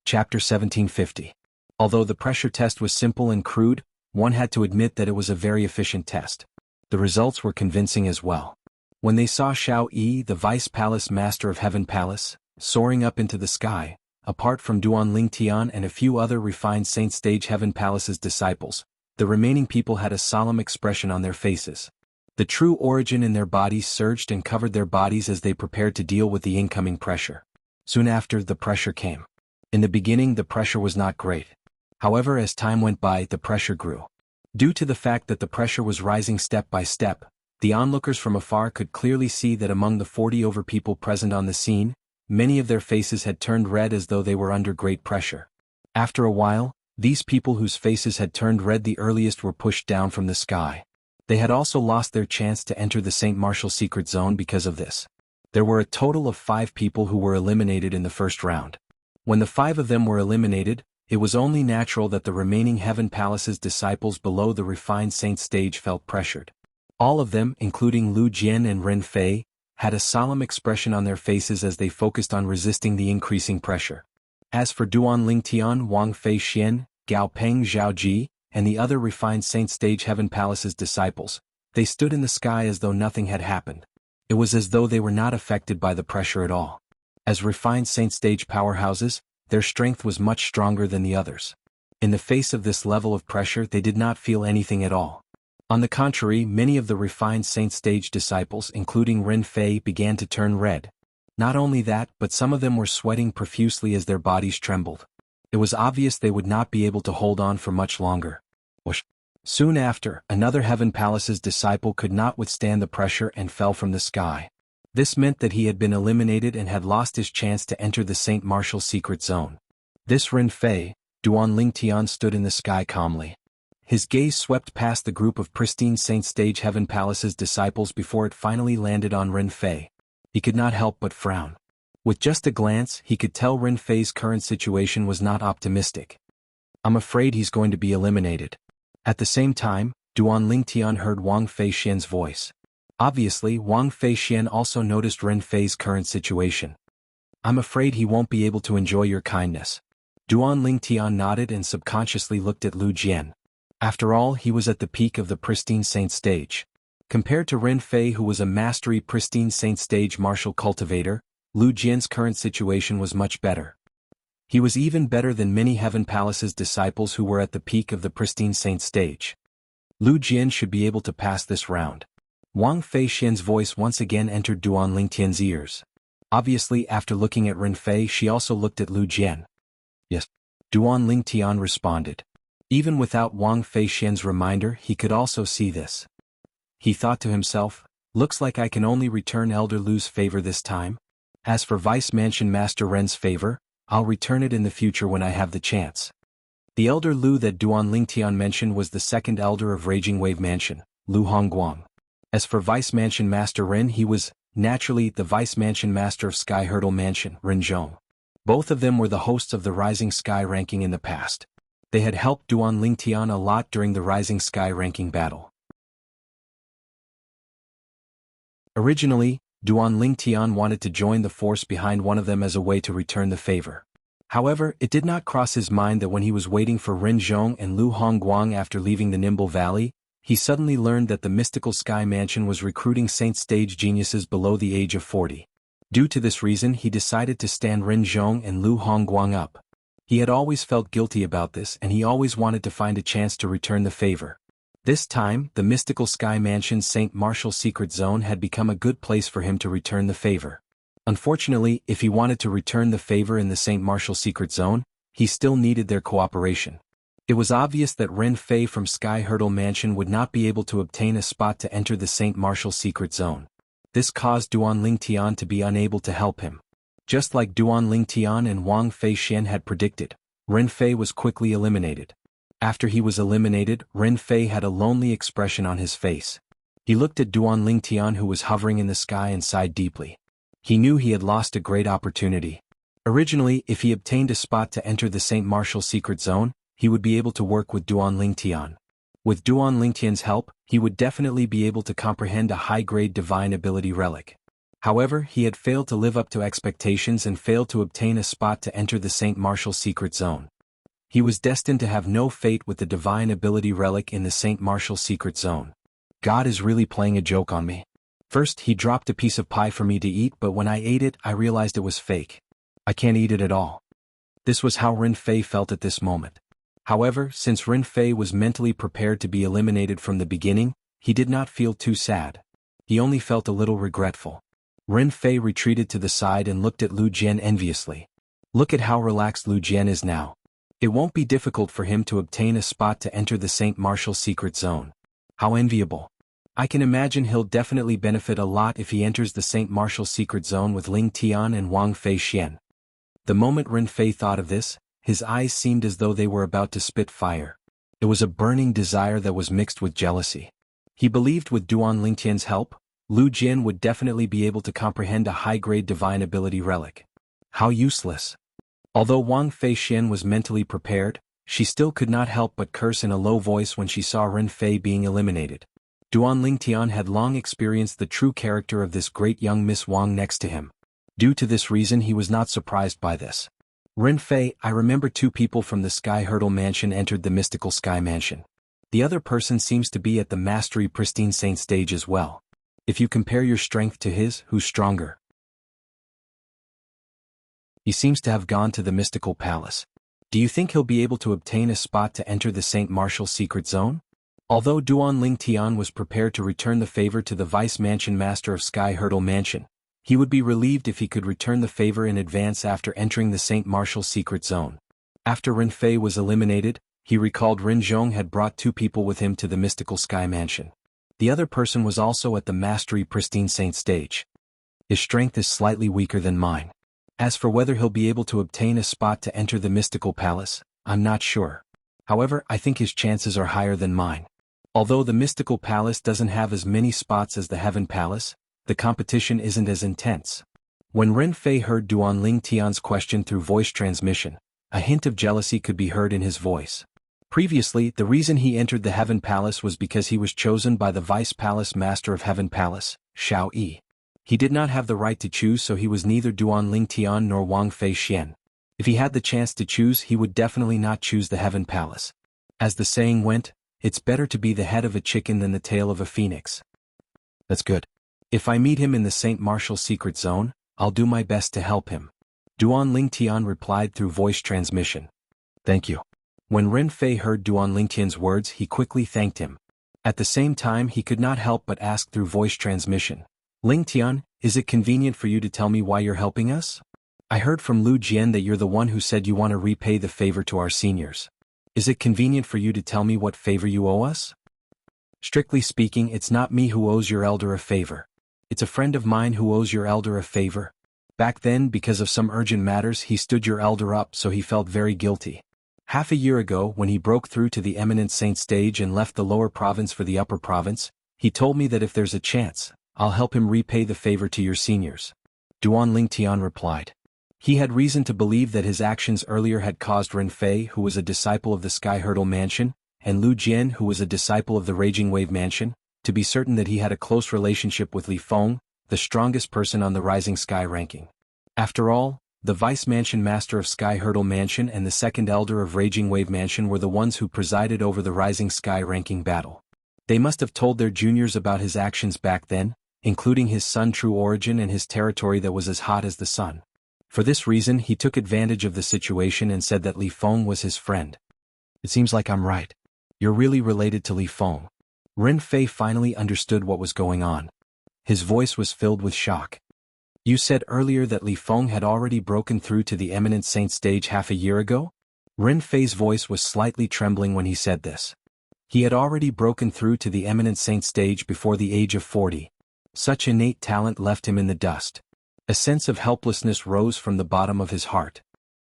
A: Chapter 1750. Although the pressure test was simple and crude, one had to admit that it was a very efficient test. The results were convincing as well. When they saw Xiao Yi, the Vice Palace Master of Heaven Palace, soaring up into the sky, apart from Duan Ling Tian and a few other refined Saint Stage Heaven Palace's disciples, the remaining people had a solemn expression on their faces. The true origin in their bodies surged and covered their bodies as they prepared to deal with the incoming pressure. Soon after, the pressure came. In the beginning, the pressure was not great. However, as time went by, the pressure grew. Due to the fact that the pressure was rising step by step, the onlookers from afar could clearly see that among the 40 over people present on the scene, many of their faces had turned red as though they were under great pressure. After a while, these people whose faces had turned red the earliest were pushed down from the sky. They had also lost their chance to enter the Saint Martial Secret Zone because of this. There were a total of 5 people who were eliminated in the first round. When the 5 of them were eliminated, it was only natural that the remaining Heaven Palace's disciples below the refined saint stage felt pressured. All of them, including Lu Jian and Ren Fei, had a solemn expression on their faces as they focused on resisting the increasing pressure. As for Duan Ling Tian, Wang Fei Xian, Gao Peng Zhao Ji, and the other refined saint stage Heaven Palace's disciples, they stood in the sky as though nothing had happened. It was as though they were not affected by the pressure at all. As refined saint stage powerhouses, their strength was much stronger than the others. In the face of this level of pressure, they did not feel anything at all. On the contrary, many of the refined saint stage disciples, including Ren Fei, began to turn red. Not only that, but some of them were sweating profusely as their bodies trembled. It was obvious they would not be able to hold on for much longer. Whoosh. Soon after, another Heaven Palace's disciple could not withstand the pressure and fell from the sky. This meant that he had been eliminated and had lost his chance to enter the Saint Martial Secret Zone. This Ren Fei, Duan Ling Tian stood in the sky calmly. His gaze swept past the group of pristine Saint Stage Heaven Palace's disciples before it finally landed on Ren Fei. He could not help but frown. With just a glance, he could tell Ren Fei's current situation was not optimistic. "I'm afraid he's going to be eliminated." At the same time, Duan Ling Tian heard Wang Fei Xian's voice. Obviously, Wang Feixian also noticed Ren Fei's current situation. I'm afraid he won't be able to enjoy your kindness. Duan Lingtian nodded and subconsciously looked at Lu Jian. After all, he was at the peak of the pristine saint stage. Compared to Ren Fei, who was a mastery pristine saint stage martial cultivator, Lu Jian's current situation was much better. He was even better than many Heaven Palace's disciples who were at the peak of the pristine saint stage. Lu Jian should be able to pass this round. Wang Feixian's voice once again entered Duan Lingtian's ears. Obviously, after looking at Ren Fei, she also looked at Lu Jian. Yes. Duan Lingtian responded. Even without Wang Feixian's reminder, he could also see this. He thought to himself, looks like I can only return Elder Lu's favor this time. As for Vice Mansion Master Ren's favor, I'll return it in the future when I have the chance. The Elder Lu that Duan Lingtian mentioned was the second elder of Raging Wave Mansion, Lu Hongguang. As for Vice Mansion Master Ren, he was, naturally, the Vice Mansion Master of Sky Hurdle Mansion, Renzhong. Both of them were the hosts of the Rising Sky ranking in the past. They had helped Duan Lingtian a lot during the Rising Sky ranking battle. Originally, Duan Lingtian wanted to join the force behind one of them as a way to return the favor. However, it did not cross his mind that when he was waiting for Renzhong and Lu Hongguang after leaving the Nimble Valley, he suddenly learned that the Mystical Sky Mansion was recruiting saint stage geniuses below the age of 40. Due to this reason, he decided to stand Renzhong and Lu Hongguang up. He had always felt guilty about this and he always wanted to find a chance to return the favor. This time, the Mystical Sky Mansion's Saint Martial Secret Zone had become a good place for him to return the favor. Unfortunately, if he wanted to return the favor in the Saint Martial Secret Zone, he still needed their cooperation. It was obvious that Ren Fei from Sky Hurdle Mansion would not be able to obtain a spot to enter the Saint Martial Secret Zone. This caused Duan Lingtian to be unable to help him. Just like Duan Lingtian and Wang Feixian had predicted, Ren Fei was quickly eliminated. After he was eliminated, Ren Fei had a lonely expression on his face. He looked at Duan Lingtian, who was hovering in the sky, and sighed deeply. He knew he had lost a great opportunity. Originally, if he obtained a spot to enter the Saint Martial Secret Zone, he would be able to work with Duan Lingtian. With Duan Lingtian's help, he would definitely be able to comprehend a high-grade divine ability relic. However, he had failed to live up to expectations and failed to obtain a spot to enter the Saint Martial Secret Zone. He was destined to have no fate with the divine ability relic in the Saint Martial Secret Zone. God is really playing a joke on me. First, he dropped a piece of pie for me to eat, but when I ate it, I realized it was fake. I can't eat it at all. This was how Ren Fei felt at this moment. However, since Ren Fei was mentally prepared to be eliminated from the beginning, he did not feel too sad. He only felt a little regretful. Ren Fei retreated to the side and looked at Lu Jian enviously. Look at how relaxed Lu Jian is now. It won't be difficult for him to obtain a spot to enter the Saint Martial Secret Zone. How enviable. I can imagine he'll definitely benefit a lot if he enters the Saint Martial Secret Zone with Ling Tian and Wang Feixian. The moment Ren Fei thought of this, his eyes seemed as though they were about to spit fire. It was a burning desire that was mixed with jealousy. He believed with Duan Lingtian's help, Lu Jian would definitely be able to comprehend a high-grade divine ability relic. How useless. Although Wang Feixian was mentally prepared, she still could not help but curse in a low voice when she saw Ren Fei being eliminated. Duan Lingtian had long experienced the true character of this great young Miss Wang next to him. Due to this reason, he was not surprised by this. Ren Fei, I remember 2 people from the Sky Hurdle Mansion entered the Mystical Sky Mansion. The other person seems to be at the Mastery Pristine Saint stage as well. If you compare your strength to his, who's stronger? He seems to have gone to the Mystical Palace. Do you think he'll be able to obtain a spot to enter the Saint Martial Secret Zone? Although Duan Lingtian was prepared to return the favor to the Vice Mansion Master of Sky Hurdle Mansion, he would be relieved if he could return the favor in advance after entering the Saint Martial Secret Zone. After Ren Fei was eliminated, he recalled Renzhong had brought 2 people with him to the Mystical Sky Mansion. The other person was also at the Mastery Pristine Saint stage. His strength is slightly weaker than mine. As for whether he'll be able to obtain a spot to enter the Mystical Palace, I'm not sure. However, I think his chances are higher than mine. Although the Mystical Palace doesn't have as many spots as the Heaven Palace, the competition isn't as intense. When Ren Fei heard Duan Lingtian's question through voice transmission, a hint of jealousy could be heard in his voice. Previously, the reason he entered the Heaven Palace was because he was chosen by the Vice Palace Master of Heaven Palace, Xiao Yi. He did not have the right to choose, so he was neither Duan Ling Tian nor Wang Fei Xian. If he had the chance to choose, he would definitely not choose the Heaven Palace. As the saying went, it's better to be the head of a chicken than the tail of a phoenix. That's good. If I meet him in the Saint Martial secret zone, I'll do my best to help him. Duan Ling Tian replied through voice transmission. Thank you. When Ren Fei heard Duan Ling Tian's words, he quickly thanked him. At the same time, he could not help but ask through voice transmission. Ling Tian, is it convenient for you to tell me why you're helping us? I heard from Lu Jian that you're the one who said you want to repay the favor to our seniors. Is it convenient for you to tell me what favor you owe us? Strictly speaking, it's not me who owes your elder a favor. It's a friend of mine who owes your elder a favor. Back then, because of some urgent matters, he stood your elder up, so he felt very guilty. Half a year ago, when he broke through to the eminent saint stage and left the lower province for the upper province, he told me that if there's a chance, I'll help him repay the favor to your seniors. Duan Ling Tian replied. He had reason to believe that his actions earlier had caused Ren Fei, who was a disciple of the Sky Hurdle Mansion, and Lu Jian, who was a disciple of the Raging Wave Mansion, to be certain that he had a close relationship with Li Feng, the strongest person on the Rising Sky ranking. After all, the Vice Mansion Master of Sky Hurdle Mansion and the Second Elder of Raging Wave Mansion were the ones who presided over the Rising Sky ranking battle. They must have told their juniors about his actions back then, including his Sun True Origin and his territory that was as hot as the sun. For this reason, he took advantage of the situation and said that Li Feng was his friend. It seems like I'm right. You're really related to Li Feng. Ren Fei finally understood what was going on. His voice was filled with shock. You said earlier that Li Feng had already broken through to the eminent saint stage half a year ago? Ren Fei's voice was slightly trembling when he said this. He had already broken through to the eminent saint stage before the age of 40. Such innate talent left him in the dust. A sense of helplessness rose from the bottom of his heart.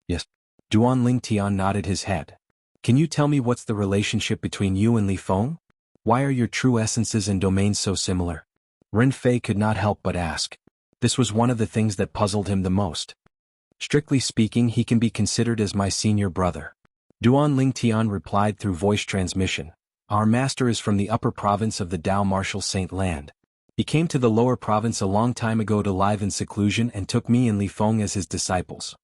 A: Yes. Duan Ling Tian nodded his head. Can you tell me what's the relationship between you and Li Feng? Why are your true essences and domains so similar? Ren Fei could not help but ask. This was one of the things that puzzled him the most. Strictly speaking, he can be considered as my senior brother. Duan Ling Tian replied through voice transmission. Our master is from the upper province of the Dao Martial Saint Land. He came to the lower province a long time ago to live in seclusion and took me and Li Feng as his disciples.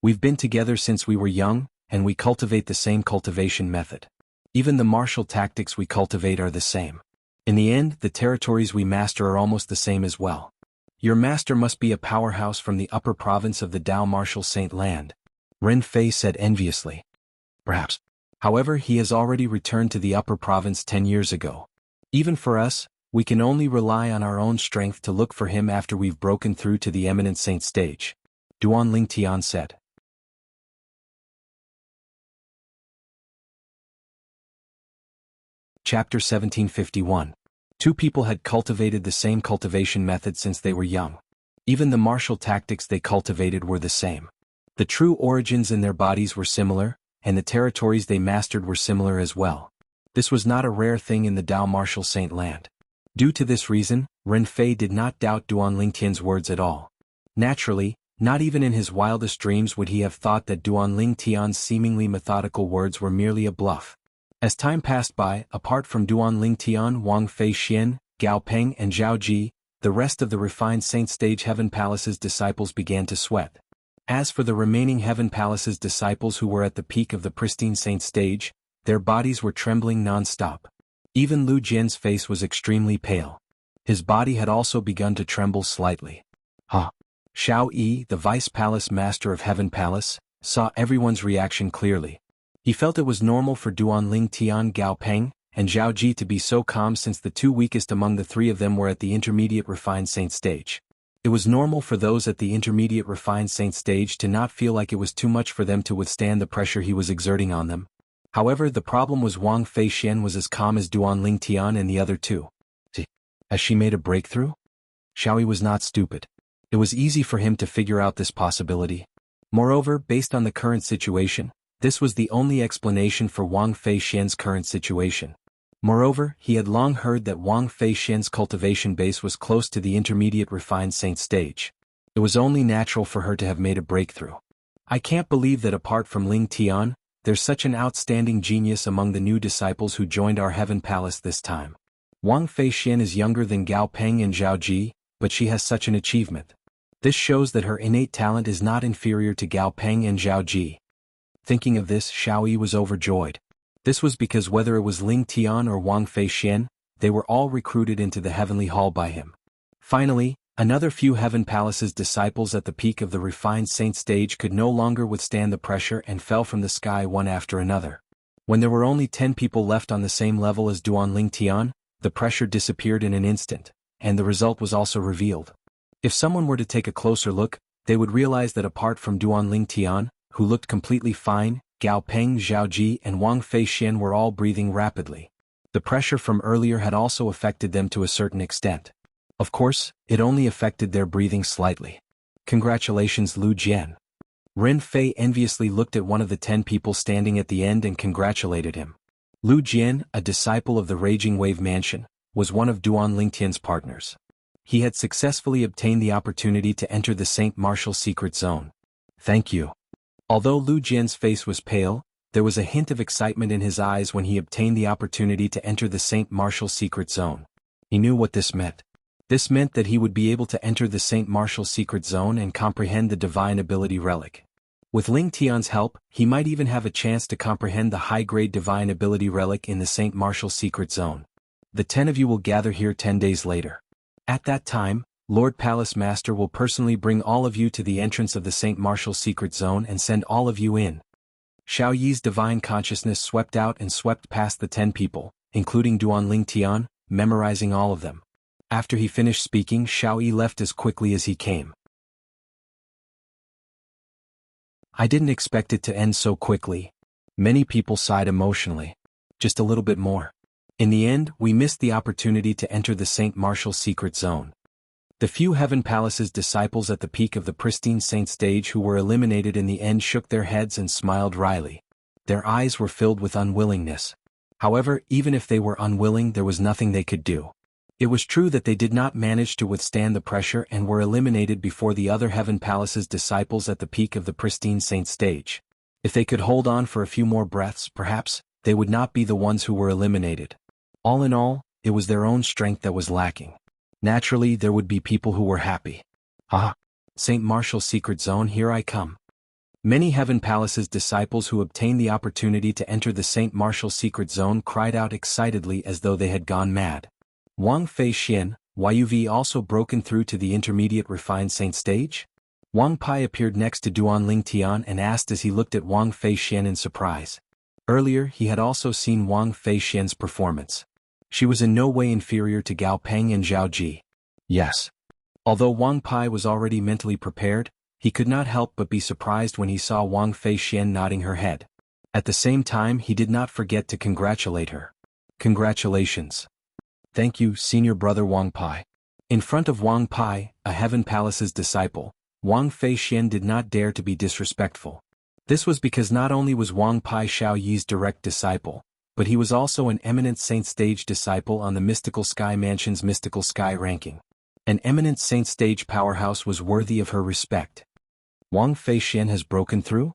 A: We've been together since we were young, and we cultivate the same cultivation method. Even the martial tactics we cultivate are the same. In the end, the territories we master are almost the same as well. Your master must be a powerhouse from the upper province of the Dao Martial Saint Land, Ren Fei said enviously. Perhaps. However, he has already returned to the upper province 10 years ago. Even for us, we can only rely on our own strength to look for him after we've broken through to the eminent saint stage, Duan Ling Tian said. Chapter 1751. Two people had cultivated the same cultivation method since they were young. Even the martial tactics they cultivated were the same. The true origins in their bodies were similar, and the territories they mastered were similar as well. This was not a rare thing in the Dao Martial Saint Land. Due to this reason, Ren Fei did not doubt Duan Ling Tian's words at all. Naturally, not even in his wildest dreams would he have thought that Duan Ling Tian's seemingly methodical words were merely a bluff. As time passed by, apart from Duan Ling Tian, Wang Fei Xian, Gao Peng and Zhao Ji, the rest of the refined Saint Stage Heaven Palace's disciples began to sweat. As for the remaining Heaven Palace's disciples who were at the peak of the pristine Saint Stage, their bodies were trembling non-stop. Even Lu Jian's face was extremely pale. His body had also begun to tremble slightly. Xiao Yi, the Vice Palace Master of Heaven Palace, saw everyone's reaction clearly. He felt it was normal for Duan Ling Tian, Gao Peng, and Zhao Ji to be so calm since the two weakest among the three of them were at the intermediate refined saint stage. It was normal for those at the intermediate refined saint stage to not feel like it was too much for them to withstand the pressure he was exerting on them. However, the problem was Wang Fei Xian was as calm as Duan Ling Tian and the other two. Has she made a breakthrough? Xiaoyi was not stupid. It was easy for him to figure out this possibility. Moreover, based on the current situation, this was the only explanation for Wang Fei Xian's current situation. Moreover, he had long heard that Wang Fei Xian's cultivation base was close to the intermediate refined saint stage. It was only natural for her to have made a breakthrough. I can't believe that apart from Ling Tian, there's such an outstanding genius among the new disciples who joined our heaven palace this time. Wang Feixian is younger than Gao Peng and Zhao Ji, but she has such an achievement. This shows that her innate talent is not inferior to Gao Peng and Zhao Ji. Thinking of this, Xiao Yi was overjoyed. This was because whether it was Ling Tian or Wang Feixian, they were all recruited into the heavenly hall by him. Finally, another few heaven palace's disciples at the peak of the refined saint stage could no longer withstand the pressure and fell from the sky one after another. When there were only 10 people left on the same level as Duan Ling Tian, the pressure disappeared in an instant, and the result was also revealed. If someone were to take a closer look, they would realize that apart from Duan Ling Tian, who looked completely fine, Gao Peng, Zhao Ji and Wang Feixian were all breathing rapidly. The pressure from earlier had also affected them to a certain extent. Of course, it only affected their breathing slightly. Congratulations, Lu Jian. Ren Fei enviously looked at one of the 10 people standing at the end and congratulated him. Lu Jian, a disciple of the Raging Wave Mansion, was one of Duan Lingtian's partners. He had successfully obtained the opportunity to enter the Saint Martial Secret Zone. Thank you. Although Lu Jian's face was pale, there was a hint of excitement in his eyes when he obtained the opportunity to enter the Saint Martial Secret Zone. He knew what this meant. This meant that he would be able to enter the Saint Martial Secret Zone and comprehend the Divine Ability Relic. With Ling Tian's help, he might even have a chance to comprehend the high-grade Divine Ability Relic in the Saint Martial Secret Zone. The 10 of you will gather here 10 days later. At that time, Lord Palace Master will personally bring all of you to the entrance of the Saint Martial Secret Zone and send all of you in. Xiao Yi's divine consciousness swept out and swept past the 10 people, including Duan Ling Tian, memorizing all of them. After he finished speaking, Xiao Yi left as quickly as he came. I didn't expect it to end so quickly. Many people sighed emotionally. Just a little bit more. In the end, we missed the opportunity to enter the Saint Martial Secret Zone. The few Heaven Palace's disciples at the peak of the pristine saint stage who were eliminated in the end shook their heads and smiled wryly. Their eyes were filled with unwillingness. However, even if they were unwilling, there was nothing they could do. It was true that they did not manage to withstand the pressure and were eliminated before the other Heaven Palace's disciples at the peak of the pristine saint stage. If they could hold on for a few more breaths, perhaps, they would not be the ones who were eliminated. All in all, it was their own strength that was lacking. Naturally, there would be people who were happy. Ah, Saint Martial Secret Zone, here I come. Many Heaven Palace's disciples who obtained the opportunity to enter the Saint Martial Secret Zone cried out excitedly as though they had gone mad. Wang Feixian, Yuv also broken through to the intermediate refined saint stage? Wang Pai appeared next to Duan Ling Tian and asked as he looked at Wang Feixian in surprise. Earlier, he had also seen Wang Feixian's performance. She was in no way inferior to Gao Peng and Zhao Ji. Yes. Although Wang Pai was already mentally prepared, he could not help but be surprised when he saw Wang Feixian nodding her head. At the same time, he did not forget to congratulate her. Congratulations. Thank you, senior brother Wang Pai. In front of Wang Pai, a Heaven Palace's disciple, Wang Feixian did not dare to be disrespectful. This was because not only was Wang Pai Xiao Yi's direct disciple, but he was also an eminent saint stage disciple on the Mystical Sky Mansion's Mystical Sky ranking. An eminent saint stage powerhouse was worthy of her respect. Wang Feixian has broken through?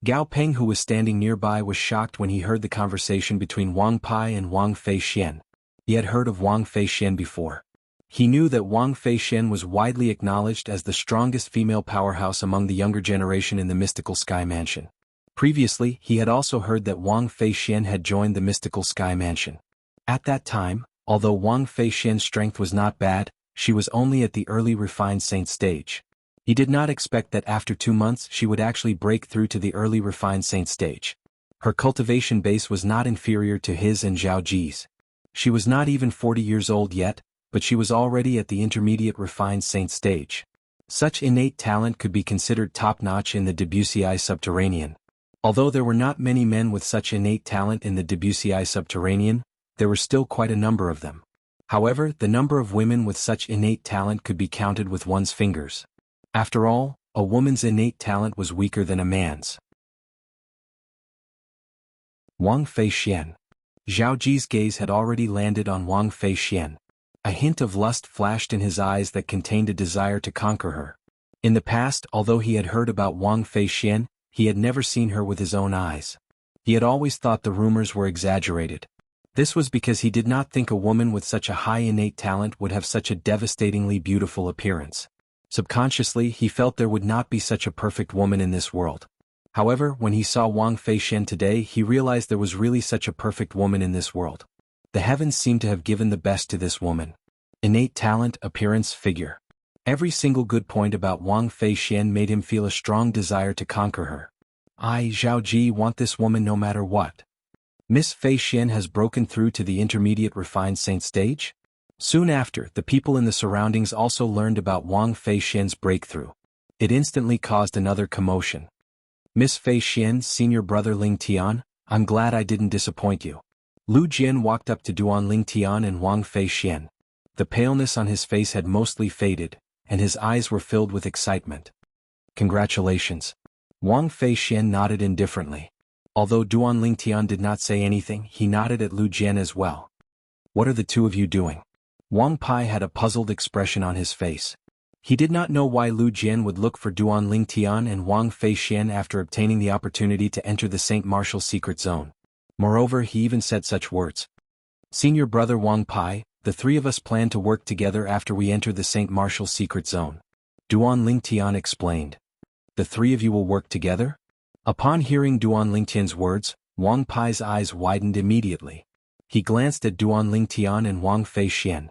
A: Gao Peng, who was standing nearby, was shocked when he heard the conversation between Wang Pai and Wang Feixian. He had heard of Wang Feixian before. He knew that Wang Feixian was widely acknowledged as the strongest female powerhouse among the younger generation in the Mystical Sky Mansion. Previously, he had also heard that Wang Feixian had joined the Mystical Sky Mansion. At that time, although Wang Feixian's strength was not bad, she was only at the early refined saint stage. He did not expect that after 2 months she would actually break through to the early refined saint stage. Her cultivation base was not inferior to his and Zhao Ji's. She was not even 40 years old yet, but she was already at the intermediate refined saint stage. Such innate talent could be considered top-notch in the Debussy subterranean. Although there were not many men with such innate talent in the Debussy subterranean, there were still quite a number of them. However, the number of women with such innate talent could be counted with one's fingers. After all, a woman's innate talent was weaker than a man's. Wang Feixian. Zhao Ji's gaze had already landed on Wang Feixian. A hint of lust flashed in his eyes that contained a desire to conquer her. In the past, although he had heard about Wang Feixian, he had never seen her with his own eyes. He had always thought the rumors were exaggerated. This was because he did not think a woman with such a high innate talent would have such a devastatingly beautiful appearance. Subconsciously, he felt there would not be such a perfect woman in this world. However, when he saw Wang Feishan today, he realized there was really such a perfect woman in this world. The heavens seemed to have given the best to this woman. Innate talent, appearance, figure. Every single good point about Wang Feishan made him feel a strong desire to conquer her. I, Zhao Ji, want this woman no matter what. Miss Feishan has broken through to the intermediate refined saint stage? Soon after, the people in the surroundings also learned about Wang Feishan's breakthrough. It instantly caused another commotion. Miss Feishan's senior brother Ling Tian, I'm glad I didn't disappoint you. Lu Jian walked up to Duan Ling Tian and Wang Feishan. The paleness on his face had mostly faded, and his eyes were filled with excitement. Congratulations. Wang Feishan nodded indifferently. Although Duan Ling Tian did not say anything, he nodded at Lu Jian as well. What are the two of you doing? Wang Pai had a puzzled expression on his face. He did not know why Lu Jian would look for Duan Ling Tian and Wang Feishan after obtaining the opportunity to enter the Saint Martial secret zone. Moreover, he even said such words. Senior brother Wang Pai, the three of us plan to work together after we enter the Saint Martial secret zone. Duan Ling Tian explained. The three of you will work together? Upon hearing Duan Ling Tian's words, Wang Pai's eyes widened immediately. He glanced at Duan Ling Tian and Wang Feishan.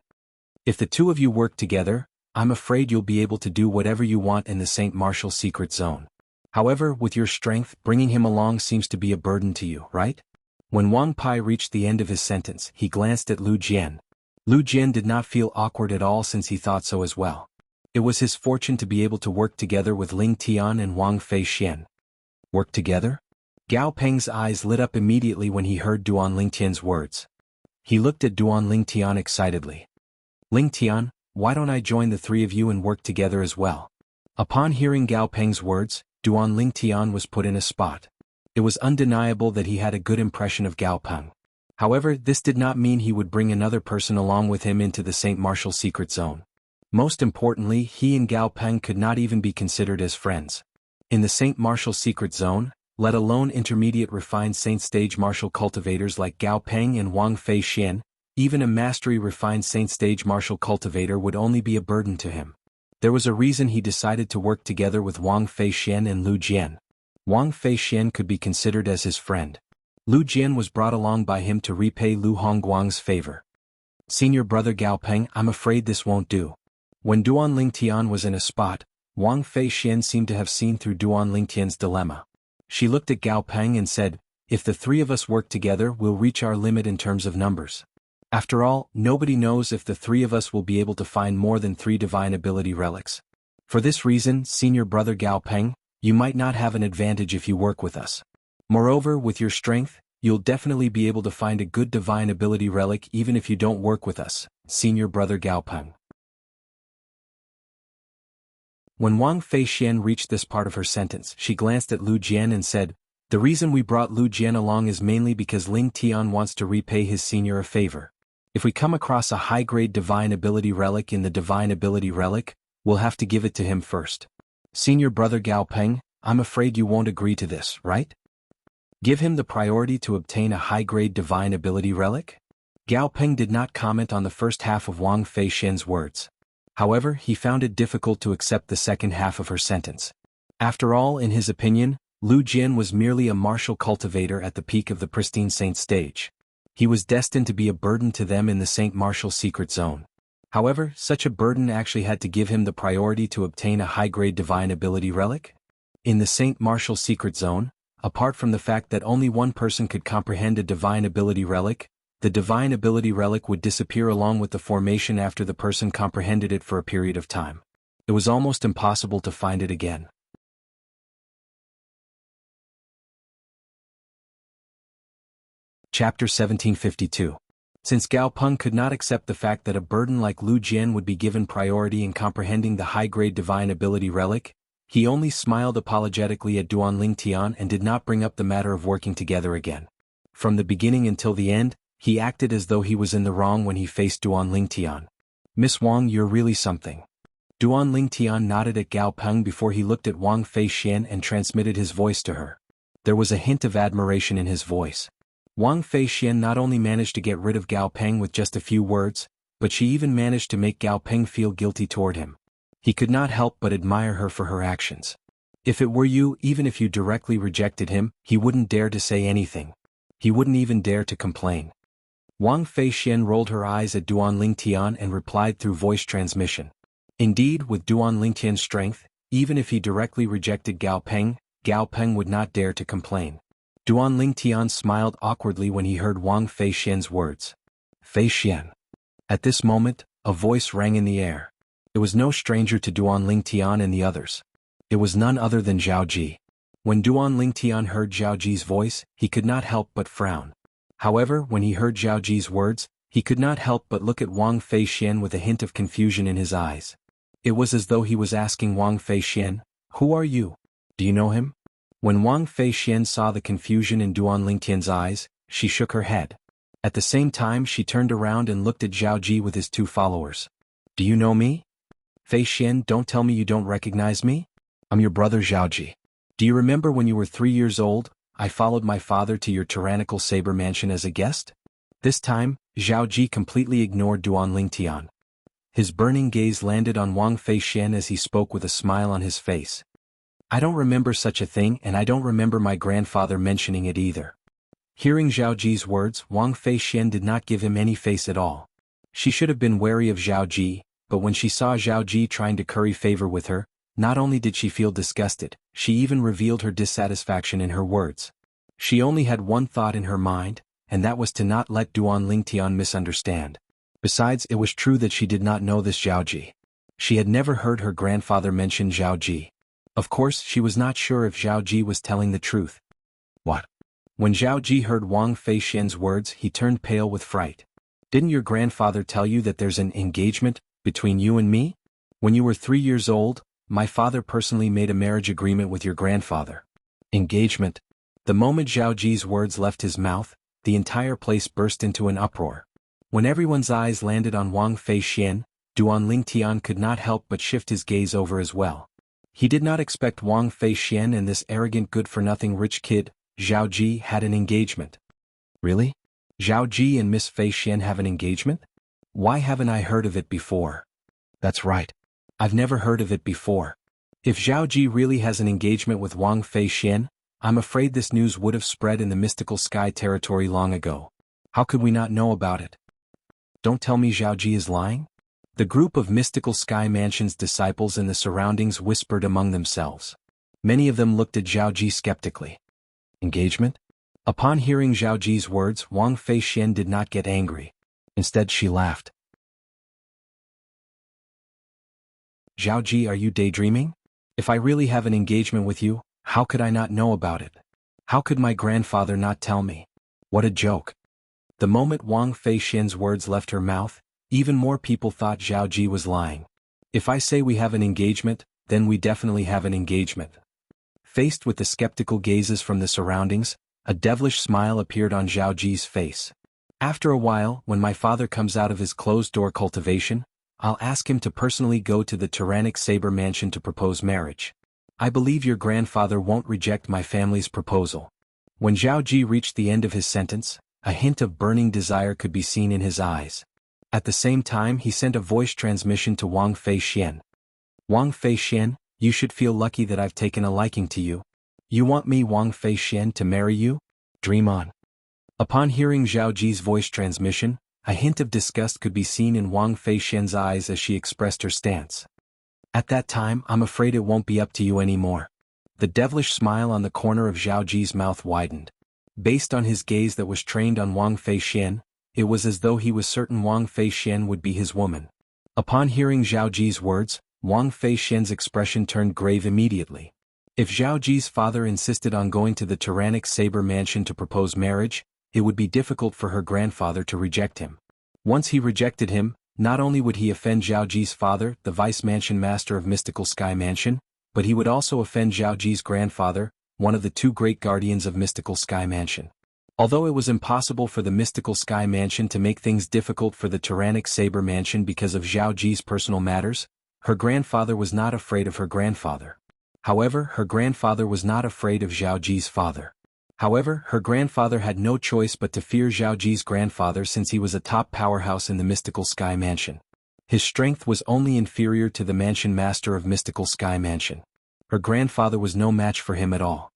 A: If the two of you work together, I'm afraid you'll be able to do whatever you want in the Saint Martial secret zone. However, with your strength, bringing him along seems to be a burden to you, right? When Wang Pai reached the end of his sentence, he glanced at Lu Jian. Lu Jian did not feel awkward at all since he thought so as well. It was his fortune to be able to work together with Ling Tian and Wang Feishan. Work together? Gao Peng's eyes lit up immediately when he heard Duan Ling Tian's words. He looked at Duan Ling Tian excitedly. Ling Tian, why don't I join the three of you and work together as well? Upon hearing Gao Peng's words, Duan Ling Tian was put in a spot. It was undeniable that he had a good impression of Gao Peng. However, this did not mean he would bring another person along with him into the Saint Martial secret zone. Most importantly, he and Gao Peng could not even be considered as friends. In the Saint Martial secret zone, let alone intermediate refined saint stage martial cultivators like Gao Peng and Wang Feishan, even a mastery refined saint stage martial cultivator would only be a burden to him. There was a reason he decided to work together with Wang Feishan and Lu Jian. Wang Feishan could be considered as his friend. Lu Jian was brought along by him to repay Lu Hongguang's favor. Senior brother Gao Peng, I'm afraid this won't do. When Duan Ling Tian was in a spot, Wang Feishan seemed to have seen through Duan Ling Tian's dilemma. She looked at Gao Peng and said, if the three of us work together, we'll reach our limit in terms of numbers. After all, nobody knows if the three of us will be able to find more than 3 divine ability relics. For this reason, senior brother Gao Peng, you might not have an advantage if you work with us. Moreover, with your strength, you'll definitely be able to find a good divine ability relic even if you don't work with us, senior brother Gao Peng. When Wang Feishan reached this part of her sentence, she glanced at Lu Jian and said, the reason we brought Lu Jian along is mainly because Ling Tian wants to repay his senior a favor. If we come across a high-grade divine ability relic in the divine ability relic, we'll have to give it to him first. Senior brother Gao Peng, I'm afraid you won't agree to this, right? Give him the priority to obtain a high-grade divine ability relic? Gao Peng did not comment on the first half of Wang Feishan's words. However, he found it difficult to accept the second half of her sentence. After all, in his opinion, Lu Jian was merely a martial cultivator at the peak of the pristine saint stage. He was destined to be a burden to them in the Saint Martial secret zone. However, such a burden actually had to give him the priority to obtain a high-grade divine ability relic? In the Saint Martial secret zone, apart from the fact that only one person could comprehend a divine ability relic, the divine ability relic would disappear along with the formation after the person comprehended it for a period of time. It was almost impossible to find it again. Chapter 1752. Since Gao Peng could not accept the fact that a burden like Lu Jian would be given priority in comprehending the high-grade divine ability relic, he only smiled apologetically at Duan Ling Tian and did not bring up the matter of working together again. From the beginning until the end, he acted as though he was in the wrong when he faced Duan Ling Tian. Miss Wang, you're really something. Duan Lingtian nodded at Gao Peng before he looked at Wang Feixian and transmitted his voice to her. There was a hint of admiration in his voice. Wang Feixian not only managed to get rid of Gao Peng with just a few words, but she even managed to make Gao Peng feel guilty toward him. He could not help but admire her for her actions. If it were you, even if you directly rejected him, he wouldn't dare to say anything. He wouldn't even dare to complain. Wang Feixian rolled her eyes at Duan Lingtian and replied through voice transmission. Indeed, with Duan Lingtian's strength, even if he directly rejected Gao Peng would not dare to complain. Duan Lingtian smiled awkwardly when he heard Wang Feixian's words. Feixian. At this moment, a voice rang in the air. It was no stranger to Duan Lingtian and the others. It was none other than Zhao Ji. When Duan Lingtian heard Zhao Ji's voice, he could not help but frown. However, when he heard Zhao Ji's words, he could not help but look at Wang Feixian with a hint of confusion in his eyes. It was as though he was asking Wang Feixian, "Who are you? Do you know him?" When Wang Feixian saw the confusion in Duan Lingtian's eyes, she shook her head. At the same time she turned around and looked at Zhao Ji with his two followers. "Do you know me? Feixian, don't tell me you don't recognize me? I'm your brother Zhao Ji. Do you remember when you were 3 years old, I followed my father to your tyrannical saber mansion as a guest?" This time, Zhao Ji completely ignored Duan Lingtian. His burning gaze landed on Wang Feixian as he spoke with a smile on his face. "I don't remember such a thing, and I don't remember my grandfather mentioning it either." Hearing Zhao Ji's words, Wang Feixian did not give him any face at all. She should have been wary of Zhao Ji, but when she saw Zhao Ji trying to curry favor with her, not only did she feel disgusted, she even revealed her dissatisfaction in her words. She only had one thought in her mind, and that was to not let Duan Lingtian misunderstand. Besides, it was true that she did not know this Zhao Ji. She had never heard her grandfather mention Zhao Ji. Of course, she was not sure if Zhao Ji was telling the truth. "What?" When Zhao Ji heard Wang Feixian's words, he turned pale with fright. "Didn't your grandfather tell you that there's an engagement between you and me? When you were 3 years old, my father personally made a marriage agreement with your grandfather." Engagement. The moment Zhao Ji's words left his mouth, the entire place burst into an uproar. When everyone's eyes landed on Wang Feixian, Duan Lingtian could not help but shift his gaze over as well. He did not expect Wang Feixian and this arrogant good-for-nothing rich kid, Zhao Ji, had an engagement. Really? Zhao Ji and Miss Feixian have an engagement? Why haven't I heard of it before? That's right. I've never heard of it before. If Zhao Ji really has an engagement with Wang Feixian, I'm afraid this news would have spread in the mystical sky territory long ago. How could we not know about it? Don't tell me Zhao Ji is lying? The group of mystical sky mansion's disciples in the surroundings whispered among themselves. Many of them looked at Zhao Ji skeptically. Engagement? Upon hearing Zhao Ji's words, Wang Feixian did not get angry. Instead, she laughed. "Zhao Ji, are you daydreaming? If I really have an engagement with you, how could I not know about it? How could my grandfather not tell me? What a joke." The moment Wang Feixian's words left her mouth, even more people thought Zhao Ji was lying. "If I say we have an engagement, then we definitely have an engagement." Faced with the skeptical gazes from the surroundings, a devilish smile appeared on Zhao Ji's face. "After a while, when my father comes out of his closed-door cultivation, I'll ask him to personally go to the tyrannic saber mansion to propose marriage. I believe your grandfather won't reject my family's proposal." When Zhao Ji reached the end of his sentence, a hint of burning desire could be seen in his eyes. At the same time he sent a voice transmission to Wang Feixian. "Wang Feixian, you should feel lucky that I've taken a liking to you. You want me, Wang Feixian, to marry you? Dream on." Upon hearing Zhao Ji's voice transmission, a hint of disgust could be seen in Wang Feixian's eyes as she expressed her stance. "At that time, I'm afraid it won't be up to you anymore." The devilish smile on the corner of Zhao Ji's mouth widened. Based on his gaze that was trained on Wang Feixian, it was as though he was certain Wang Feixian would be his woman. Upon hearing Zhao Ji's words, Wang Feixian's expression turned grave immediately. If Zhao Ji's father insisted on going to the tyrannic saber mansion to propose marriage, it would be difficult for her grandfather to reject him. Once he rejected him, not only would he offend Zhao Ji's father, the vice-mansion master of Mystical Sky Mansion, but he would also offend Zhao Ji's grandfather, one of the two great guardians of Mystical Sky Mansion. Although it was impossible for the Mystical Sky Mansion to make things difficult for the tyrannic Saber Mansion because of Zhao Ji's personal matters, Her grandfather was not afraid of her grandfather. However, her grandfather was not afraid of Zhao Ji's father. However, her grandfather had no choice but to fear Zhao Ji's grandfather since he was a top powerhouse in the Mystical Sky Mansion. His strength was only inferior to the mansion master of Mystical Sky Mansion. Her grandfather was no match for him at all.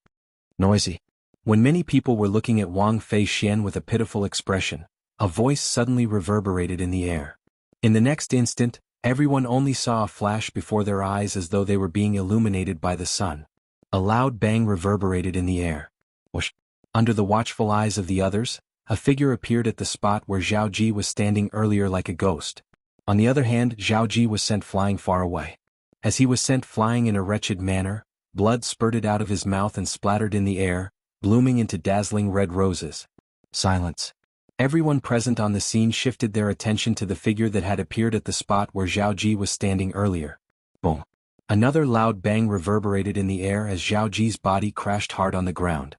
A: Noisy. When many people were looking at Wang Feixian with a pitiful expression, a voice suddenly reverberated in the air. In the next instant, everyone only saw a flash before their eyes as though they were being illuminated by the sun. A loud bang reverberated in the air. Whoosh. Under the watchful eyes of the others, a figure appeared at the spot where Zhao Ji was standing earlier like a ghost. On the other hand, Zhao Ji was sent flying far away. As he was sent flying in a wretched manner, blood spurted out of his mouth and splattered in the air, blooming into dazzling red roses. Silence. Everyone present on the scene shifted their attention to the figure that had appeared at the spot where Zhao Ji was standing earlier. Boom. Another loud bang reverberated in the air as Zhao Ji's body crashed hard on the ground.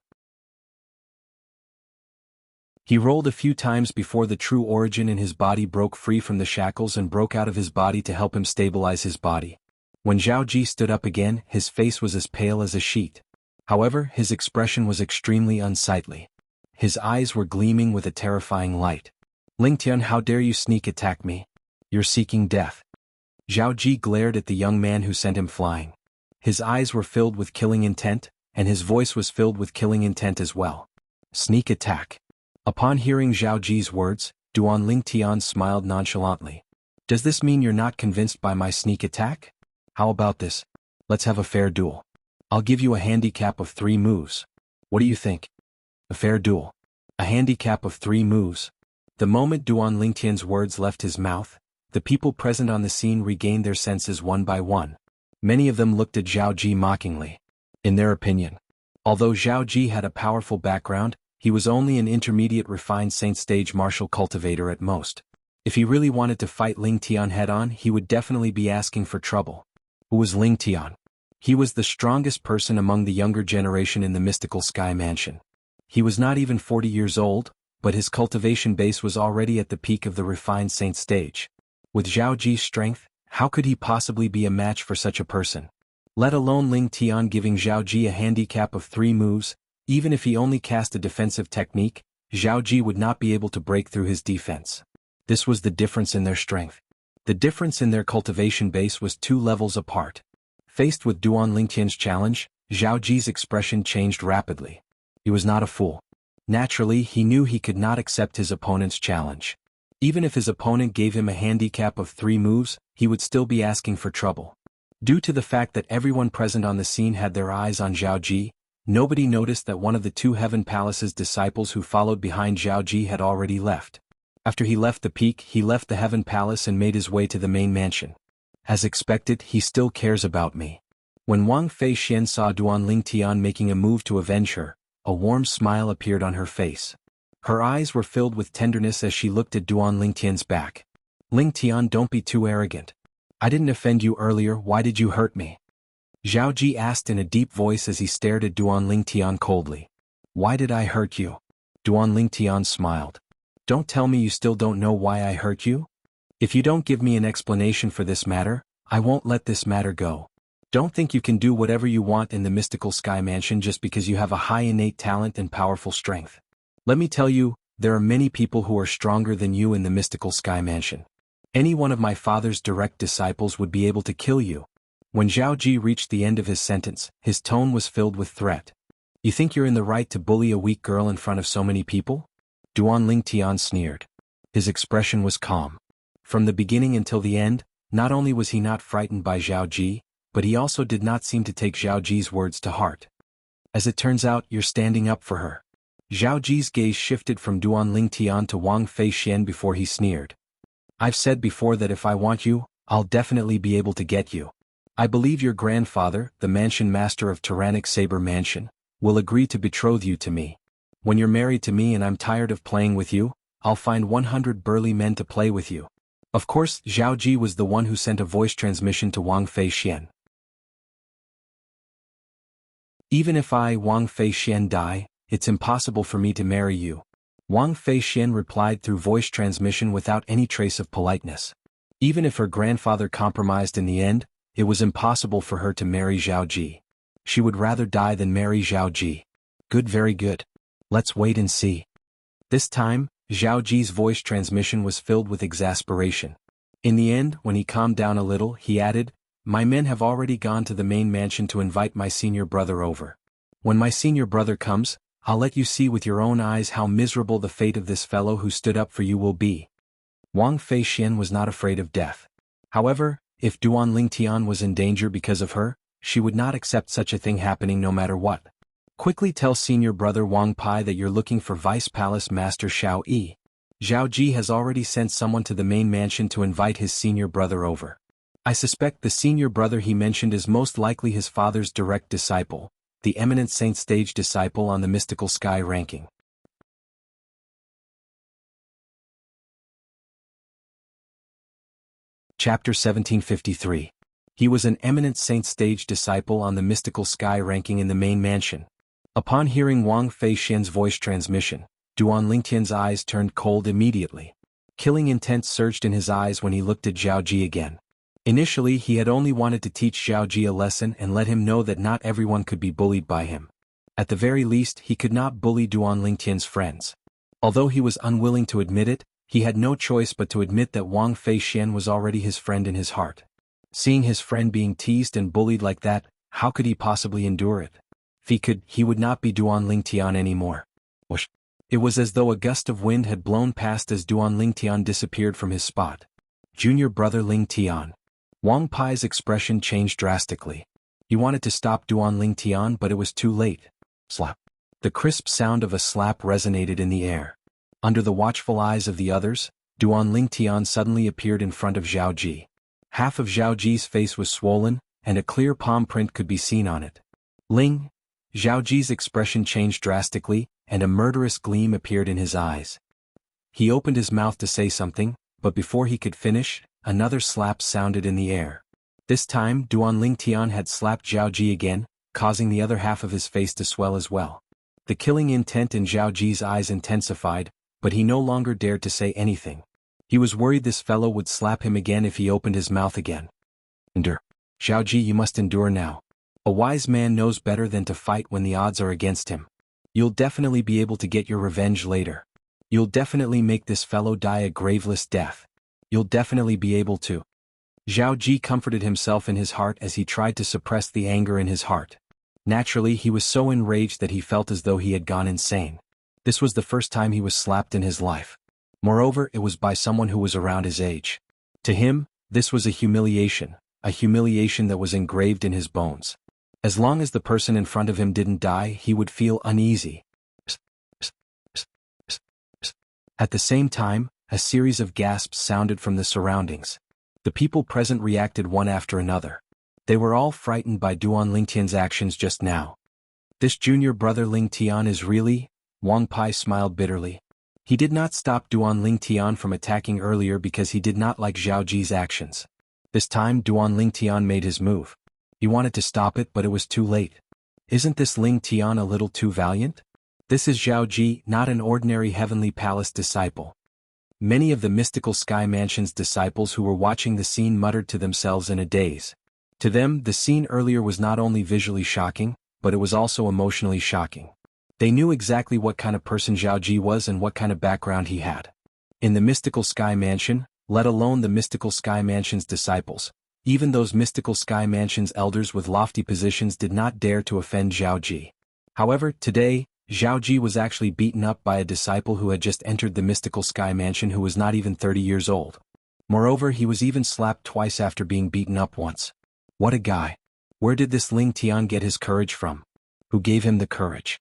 A: He rolled a few times before the true origin in his body broke free from the shackles and broke out of his body to help him stabilize his body. When Zhao Ji stood up again, his face was as pale as a sheet. However, his expression was extremely unsightly. His eyes were gleaming with a terrifying light. Lingtian, how dare you sneak attack me? You're seeking death. Zhao Ji glared at the young man who sent him flying. His eyes were filled with killing intent, and his voice was filled with killing intent as well. Sneak attack. Upon hearing Zhao Ji's words, Duan Lingtian smiled nonchalantly. Does this mean you're not convinced by my sneak attack? How about this? Let's have a fair duel. I'll give you a handicap of 3 moves. What do you think? A fair duel. A handicap of 3 moves. The moment Duan Lingtian's words left his mouth, the people present on the scene regained their senses one by one. Many of them looked at Zhao Ji mockingly. In their opinion, although Zhao Ji had a powerful background, he was only an intermediate refined saint stage martial cultivator at most. If he really wanted to fight Lingtian head-on, he would definitely be asking for trouble. Who was Lingtian? He was the strongest person among the younger generation in the Mystical Sky Mansion. He was not even 40 years old, but his cultivation base was already at the peak of the refined saint stage. With Zhao Ji's strength, how could he possibly be a match for such a person? Let alone Lingtian giving Zhao Ji a handicap of 3 moves, even if he only cast a defensive technique, Zhao Ji would not be able to break through his defense. This was the difference in their strength. The difference in their cultivation base was 2 levels apart. Faced with Duan Lingtian's challenge, Zhao Ji's expression changed rapidly. He was not a fool. Naturally, he knew he could not accept his opponent's challenge. Even if his opponent gave him a handicap of 3 moves, he would still be asking for trouble. Due to the fact that everyone present on the scene had their eyes on Zhao Ji, nobody noticed that one of the 2 Heaven Palace's disciples who followed behind Zhao Ji had already left. After he left the peak, he left the Heaven Palace and made his way to the main mansion. As expected, he still cares about me. When Wang Feixian saw Duan Lingtian making a move to avenge her, a warm smile appeared on her face. Her eyes were filled with tenderness as she looked at Duan Lingtian's back. Lingtian, don't be too arrogant. I didn't offend you earlier, why did you hurt me? Zhao Ji asked in a deep voice as he stared at Duan Lingtian coldly. Why did I hurt you? Duan Lingtian smiled. Don't tell me you still don't know why I hurt you? If you don't give me an explanation for this matter, I won't let this matter go. Don't think you can do whatever you want in the Mystical Sky Mansion just because you have a high innate talent and powerful strength. Let me tell you, there are many people who are stronger than you in the Mystical Sky Mansion. Any one of my father's direct disciples would be able to kill you. When Zhao Ji reached the end of his sentence, his tone was filled with threat. You think you're in the right to bully a weak girl in front of so many people? Duan Lingtian sneered. His expression was calm. From the beginning until the end, not only was he not frightened by Zhao Ji, but he also did not seem to take Zhao Ji's words to heart. As it turns out, you're standing up for her. Zhao Ji's gaze shifted from Duan Lingtian to Wang Feixian before he sneered. I've said before that if I want you, I'll definitely be able to get you. I believe your grandfather, the mansion master of Tyrannic Saber Mansion, will agree to betroth you to me. When you're married to me and I'm tired of playing with you, I'll find 100 burly men to play with you. Of course, Zhao Ji was the one who sent a voice transmission to Wang Feixian. Even if I, Wang Feixian, die, it's impossible for me to marry you. Wang Feixian replied through voice transmission without any trace of politeness. Even if her grandfather compromised in the end, it was impossible for her to marry Zhao Ji. She would rather die than marry Zhao Ji. Good, very good. Let's wait and see. This time, Zhao Ji's voice transmission was filled with exasperation. In the end, when he calmed down a little, he added, "My men have already gone to the main mansion to invite my senior brother over. When my senior brother comes, I'll let you see with your own eyes how miserable the fate of this fellow who stood up for you will be." Wang Feixian was not afraid of death. However, if Duan Lingtian was in danger because of her, she would not accept such a thing happening no matter what. Quickly tell senior brother Wang Pai that you're looking for Vice Palace Master Xiao Yi. Zhao Ji has already sent someone to the main mansion to invite his senior brother over. I suspect the senior brother he mentioned is most likely his father's direct disciple, the eminent saint stage disciple on the mystical sky ranking. Chapter 1753. He was an eminent saint stage disciple on the mystical sky ranking in the main mansion. Upon hearing Wang Feixian's voice transmission, Duan Lingtian's eyes turned cold immediately. Killing intent surged in his eyes when he looked at Zhao Ji again. Initially he had only wanted to teach Zhao Ji a lesson and let him know that not everyone could be bullied by him. At the very least he could not bully Duan Lingtian's friends. Although he was unwilling to admit it, he had no choice but to admit that Wang Feixian was already his friend in his heart. Seeing his friend being teased and bullied like that, how could he possibly endure it? If he could, he would not be Duan Lingtian anymore. Whoosh! It was as though a gust of wind had blown past as Duan Lingtian disappeared from his spot. Junior brother Lingtian. Wang Pai's expression changed drastically. He wanted to stop Duan Lingtian, but it was too late. Slap. The crisp sound of a slap resonated in the air. Under the watchful eyes of the others, Duan Lingtian suddenly appeared in front of Zhao Ji. Half of Zhao Ji's face was swollen, and a clear palm print could be seen on it. Ling! Zhao Ji's expression changed drastically, and a murderous gleam appeared in his eyes. He opened his mouth to say something, but before he could finish, another slap sounded in the air. This time Duan Lingtian had slapped Zhao Ji again, causing the other half of his face to swell as well. The killing intent in Zhao Ji's eyes intensified, but he no longer dared to say anything. He was worried this fellow would slap him again if he opened his mouth again. Endure. Zhao Ji, you must endure now. A wise man knows better than to fight when the odds are against him. You'll definitely be able to get your revenge later. You'll definitely make this fellow die a graveless death. You'll definitely be able to. Zhao Ji comforted himself in his heart as he tried to suppress the anger in his heart. Naturally, he was so enraged that he felt as though he had gone insane. This was the first time he was slapped in his life. Moreover, it was by someone who was around his age. To him, this was a humiliation that was engraved in his bones. As long as the person in front of him didn't die, he would feel uneasy. At the same time, a series of gasps sounded from the surroundings. The people present reacted one after another. They were all frightened by Duan Lingtian's actions just now. This junior brother Lingtian is really... Wang Pai smiled bitterly. He did not stop Duan Lingtian from attacking earlier because he did not like Zhao Ji's actions. This time Duan Lingtian made his move. He wanted to stop it, but it was too late. Isn't this Lingtian a little too valiant? This is Zhao Ji, not an ordinary Heavenly Palace disciple. Many of the Mystical Sky Mansion's disciples who were watching the scene muttered to themselves in a daze. To them, the scene earlier was not only visually shocking, but it was also emotionally shocking. They knew exactly what kind of person Zhao Ji was and what kind of background he had. In the Mystical Sky Mansion, let alone the Mystical Sky Mansion's disciples, even those Mystical Sky Mansion's elders with lofty positions did not dare to offend Zhao Ji. However, today, Zhao Ji was actually beaten up by a disciple who had just entered the Mystical Sky Mansion who was not even 30 years old. Moreover, he was even slapped twice after being beaten up once. What a guy. Where did this Lingtian get his courage from? Who gave him the courage?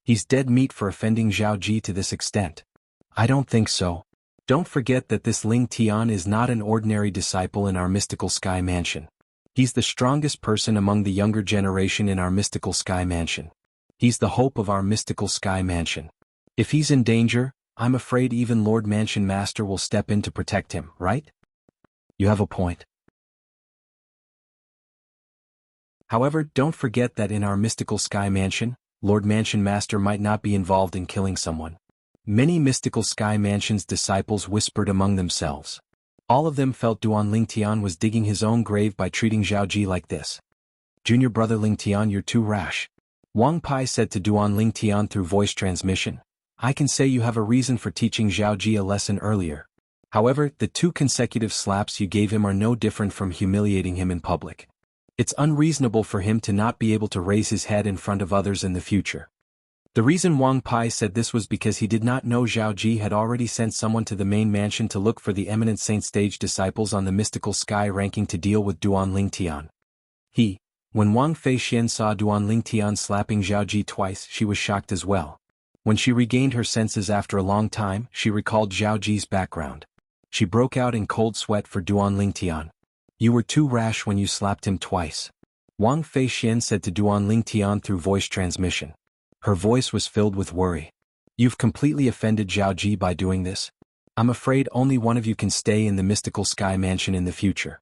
A: He's dead meat for offending Zhao Ji to this extent. I don't think so. Don't forget that this Lingtian is not an ordinary disciple in our Mystical Sky Mansion. He's the strongest person among the younger generation in our Mystical Sky Mansion. He's the hope of our Mystical Sky Mansion. If he's in danger, I'm afraid even Lord Mansion Master will step in to protect him, right? You have a point. However, don't forget that in our Mystical Sky Mansion, Lord Mansion Master might not be involved in killing someone. Many Mystical Sky Mansion's disciples whispered among themselves. All of them felt Duan Lingtian was digging his own grave by treating Zhao Ji like this. Junior brother Lingtian, you're too rash. Wang Pai said to Duan Lingtian through voice transmission. I can say you have a reason for teaching Zhao Ji a lesson earlier. However, the 2 consecutive slaps you gave him are no different from humiliating him in public. It's unreasonable for him to not be able to raise his head in front of others in the future. The reason Wang Pai said this was because he did not know Zhao Ji had already sent someone to the main mansion to look for the eminent saint stage disciples on the mystical sky ranking to deal with Duan Lingtian. When Wang Feixian saw Duan Lingtian slapping Zhao Ji twice, she was shocked as well. When she regained her senses after a long time, she recalled Zhao Ji's background. She broke out in cold sweat for Duan Lingtian. You were too rash when you slapped him twice. Wang Feixian said to Duan Lingtian through voice transmission. Her voice was filled with worry. You've completely offended Zhao Ji by doing this. I'm afraid only one of you can stay in the mystical sky mansion in the future.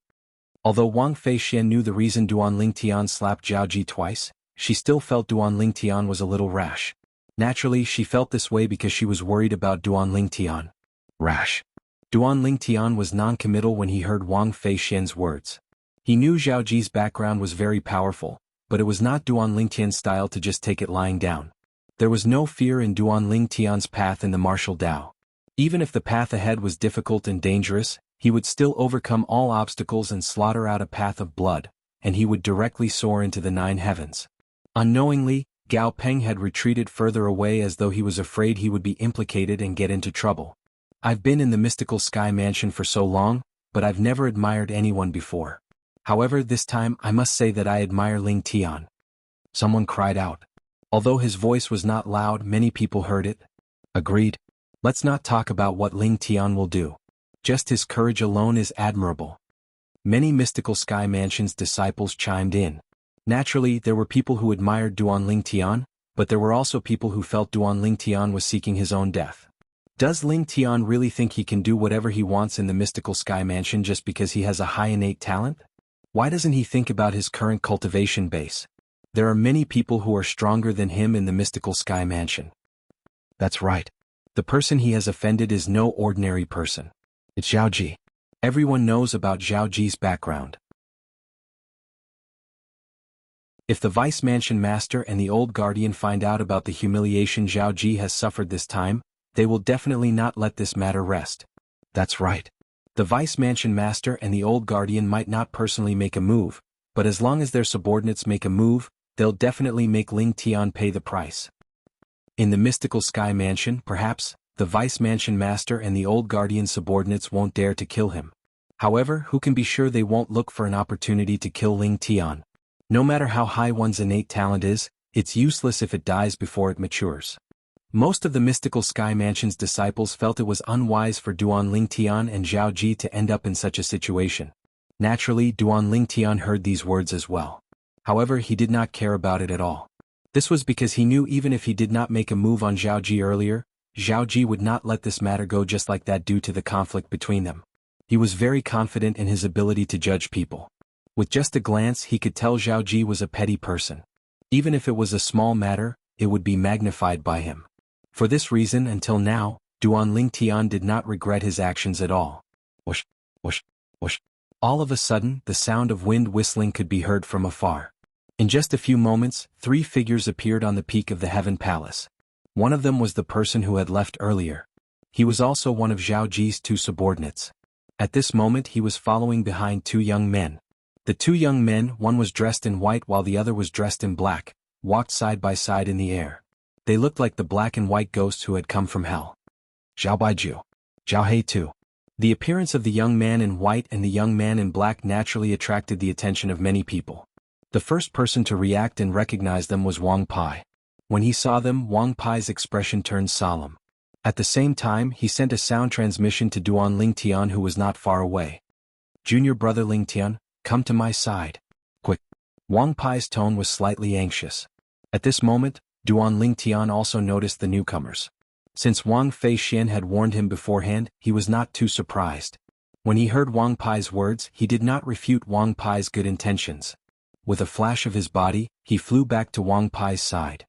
A: Although Wang Feixian knew the reason Duan Lingtian slapped Zhao Ji twice, she still felt Duan Lingtian was a little rash. Naturally, she felt this way because she was worried about Duan Lingtian. Rash. Duan Lingtian was non-committal when he heard Wang Feixian's words. He knew Zhao Ji's background was very powerful, but it was not Duan Lingtian's style to just take it lying down. There was no fear in Duan Lingtian's path in the martial Dao. Even if the path ahead was difficult and dangerous, he would still overcome all obstacles and slaughter out a path of blood, and he would directly soar into the 9 heavens. Unknowingly, Gao Peng had retreated further away as though he was afraid he would be implicated and get into trouble. I've been in the mystical sky mansion for so long, but I've never admired anyone before. However, this time I must say that I admire Ling Tian. Someone cried out. Although his voice was not loud, many people heard it. Agreed. Let's not talk about what Ling Tian will do. Just his courage alone is admirable. Many mystical sky mansion's disciples chimed in. Naturally, there were people who admired Duan Lingtian, but there were also people who felt Duan Lingtian was seeking his own death. Does Lingtian really think he can do whatever he wants in the mystical sky mansion just because he has a high innate talent? Why doesn't he think about his current cultivation base? There are many people who are stronger than him in the mystical sky mansion. That's right. The person he has offended is no ordinary person. It's Zhao Ji. Everyone knows about Zhao Ji's background. If the Vice Mansion Master and the Old Guardian find out about the humiliation Zhao Ji has suffered this time, they will definitely not let this matter rest. That's right. The Vice Mansion Master and the Old Guardian might not personally make a move, but as long as their subordinates make a move, they'll definitely make Ling Tian pay the price. In the mystical sky mansion, perhaps, the Vice Mansion Master and the Old Guardian subordinates won't dare to kill him. However, who can be sure they won't look for an opportunity to kill Ling Tian? No matter how high one's innate talent is, it's useless if it dies before it matures. Most of the mystical sky mansion's disciples felt it was unwise for Duan Lingtian and Zhao Ji to end up in such a situation. Naturally, Duan Lingtian heard these words as well. However, he did not care about it at all. This was because he knew even if he did not make a move on Zhao Ji earlier, Zhao Ji would not let this matter go just like that due to the conflict between them. He was very confident in his ability to judge people. With just a glance he could tell Zhao Ji was a petty person. Even if it was a small matter, it would be magnified by him. For this reason, until now, Duan Lingtian did not regret his actions at all. Whoosh, whoosh, whoosh. All of a sudden, the sound of wind whistling could be heard from afar. In just a few moments, 3 figures appeared on the peak of the Heaven Palace. One of them was the person who had left earlier. He was also one of Zhao Ji's 2 subordinates. At this moment he was following behind 2 young men. The 2 young men, one was dressed in white while the other was dressed in black, walked side by side in the air. They looked like the black and white ghosts who had come from hell. Zhao Baiju. Zhao He too. The appearance of the young man in white and the young man in black naturally attracted the attention of many people. The first person to react and recognize them was Wang Pai. When he saw them, Wang Pai's expression turned solemn. At the same time, he sent a sound transmission to Duan Lingtian who was not far away. Junior brother Lingtian, come to my side. Quick. Wang Pai's tone was slightly anxious. At this moment, Duan Lingtian also noticed the newcomers. Since Wang Feixian had warned him beforehand, he was not too surprised. When he heard Wang Pai's words, he did not refute Wang Pai's good intentions. With a flash of his body, he flew back to Wang Pai's side.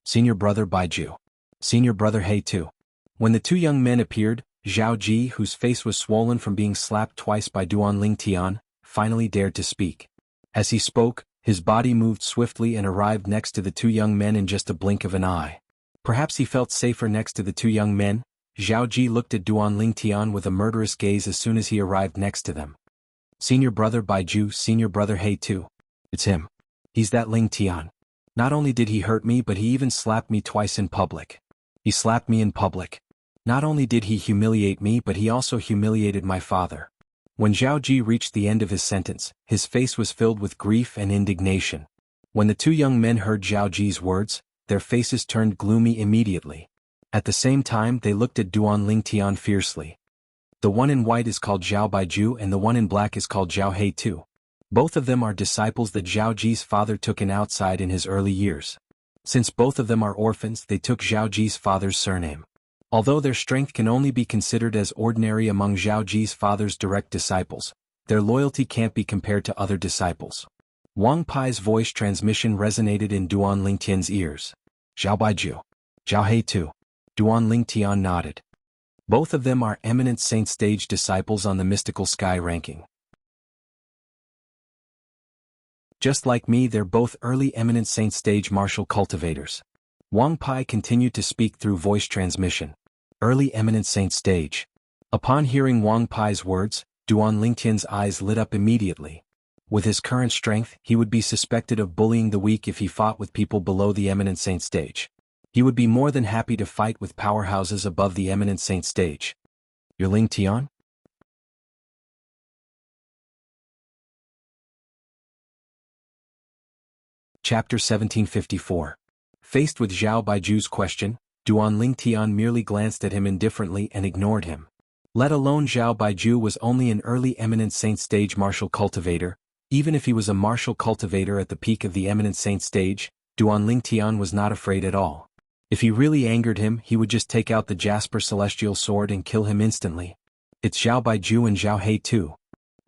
A: Senior brother Baiju. Senior brother He too. When the 2 young men appeared, Zhao Ji, whose face was swollen from being slapped twice by Duan Ling Tian, finally dared to speak. As he spoke, his body moved swiftly and arrived next to the two young men in just a blink of an eye. Perhaps he felt safer next to the two young men. Zhao Ji looked at Duan Ling Tian with a murderous gaze as soon as he arrived next to them. Senior brother Baiju, senior brother He Tu. It's him. He's that Ling Tian. Not only did he hurt me but he even slapped me twice in public. He slapped me in public. Not only did he humiliate me but he also humiliated my father. When Zhao Ji reached the end of his sentence, his face was filled with grief and indignation. When the two young men heard Zhao Ji's words, their faces turned gloomy immediately. At the same time they looked at Duan Ling Tian fiercely. The one in white is called Zhao Baiju and the one in black is called Zhao He Tu. Both of them are disciples that Zhao Ji's father took in outside in his early years. Since both of them are orphans, they took Zhao Ji's father's surname. Although their strength can only be considered as ordinary among Zhao Ji's father's direct disciples, their loyalty can't be compared to other disciples. Wang Pai's voice transmission resonated in Duan Ling Tian's ears. Zhao Baiju. Zhao He Tu. Duan Ling Tian nodded. Both of them are eminent saint stage disciples on the mystical sky ranking. Just like me, they're both early eminent saint stage martial cultivators. Wang Pai continued to speak through voice transmission. Early eminent saint stage. Upon hearing Wang Pai's words, Duan Ling Tian's eyes lit up immediately. With his current strength, he would be suspected of bullying the weak if he fought with people below the eminent saint stage. He would be more than happy to fight with powerhouses above the eminent saint stage. You're Ling Tian? Chapter 1754. Faced with Zhao Baiju's question, Duan Ling Tian merely glanced at him indifferently and ignored him. Let alone Zhao Baiju was only an early eminent saint stage martial cultivator. Even if he was a martial cultivator at the peak of the eminent saint stage, Duan Ling Tian was not afraid at all. If he really angered him, he would just take out the Jasper Celestial Sword and kill him instantly. It's Zhao Baiju and Zhao He Tu.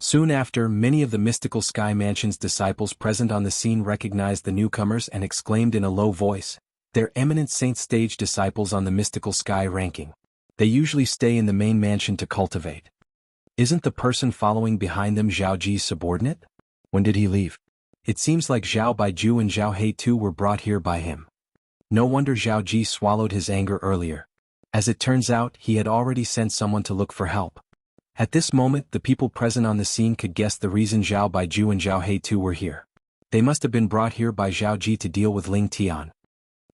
A: Soon after, many of the Mystical Sky Mansion's disciples present on the scene recognized the newcomers and exclaimed in a low voice, "They're eminent saint stage disciples on the Mystical Sky ranking. They usually stay in the main mansion to cultivate. Isn't the person following behind them Zhao Ji's subordinate? When did he leave? It seems like Zhao Baiju and Zhao He Tu were brought here by him." No wonder Zhao Ji swallowed his anger earlier. As it turns out, he had already sent someone to look for help. At this moment, the people present on the scene could guess the reason Zhao Baiju and Zhao He Tu were here. They must have been brought here by Zhao Ji to deal with Ling Tian.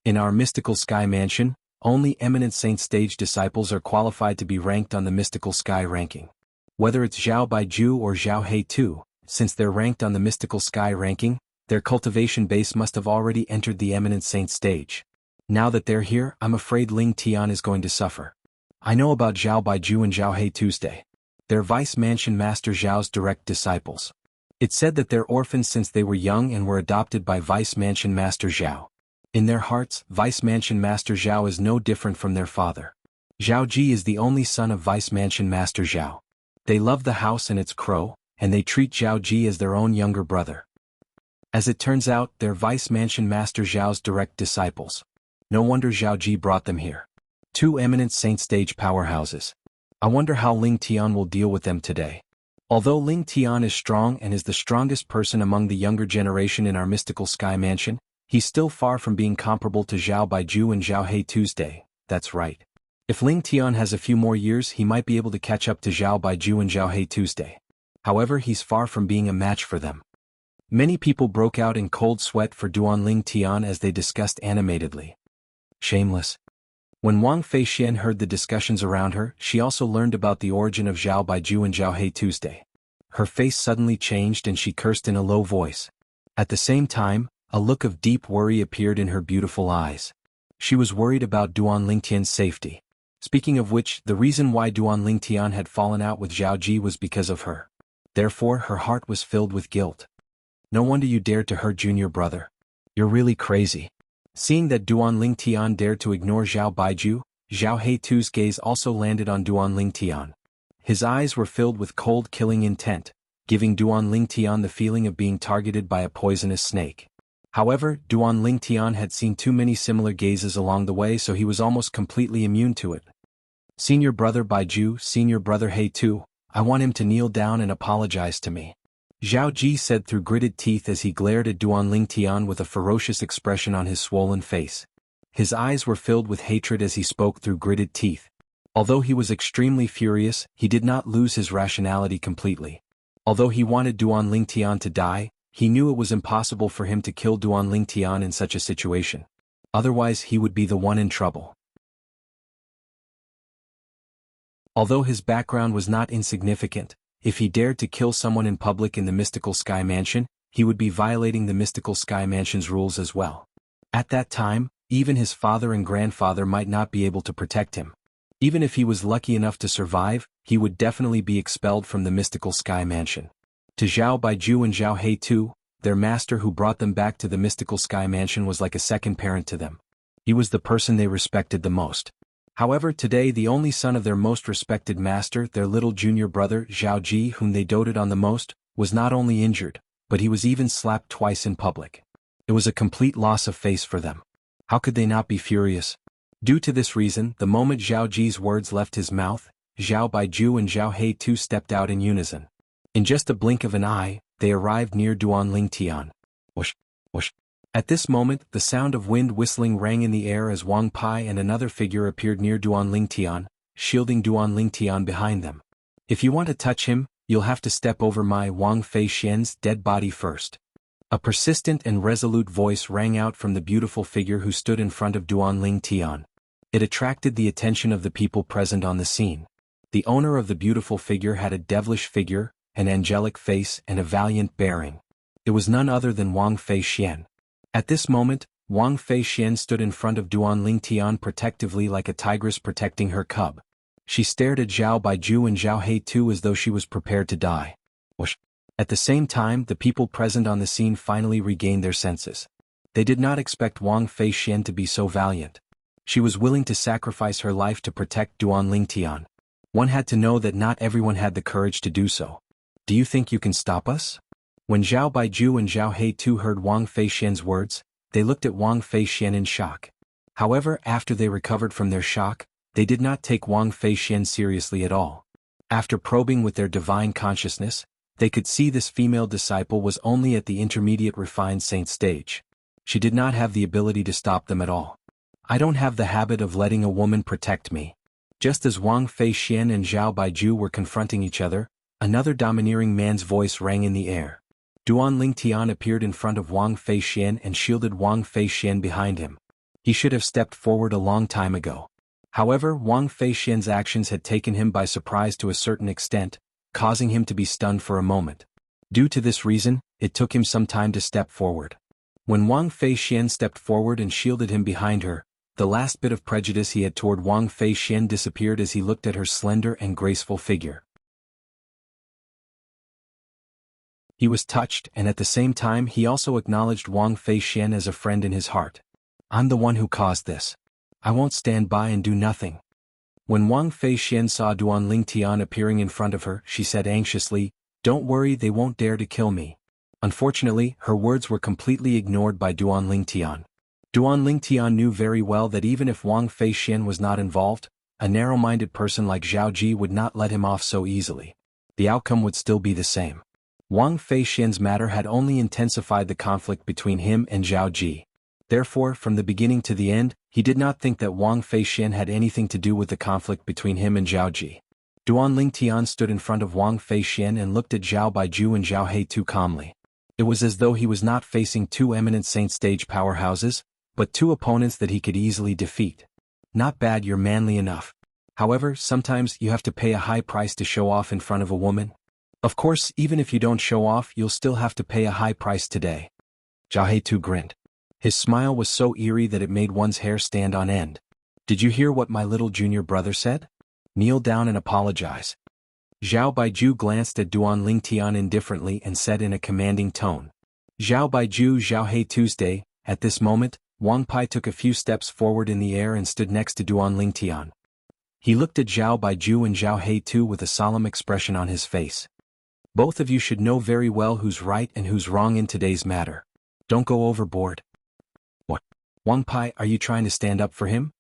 A: In our Mystical Sky Mansion, only eminent saint stage disciples are qualified to be ranked on the Mystical Sky ranking. Whether it's Zhao Baiju or Zhao He Tu, since they're ranked on the Mystical Sky ranking, their cultivation base must have already entered the eminent saint stage. Now that they're here, I'm afraid Ling Tian is going to suffer. I know about Zhao Baiju and Zhao He Tuesday. They're Vice Mansion Master Zhao's direct disciples. It's said that they're orphans since they were young and were adopted by Vice Mansion Master Zhao. In their hearts, Vice Mansion Master Zhao is no different from their father. Zhao Ji is the only son of Vice Mansion Master Zhao. They love the house and its crow, and they treat Zhao Ji as their own younger brother. As it turns out, they're Vice Mansion Master Zhao's direct disciples. No wonder Zhao Ji brought them here. Two eminent saint stage powerhouses. I wonder how Ling Tian will deal with them today. Although Ling Tian is strong and is the strongest person among the younger generation in our Mystical Sky Mansion, he's still far from being comparable to Zhao Baiju and Zhao He Tuesday. That's right. If Ling Tian has a few more years, he might be able to catch up to Zhao Baiju and Zhao He Tuesday. However, he's far from being a match for them. Many people broke out in cold sweat for Duan Ling Tian as they discussed animatedly. Shameless. When Wang Feixian heard the discussions around her, she also learned about the origin of Zhao Baiju and Zhao He Tuesday. Her face suddenly changed and she cursed in a low voice. At the same time, a look of deep worry appeared in her beautiful eyes. She was worried about Duan Ling Tian's safety. Speaking of which, the reason why Duan Ling Tian had fallen out with Zhao Ji was because of her. Therefore, her heart was filled with guilt. No wonder you dared to hurt junior brother. You're really crazy. Seeing that Duan Ling Tian dared to ignore Zhao Baiju, Zhao He Tu's gaze also landed on Duan Ling Tian. His eyes were filled with cold killing intent, giving Duan Ling Tian the feeling of being targeted by a poisonous snake. However, Duan Ling Tian had seen too many similar gazes along the way, so he was almost completely immune to it. Senior brother Baiju, senior brother He Tu, I want him to kneel down and apologize to me. Zhao Ji said through gritted teeth as he glared at Duan Tian with a ferocious expression on his swollen face. His eyes were filled with hatred as he spoke through gritted teeth. Although he was extremely furious, he did not lose his rationality completely. Although he wanted Duan Tian to die, he knew it was impossible for him to kill Duan Tian in such a situation. Otherwise he would be the one in trouble. Although his background was not insignificant, if he dared to kill someone in public in the Mystical Sky Mansion, he would be violating the Mystical Sky Mansion's rules as well. At that time, even his father and grandfather might not be able to protect him. Even if he was lucky enough to survive, he would definitely be expelled from the Mystical Sky Mansion. To Zhao Baiju and Zhao He Tu, their master who brought them back to the Mystical Sky Mansion was like a second parent to them. He was the person they respected the most. However, today the only son of their most respected master, their little junior brother, Zhao Ji, whom they doted on the most, was not only injured, but he was even slapped twice in public. It was a complete loss of face for them. How could they not be furious? Due to this reason, the moment Zhao Ji's words left his mouth, Zhao Baiju and Zhao He Tu stepped out in unison. In just a blink of an eye, they arrived near Duan Tian. Whoosh, whoosh. At this moment, the sound of wind whistling rang in the air as Wang Pai and another figure appeared near Duan Tian, shielding Duan Tian behind them. If you want to touch him, you'll have to step over my Wang Fei Xian's dead body first. A persistent and resolute voice rang out from the beautiful figure who stood in front of Duan Tian. It attracted the attention of the people present on the scene. The owner of the beautiful figure had a devilish figure, an angelic face and a valiant bearing. It was none other than Wang Fei Xian. At this moment, Wang Fei Xian stood in front of Duan Tian protectively like a tigress protecting her cub. She stared at Zhao Baiju and Zhao He Tu as though she was prepared to die. Whoosh. At the same time, the people present on the scene finally regained their senses. They did not expect Wang Fei Xian to be so valiant. She was willing to sacrifice her life to protect Duan Tian. One had to know that not everyone had the courage to do so. Do you think you can stop us? When Zhao Baiju and Zhao He Tu heard Wang Fei Xian's words, they looked at Wang Fei Xian in shock. However, after they recovered from their shock, they did not take Wang Fei Xian seriously at all. After probing with their divine consciousness, they could see this female disciple was only at the intermediate refined saint stage. She did not have the ability to stop them at all. I don't have the habit of letting a woman protect me. Just as Wang Fei Xian and Zhao Baiju were confronting each other, another domineering man's voice rang in the air. Duan Tian appeared in front of Wang Fei Xian and shielded Wang Fei Xian behind him. He should have stepped forward a long time ago. However, Wang Fei Xian's actions had taken him by surprise to a certain extent, causing him to be stunned for a moment. Due to this reason, it took him some time to step forward. When Wang Fei Xian stepped forward and shielded him behind her, the last bit of prejudice he had toward Wang Fei Xian disappeared as he looked at her slender and graceful figure. He was touched, and at the same time he also acknowledged Wang Fei Xian as a friend in his heart. I'm the one who caused this. I won't stand by and do nothing. When Wang Fei Xian saw Duan Tian appearing in front of her, she said anxiously, "Don't worry, they won't dare to kill me." Unfortunately, her words were completely ignored by Duan Tian. Duan Tian knew very well that even if Wang Fei Xian was not involved, a narrow-minded person like Zhao Ji would not let him off so easily. The outcome would still be the same. Wang Fei Xian's matter had only intensified the conflict between him and Zhao Ji. Therefore, from the beginning to the end, he did not think that Wang Fei Xian had anything to do with the conflict between him and Zhao Ji. Duan Tian stood in front of Wang Fei Xian and looked at Zhao Baiju and Zhao He Tu calmly. It was as though he was not facing two eminent saint stage powerhouses, but two opponents that he could easily defeat. Not bad, you're manly enough. However, sometimes you have to pay a high price to show off in front of a woman. Of course, even if you don't show off, you'll still have to pay a high price today. Zhao He Tu grinned. His smile was so eerie that it made one's hair stand on end. Did you hear what my little junior brother said? Kneel down and apologize. Zhao Baiju glanced at Duan Tian indifferently and said in a commanding tone. Zhao Baiju, Zhao He Tuesday. At this moment, Wang Pai took a few steps forward in the air and stood next to Duan Tian. He looked at Zhao Baiju and Zhao He Tu with a solemn expression on his face. Both of you should know very well who's right and who's wrong in today's matter. Don't go overboard. What? Wang Pai, are you trying to stand up for him?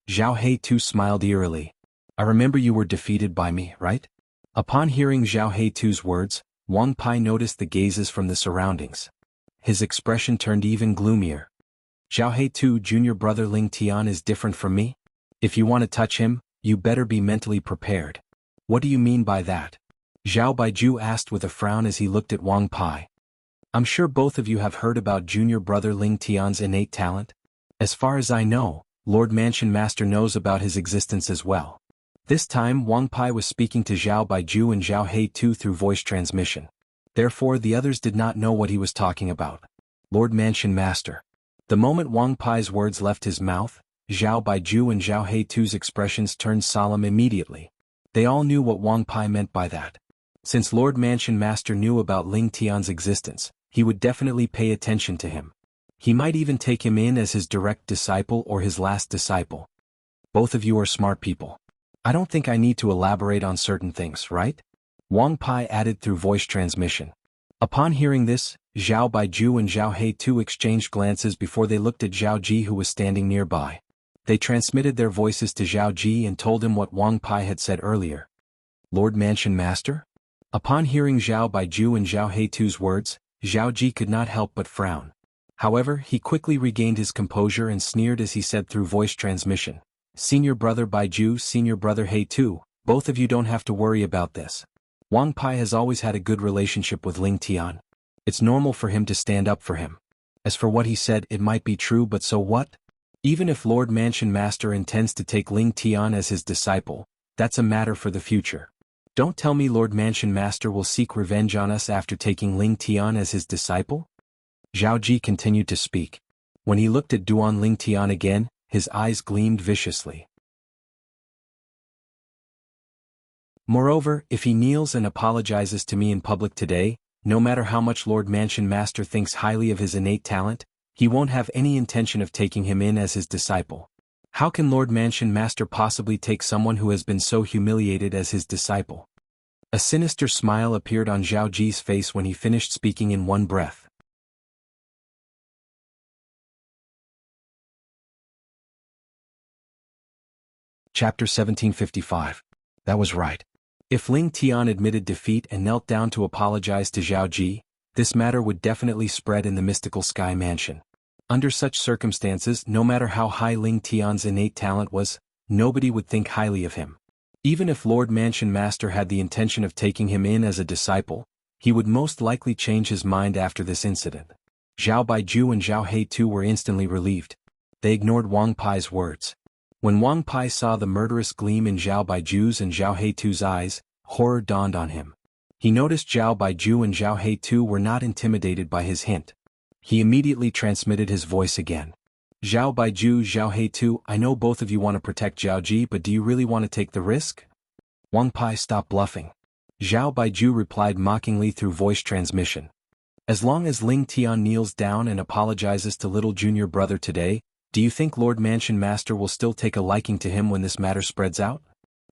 A: Zhao He Tu smiled eerily. I remember you were defeated by me, right? Upon hearing Zhao Heitu's words, Wang Pai noticed the gazes from the surroundings. His expression turned even gloomier. Zhao Heitu, junior brother Ling Tian, is different from me? If you want to touch him, you better be mentally prepared. What do you mean by that? Zhao Baiju asked with a frown as he looked at Wang Pai. I'm sure both of you have heard about junior brother Ling Tian's innate talent. As far as I know, Lord Mansion Master knows about his existence as well. This time Wang Pai was speaking to Zhao Baiju and Zhao Heitu through voice transmission. Therefore the others did not know what he was talking about. Lord Mansion Master. The moment Wang Pai's words left his mouth, Zhao Baiju and Zhao Heitu's expressions turned solemn immediately. They all knew what Wang Pai meant by that. Since Lord Mansion Master knew about Ling Tian's existence, he would definitely pay attention to him. He might even take him in as his direct disciple or his last disciple. Both of you are smart people. I don't think I need to elaborate on certain things, right? Wang Pai added through voice transmission. Upon hearing this, Zhao Baiju and Zhao Heitu exchanged glances before they looked at Zhao Ji, who was standing nearby. They transmitted their voices to Zhao Ji and told him what Wang Pai had said earlier. Lord Mansion Master? Upon hearing Zhao Baiju and Zhao Heitu's words, Zhao Ji could not help but frown. However, he quickly regained his composure and sneered as he said through voice transmission. Senior brother Baiju, senior brother Heitu, both of you don't have to worry about this. Wang Pai has always had a good relationship with Ling Tian. It's normal for him to stand up for him. As for what he said, it might be true, but so what? Even if Lord Mansion Master intends to take Ling Tian as his disciple, that's a matter for the future. Don't tell me Lord Mansion Master will seek revenge on us after taking Ling Tian as his disciple? Zhao Ji continued to speak. When he looked at Duan Ling Tian again, his eyes gleamed viciously. Moreover, if he kneels and apologizes to me in public today, no matter how much Lord Mansion Master thinks highly of his innate talent, he won't have any intention of taking him in as his disciple. How can Lord Mansion Master possibly take someone who has been so humiliated as his disciple? A sinister smile appeared on Zhao Ji's face when he finished speaking in one breath. Chapter 1755. That was right. If Ling Tian admitted defeat and knelt down to apologize to Zhao Ji, this matter would definitely spread in the mystical sky mansion. Under such circumstances, no matter how high Ling Tian's innate talent was, nobody would think highly of him. Even if Lord Mansion Master had the intention of taking him in as a disciple, he would most likely change his mind after this incident. Zhao Baiju and Zhao Heitu were instantly relieved. They ignored Wang Pai's words. When Wang Pai saw the murderous gleam in Zhao Baiju's and Zhao Heitu's eyes, horror dawned on him. He noticed Zhao Baiju and Zhao Heitu were not intimidated by his hint. He immediately transmitted his voice again. Zhao Baiju, Zhao Heitu, I know both of you want to protect Zhao Ji, but do you really want to take the risk? Wang Pai stopped bluffing. Zhao Baiju replied mockingly through voice transmission. As long as Ling Tian kneels down and apologizes to little junior brother today, do you think Lord Mansion Master will still take a liking to him when this matter spreads out?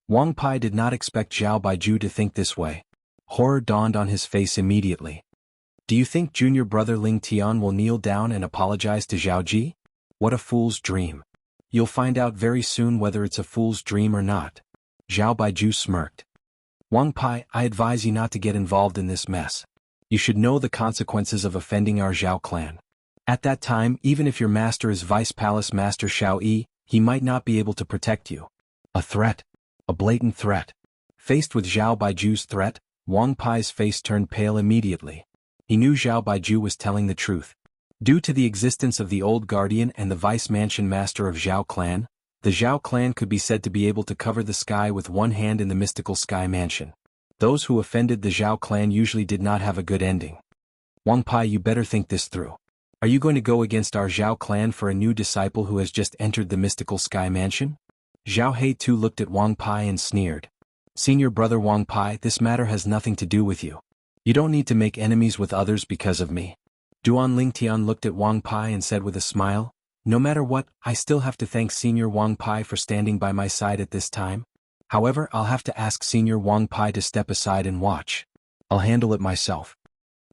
A: Wang Pai did not expect Zhao Baiju to think this way. Horror dawned on his face immediately. Do you think junior brother Ling Tian will kneel down and apologize to Zhao Ji? What a fool's dream. You'll find out very soon whether it's a fool's dream or not. Zhao Baiju smirked. Wang Pai, I advise you not to get involved in this mess. You should know the consequences of offending our Zhao clan. At that time, even if your master is Vice Palace Master Shao Yi, he might not be able to protect you. A threat. A blatant threat. Faced with Zhao Baiju's threat, Wang Pai's face turned pale immediately. He knew Zhao Baiju was telling the truth. Due to the existence of the old guardian and the Vice Mansion Master of Zhao clan, the Zhao clan could be said to be able to cover the sky with one hand in the mystical sky mansion. Those who offended the Zhao clan usually did not have a good ending. Wang Pai, you better think this through. Are you going to go against our Zhao clan for a new disciple who has just entered the mystical sky mansion? Zhao Heitu looked at Wang Pai and sneered. Senior brother Wang Pai, this matter has nothing to do with you. You don't need to make enemies with others because of me. Duan Lingtian looked at Wang Pai and said with a smile, no matter what, I still have to thank Senior Wang Pai for standing by my side at this time. However, I'll have to ask Senior Wang Pai to step aside and watch. I'll handle it myself.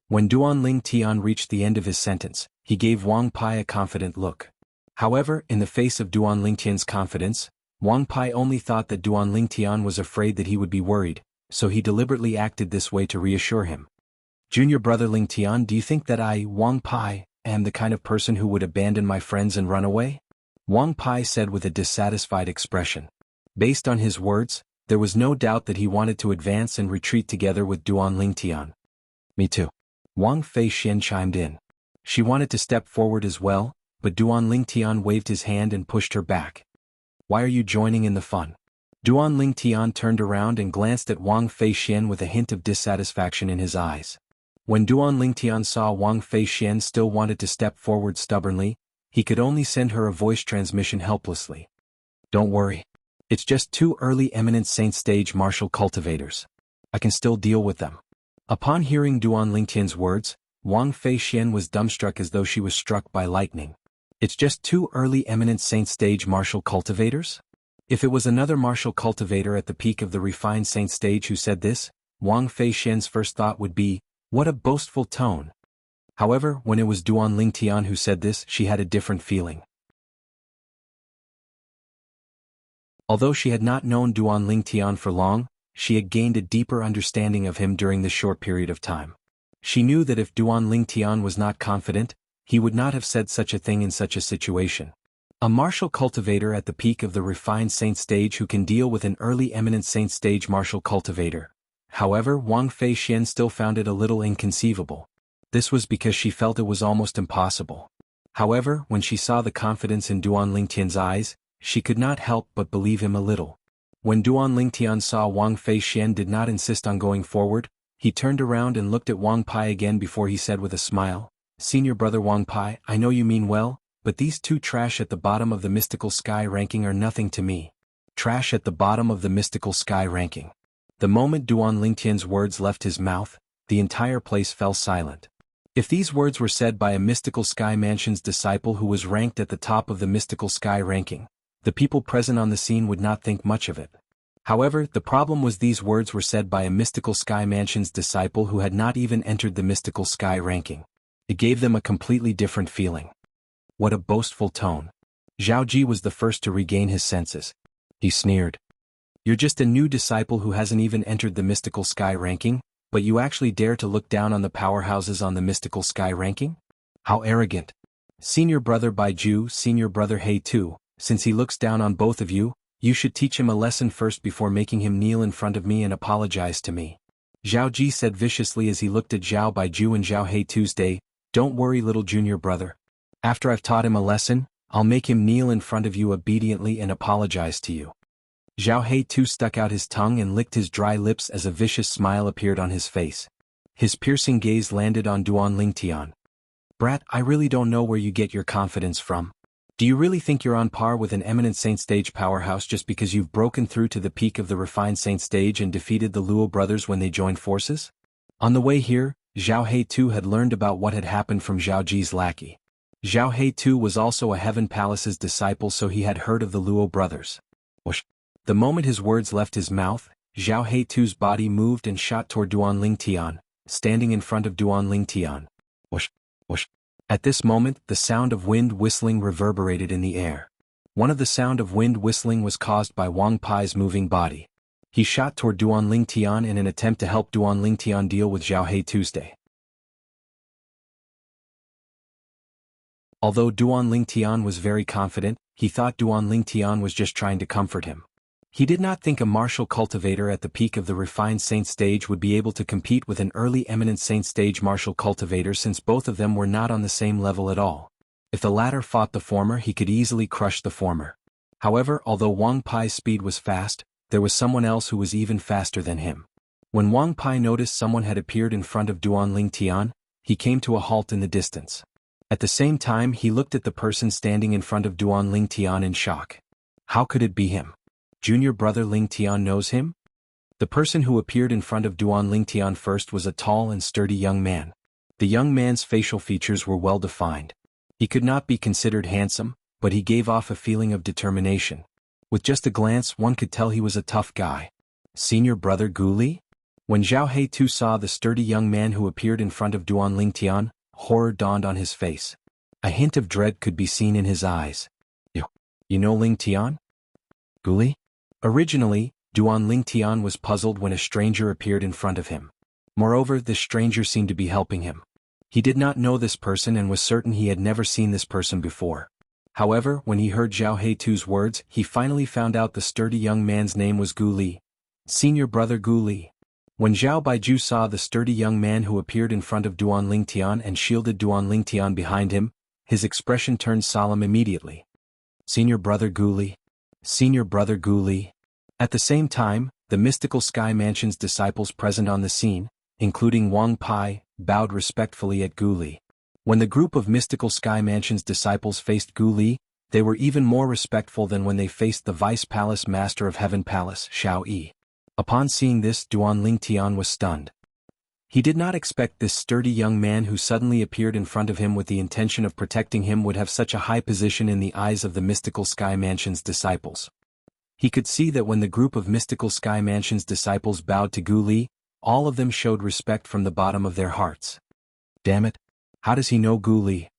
A: When Duan Lingtian reached the end of his sentence, he gave Wang Pai a confident look. However, in the face of Duan Lingtian's confidence, Wang Pai only thought that Duan Lingtian was afraid that he would be worried, so he deliberately acted this way to reassure him. Junior brother Lingtian, do you think that I, Wang Pai, am the kind of person who would abandon my friends and run away? Wang Pai said with a dissatisfied expression. Based on his words, there was no doubt that he wanted to advance and retreat together with Duan Lingtian. Me too. Wang Feixian chimed in. She wanted to step forward as well, but Duan Lingtian waved his hand and pushed her back. Why are you joining in the fun? Duan Lingtian turned around and glanced at Wang Feixian with a hint of dissatisfaction in his eyes. When Duan Lingtian saw Wang Feixian still wanted to step forward stubbornly, he could only send her a voice transmission helplessly. Don't worry. It's just two early eminent saint stage martial cultivators. I can still deal with them. Upon hearing Duan Lingtian's words, Wang Feixian was dumbstruck as though she was struck by lightning. It's just two early eminent saint stage martial cultivators? If it was another martial cultivator at the peak of the refined saint stage who said this, Wang Feixian's first thought would be, what a boastful tone. However, when it was Duan Lingtian who said this, she had a different feeling. Although she had not known Duan Lingtian for long, she had gained a deeper understanding of him during this short period of time. She knew that if Duan Lingtian was not confident, he would not have said such a thing in such a situation. A martial cultivator at the peak of the refined saint stage who can deal with an early eminent saint stage martial cultivator. However, Wang Feixian still found it a little inconceivable. This was because she felt it was almost impossible. However, when she saw the confidence in Duan Lingtian's eyes, she could not help but believe him a little. When Duan Lingtian saw Wang Feixian did not insist on going forward, he turned around and looked at Wang Pai again before he said with a smile, Senior brother Wang Pai, I know you mean well, but these two trash at the bottom of the mystical sky ranking are nothing to me. Trash at the bottom of the mystical sky ranking. The moment Duan Lingtian's words left his mouth, the entire place fell silent. If these words were said by a mystical sky mansion's disciple who was ranked at the top of the mystical sky ranking, the people present on the scene would not think much of it. However, the problem was these words were said by a mystical sky mansion's disciple who had not even entered the mystical sky ranking. It gave them a completely different feeling. What a boastful tone. Zhao Ji was the first to regain his senses. He sneered. You're just a new disciple who hasn't even entered the mystical sky ranking, but you actually dare to look down on the powerhouses on the mystical sky ranking? How arrogant. Senior brother Baiju, senior brother He Tu, since he looks down on both of you, you should teach him a lesson first before making him kneel in front of me and apologize to me. Zhao Ji said viciously as he looked at Zhao Baiju and Zhao He Tuesday, don't worry little junior brother. After I've taught him a lesson, I'll make him kneel in front of you obediently and apologize to you. Zhao He Tu stuck out his tongue and licked his dry lips as a vicious smile appeared on his face. His piercing gaze landed on Duan Lingtian. Brat, I really don't know where you get your confidence from. Do you really think you're on par with an eminent saint stage powerhouse just because you've broken through to the peak of the refined saint stage and defeated the Luo brothers when they joined forces? On the way here, Zhao He Tu had learned about what had happened from Zhao Ji's lackey. Zhao He Tu was also a Heaven Palace's disciple, so he had heard of the Luo brothers. Whoosh. The moment his words left his mouth, Zhao He Tu's body moved and shot toward Duan Lingtian, standing in front of Duan Lingtian. Whoosh, whoosh. At this moment, the sound of wind whistling reverberated in the air. One of the sound of wind whistling was caused by Wang Pai's moving body. He shot toward Duan Lingtian in an attempt to help Duan Lingtian deal with Zhao He Tuesday. Although Duan Lingtian was very confident, he thought Duan Lingtian was just trying to comfort him. He did not think a martial cultivator at the peak of the refined saint stage would be able to compete with an early eminent saint stage martial cultivator since both of them were not on the same level at all. If the latter fought the former, he could easily crush the former. However, although Wang Pai's speed was fast, there was someone else who was even faster than him. When Wang Pai noticed someone had appeared in front of Duan Lingtian, he came to a halt in the distance. At the same time, he looked at the person standing in front of Duan Lingtian in shock. How could it be him? Junior brother Lingtian knows him? The person who appeared in front of Duan Lingtian first was a tall and sturdy young man. The young man's facial features were well defined. He could not be considered handsome, but he gave off a feeling of determination. With just a glance, one could tell he was a tough guy. Senior brother Gu Li? When Zhao He Tu saw the sturdy young man who appeared in front of Duan Lingtian, horror dawned on his face. A hint of dread could be seen in his eyes. You know Lingtian? Gu Li? Originally, Duan Lingtian was puzzled when a stranger appeared in front of him. Moreover, this stranger seemed to be helping him. He did not know this person and was certain he had never seen this person before. However, when he heard Zhao Heitu's words, he finally found out the sturdy young man's name was Gu Li. Senior brother Gu Li. When Zhao Baiju saw the sturdy young man who appeared in front of Duan Lingtian and shielded Duan Lingtian behind him, his expression turned solemn immediately. Senior brother Gu Li. Senior brother Gu Li. At the same time, the mystical Sky Mansion's disciples present on the scene, including Wang Pai, bowed respectfully at Gu Li. When the group of mystical Sky Mansion's disciples faced Gu Li, they were even more respectful than when they faced the Vice Palace Master of Heaven Palace, Xiao Yi. Upon seeing this, Duan Lingtian was stunned. He did not expect this sturdy young man who suddenly appeared in front of him with the intention of protecting him would have such a high position in the eyes of the mystical Sky Mansion's disciples. He could see that when the group of mystical Sky Mansion's disciples bowed to Gu Li, all of them showed respect from the bottom of their hearts. Damn it! How does he know Gu Li?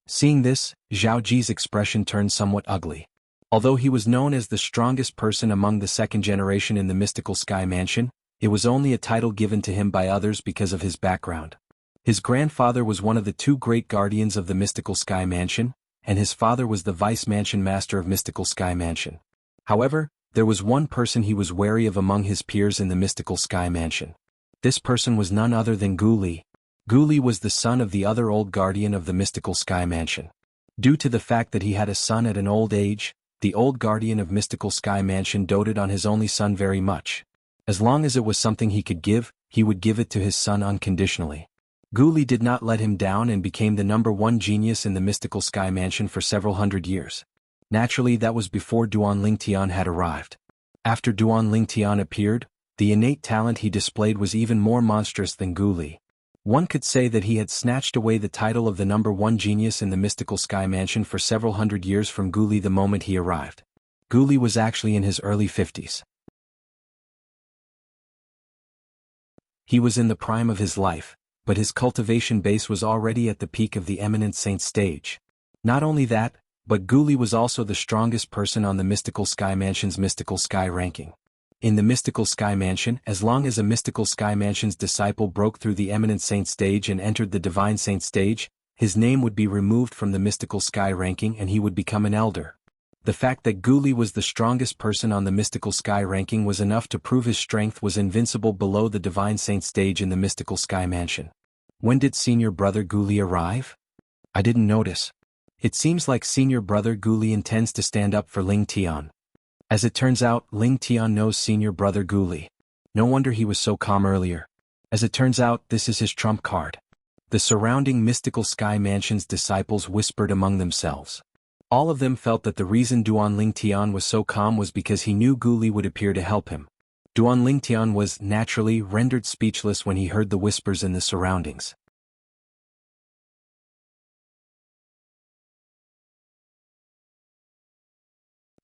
A: Seeing this, Zhao Ji's expression turned somewhat ugly. Although he was known as the strongest person among the second generation in the mystical Sky Mansion, it was only a title given to him by others because of his background. His grandfather was one of the two great guardians of the mystical Sky Mansion, and his father was the Vice Mansion Master of Mystical Sky Mansion. However, there was one person he was wary of among his peers in the mystical Sky Mansion. This person was none other than Gu Li. Gu Li was the son of the other old guardian of the mystical Sky Mansion. Due to the fact that he had a son at an old age, the old guardian of mystical Sky Mansion doted on his only son very much. As long as it was something he could give, he would give it to his son unconditionally. Gu Li did not let him down and became the #1 genius in the mystical Sky Mansion for several hundred years. Naturally, that was before Duan Lingtian had arrived. After Duan Lingtian appeared, the innate talent he displayed was even more monstrous than Gu Li. One could say that he had snatched away the title of the #1 genius in the mystical Sky Mansion for several hundred years from Gu Li the moment he arrived. Gu Li was actually in his early 50s. He was in the prime of his life, but his cultivation base was already at the peak of the eminent saint stage. Not only that, but Gu Li was also the strongest person on the mystical Sky Mansion's mystical sky ranking. In the mystical Sky Mansion, as long as a mystical Sky Mansion's disciple broke through the eminent saint stage and entered the divine saint stage, his name would be removed from the mystical sky ranking and he would become an elder. The fact that Gu Li was the strongest person on the mystical sky ranking was enough to prove his strength was invincible below the divine saint stage in the mystical Sky Mansion. When did senior brother Gu Li arrive? I didn't notice. It seems like senior brother Gu Li intends to stand up for Ling Tian. As it turns out, Ling Tian knows senior brother Gu Li. No wonder he was so calm earlier. As it turns out, this is his trump card. The surrounding mystical Sky Mansion's disciples whispered among themselves. All of them felt that the reason Duan Lingtian was so calm was because he knew Gu Li would appear to help him. Duan Lingtian was, naturally, rendered speechless when he heard the whispers in the surroundings.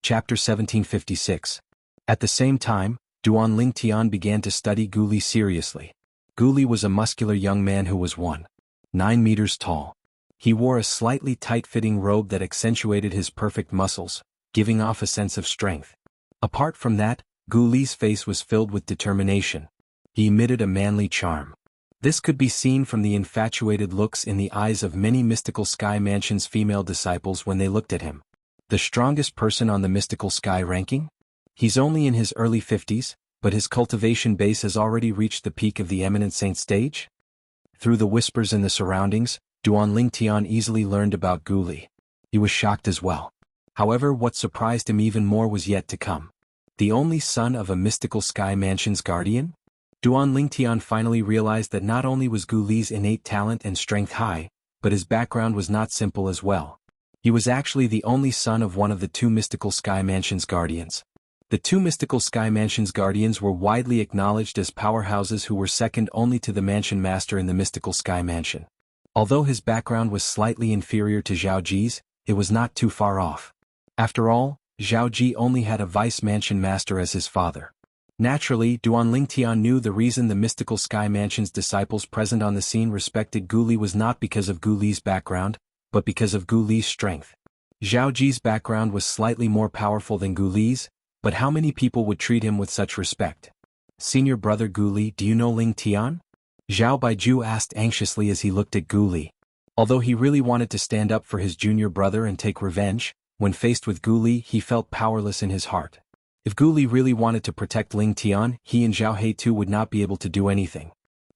A: Chapter 1756. At the same time, Duan Lingtian began to study Gu Li seriously. Gu Li was a muscular young man who was 1.9 meters tall. He wore a slightly tight-fitting robe that accentuated his perfect muscles, giving off a sense of strength. Apart from that, Gu Li's face was filled with determination. He emitted a manly charm. This could be seen from the infatuated looks in the eyes of many mystical Sky Mansion's female disciples when they looked at him. The strongest person on the mystical sky ranking? He's only in his early 50s, but his cultivation base has already reached the peak of the eminent saint stage? Through the whispers in the surroundings, Duan Lingtian easily learned about Gu Li. He was shocked as well. However, what surprised him even more was yet to come. The only son of a mystical Sky Mansion's guardian? Duan Lingtian finally realized that not only was Gu Li's innate talent and strength high, but his background was not simple as well. He was actually the only son of one of the two mystical Sky Mansion's guardians. The two mystical Sky Mansion's guardians were widely acknowledged as powerhouses who were second only to the Mansion Master in the mystical Sky Mansion. Although his background was slightly inferior to Zhao Ji's, it was not too far off. After all, Zhao Ji only had a Vice Mansion Master as his father. Naturally, Duan Lingtian knew the reason the mystical Sky Mansion's disciples present on the scene respected Gu Li was not because of Gu Li's background, but because of Gu Li's strength. Zhao Ji's background was slightly more powerful than Gu Li's, But how many people would treat him with such respect? Senior brother Gu Li, do you know Ling Tian? Zhao Baiju asked anxiously as he looked at Gu Li. Although he really wanted to stand up for his junior brother and take revenge, when faced with Gu Li he felt powerless in his heart. If Gu Li really wanted to protect Ling Tian, he and Zhao Heitu would not be able to do anything.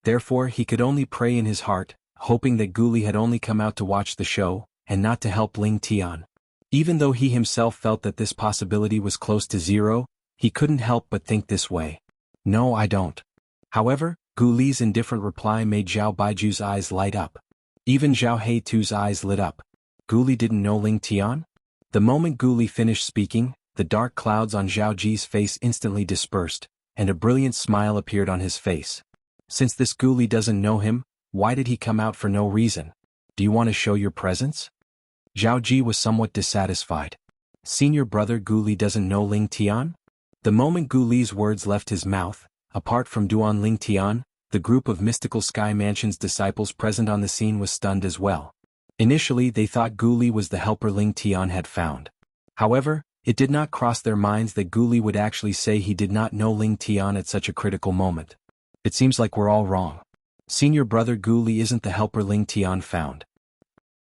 A: Therefore he could only pray in his heart, hoping that Gu Li had only come out to watch the show, and not to help Ling Tian. Even though he himself felt that this possibility was close to zero, he couldn't help but think this way. No, I don't. However, Gu Li's indifferent reply made Zhao Baiju's eyes light up. Even Zhao Heitu's eyes lit up. Gu Li didn't know Ling Tian? The moment Gu Li finished speaking, the dark clouds on Zhao Ji's face instantly dispersed, and a brilliant smile appeared on his face. Since this Gu Li doesn't know him, why did he come out for no reason? Do you want to show your presence? Zhao Ji was somewhat dissatisfied. Senior brother Gu Li doesn't know Ling Tian? The moment Gu Li's words left his mouth, apart from Duan Ling Tian, the group of Mystical Sky Mansion's disciples present on the scene was stunned as well. Initially they thought Gu Li was the helper Ling Tian had found. However, it did not cross their minds that Gu Li would actually say he did not know Ling Tian at such a critical moment. It seems like we're all wrong. Senior brother Gu Li isn't the helper Ling Tian found.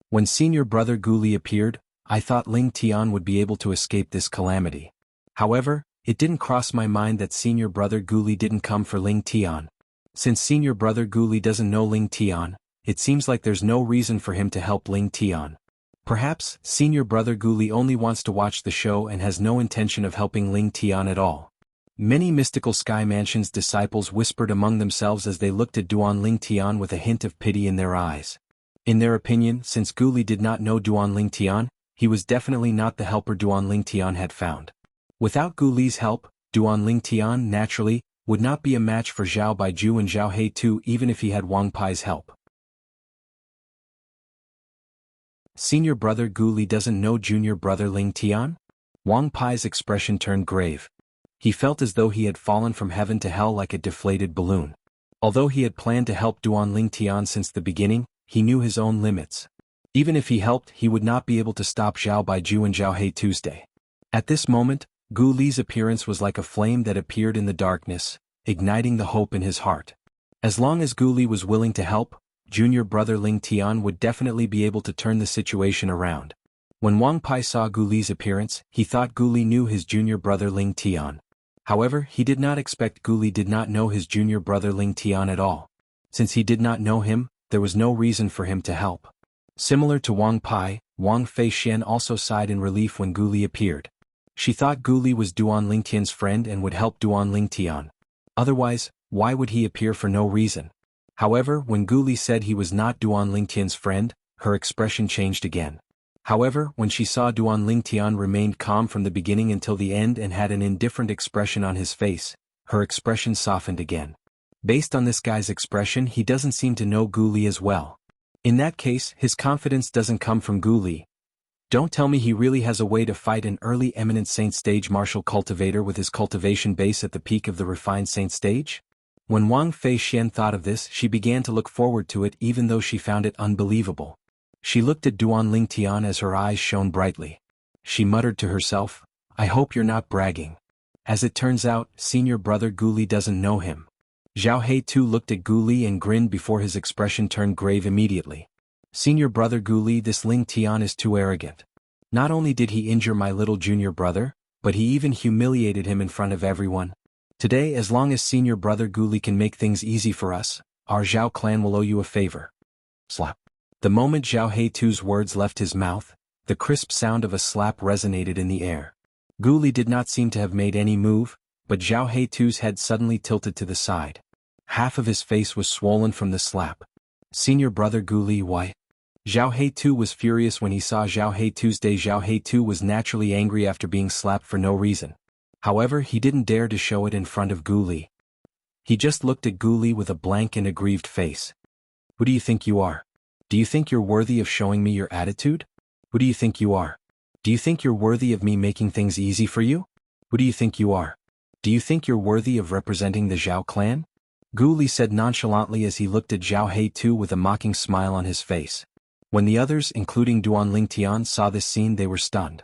A: When senior brother Gu Li appeared, I thought Ling Tian would be able to escape this calamity. However, it didn't cross my mind that senior brother Gu Li didn't come for Ling Tian. Since senior brother Gu Li doesn't know Ling Tian, it seems like there's no reason for him to help Ling Tian. Perhaps, senior brother Gu Li only wants to watch the show and has no intention of helping Ling Tian at all. Many Mystical Sky Mansion's disciples whispered among themselves as they looked at Duan Ling Tian with a hint of pity in their eyes. In their opinion, since Gu Li did not know Duan Ling Tian, he was definitely not the helper Duan Ling Tian had found. Without Gu Li's help, Duan Ling Tian, naturally, would not be a match for Zhao Baiju and Zhao Heitu even if he had Wang Pai's help. Senior brother Gu Li doesn't know junior brother Ling Tian? Wang Pai's expression turned grave. He felt as though he had fallen from heaven to hell like a deflated balloon. Although he had planned to help Duan Ling Tian since the beginning, he knew his own limits. Even if he helped, he would not be able to stop Zhao Baiju and Zhao Heitu's day. At this moment, Gu Li's appearance was like a flame that appeared in the darkness, igniting the hope in his heart. As long as Gu Li was willing to help, junior brother Ling Tian would definitely be able to turn the situation around. When Wang Pai saw Gu Li's appearance, he thought Gu Li knew his junior brother Ling Tian. However, he did not expect Gu Li did not know his junior brother Ling Tian at all. Since he did not know him, there was no reason for him to help. Similar to Wang Pai, Wang Feixian also sighed in relief when Gu Li appeared. She thought Gu Li was Duan Ling Tian's friend and would help Duan Ling Tian. Otherwise, why would he appear for no reason? However, when Gu Li said he was not Duan Ling Tian's friend, her expression changed again. However, when she saw Duan Ling Tian remained calm from the beginning until the end and had an indifferent expression on his face, her expression softened again. Based on this guy's expression, he doesn't seem to know Gu Li as well. In that case, his confidence doesn't come from Gu Li. Don't tell me he really has a way to fight an early eminent saint stage martial cultivator with his cultivation base at the peak of the refined saint stage? When Wang Feixian thought of this, she began to look forward to it even though she found it unbelievable. She looked at Duan Ling Tian as her eyes shone brightly. She muttered to herself, I hope you're not bragging. As it turns out, senior brother Gu Li doesn't know him. Zhao Heitu looked at Gu Li and grinned before his expression turned grave immediately. Senior brother Gu Li, this Ling Tian is too arrogant. Not only did he injure my little junior brother, but he even humiliated him in front of everyone. Today, as long as senior brother Gu Li can make things easy for us, our Zhao clan will owe you a favor. Slap. The moment Zhao Heitu's words left his mouth, the crisp sound of a slap resonated in the air. Gu Li did not seem to have made any move, but Zhao Heitu's head suddenly tilted to the side. Half of his face was swollen from the slap. Senior brother Gu Li, why? Zhao Heitu was furious when he saw Zhao Heitu's day. Zhao Heitu was naturally angry after being slapped for no reason. However, he didn't dare to show it in front of Gu Li. He just looked at Gu Li with a blank and aggrieved face. Who do you think you are? Do you think you're worthy of showing me your attitude? Who do you think you are? Do you think you're worthy of me making things easy for you? Who do you think you are? Do you think you're worthy of representing the Zhao clan? Gu Li said nonchalantly as he looked at Zhao Heitu with a mocking smile on his face. When the others, including Duan Ling Tian, saw this scene, they were stunned.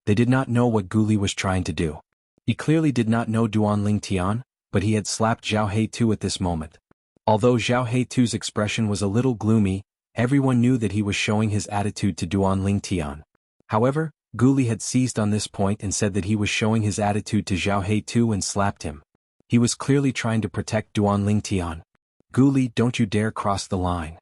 A: They did not know what Gu Li was trying to do. He clearly did not know Duan Ling Tian, but he had slapped Zhao He-tu at this moment. Although Zhao He-tu's expression was a little gloomy, everyone knew that he was showing his attitude to Duan Ling Tian. However, Gu Li had seized on this point and said that he was showing his attitude to Zhao He-tu and slapped him. He was clearly trying to protect Duan Ling Tian. Gu Li, don't you dare cross the line.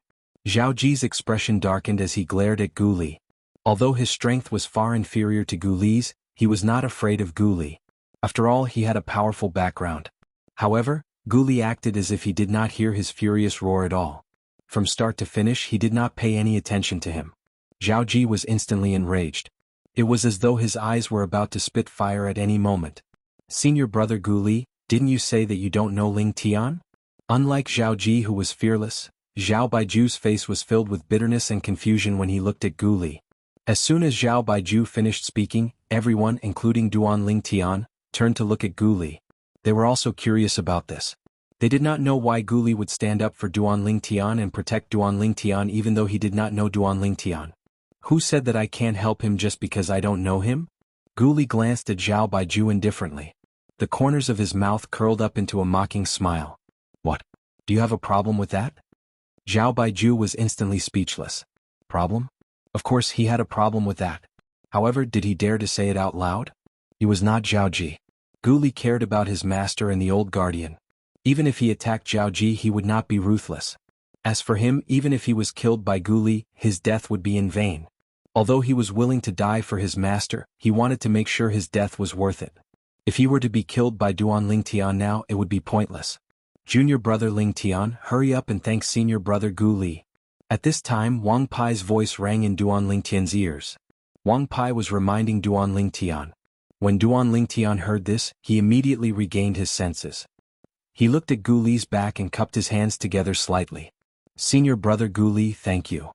A: Zhao Ji's expression darkened as he glared at Gu Li. Although his strength was far inferior to Gu Li's, he was not afraid of Gu Li. After all, he had a powerful background. However, Gu Li acted as if he did not hear his furious roar at all. From start to finish he did not pay any attention to him. Zhao Ji was instantly enraged. It was as though his eyes were about to spit fire at any moment. Senior brother Gu Li, didn't you say that you don't know Ling Tian? Unlike Zhao Ji, who was fearless, Zhao Baiju's face was filled with bitterness and confusion when he looked at Gu Li. As soon as Zhao Baiju finished speaking, everyone, including Duan Ling Tian, turned to look at Gu Li. They were also curious about this. They did not know why Gu Li would stand up for Duan Ling Tian and protect Duan Ling Tian even though he did not know Duan Ling Tian. Who said that I can't help him just because I don't know him? Gu Li glanced at Zhao Baiju indifferently. The corners of his mouth curled up into a mocking smile. What? Do you have a problem with that? Zhao Baiju was instantly speechless. Problem? Of course he had a problem with that. However, did he dare to say it out loud? He was not Zhao Ji. Gu Li cared about his master and the old guardian. Even if he attacked Zhao Ji, he would not be ruthless. As for him, even if he was killed by Gu Li, his death would be in vain. Although he was willing to die for his master, he wanted to make sure his death was worth it. If he were to be killed by Duan Ling Tian now, it would be pointless. Junior brother Ling Tian, hurry up and thank senior brother Gu Li. At this time, Wang Pai's voice rang in Duan Ling Tian's ears. Wang Pai was reminding Duan Ling Tian. When Duan Ling Tian heard this, he immediately regained his senses. He looked at Gu Li's back and cupped his hands together slightly. Senior brother Gu Li, thank you.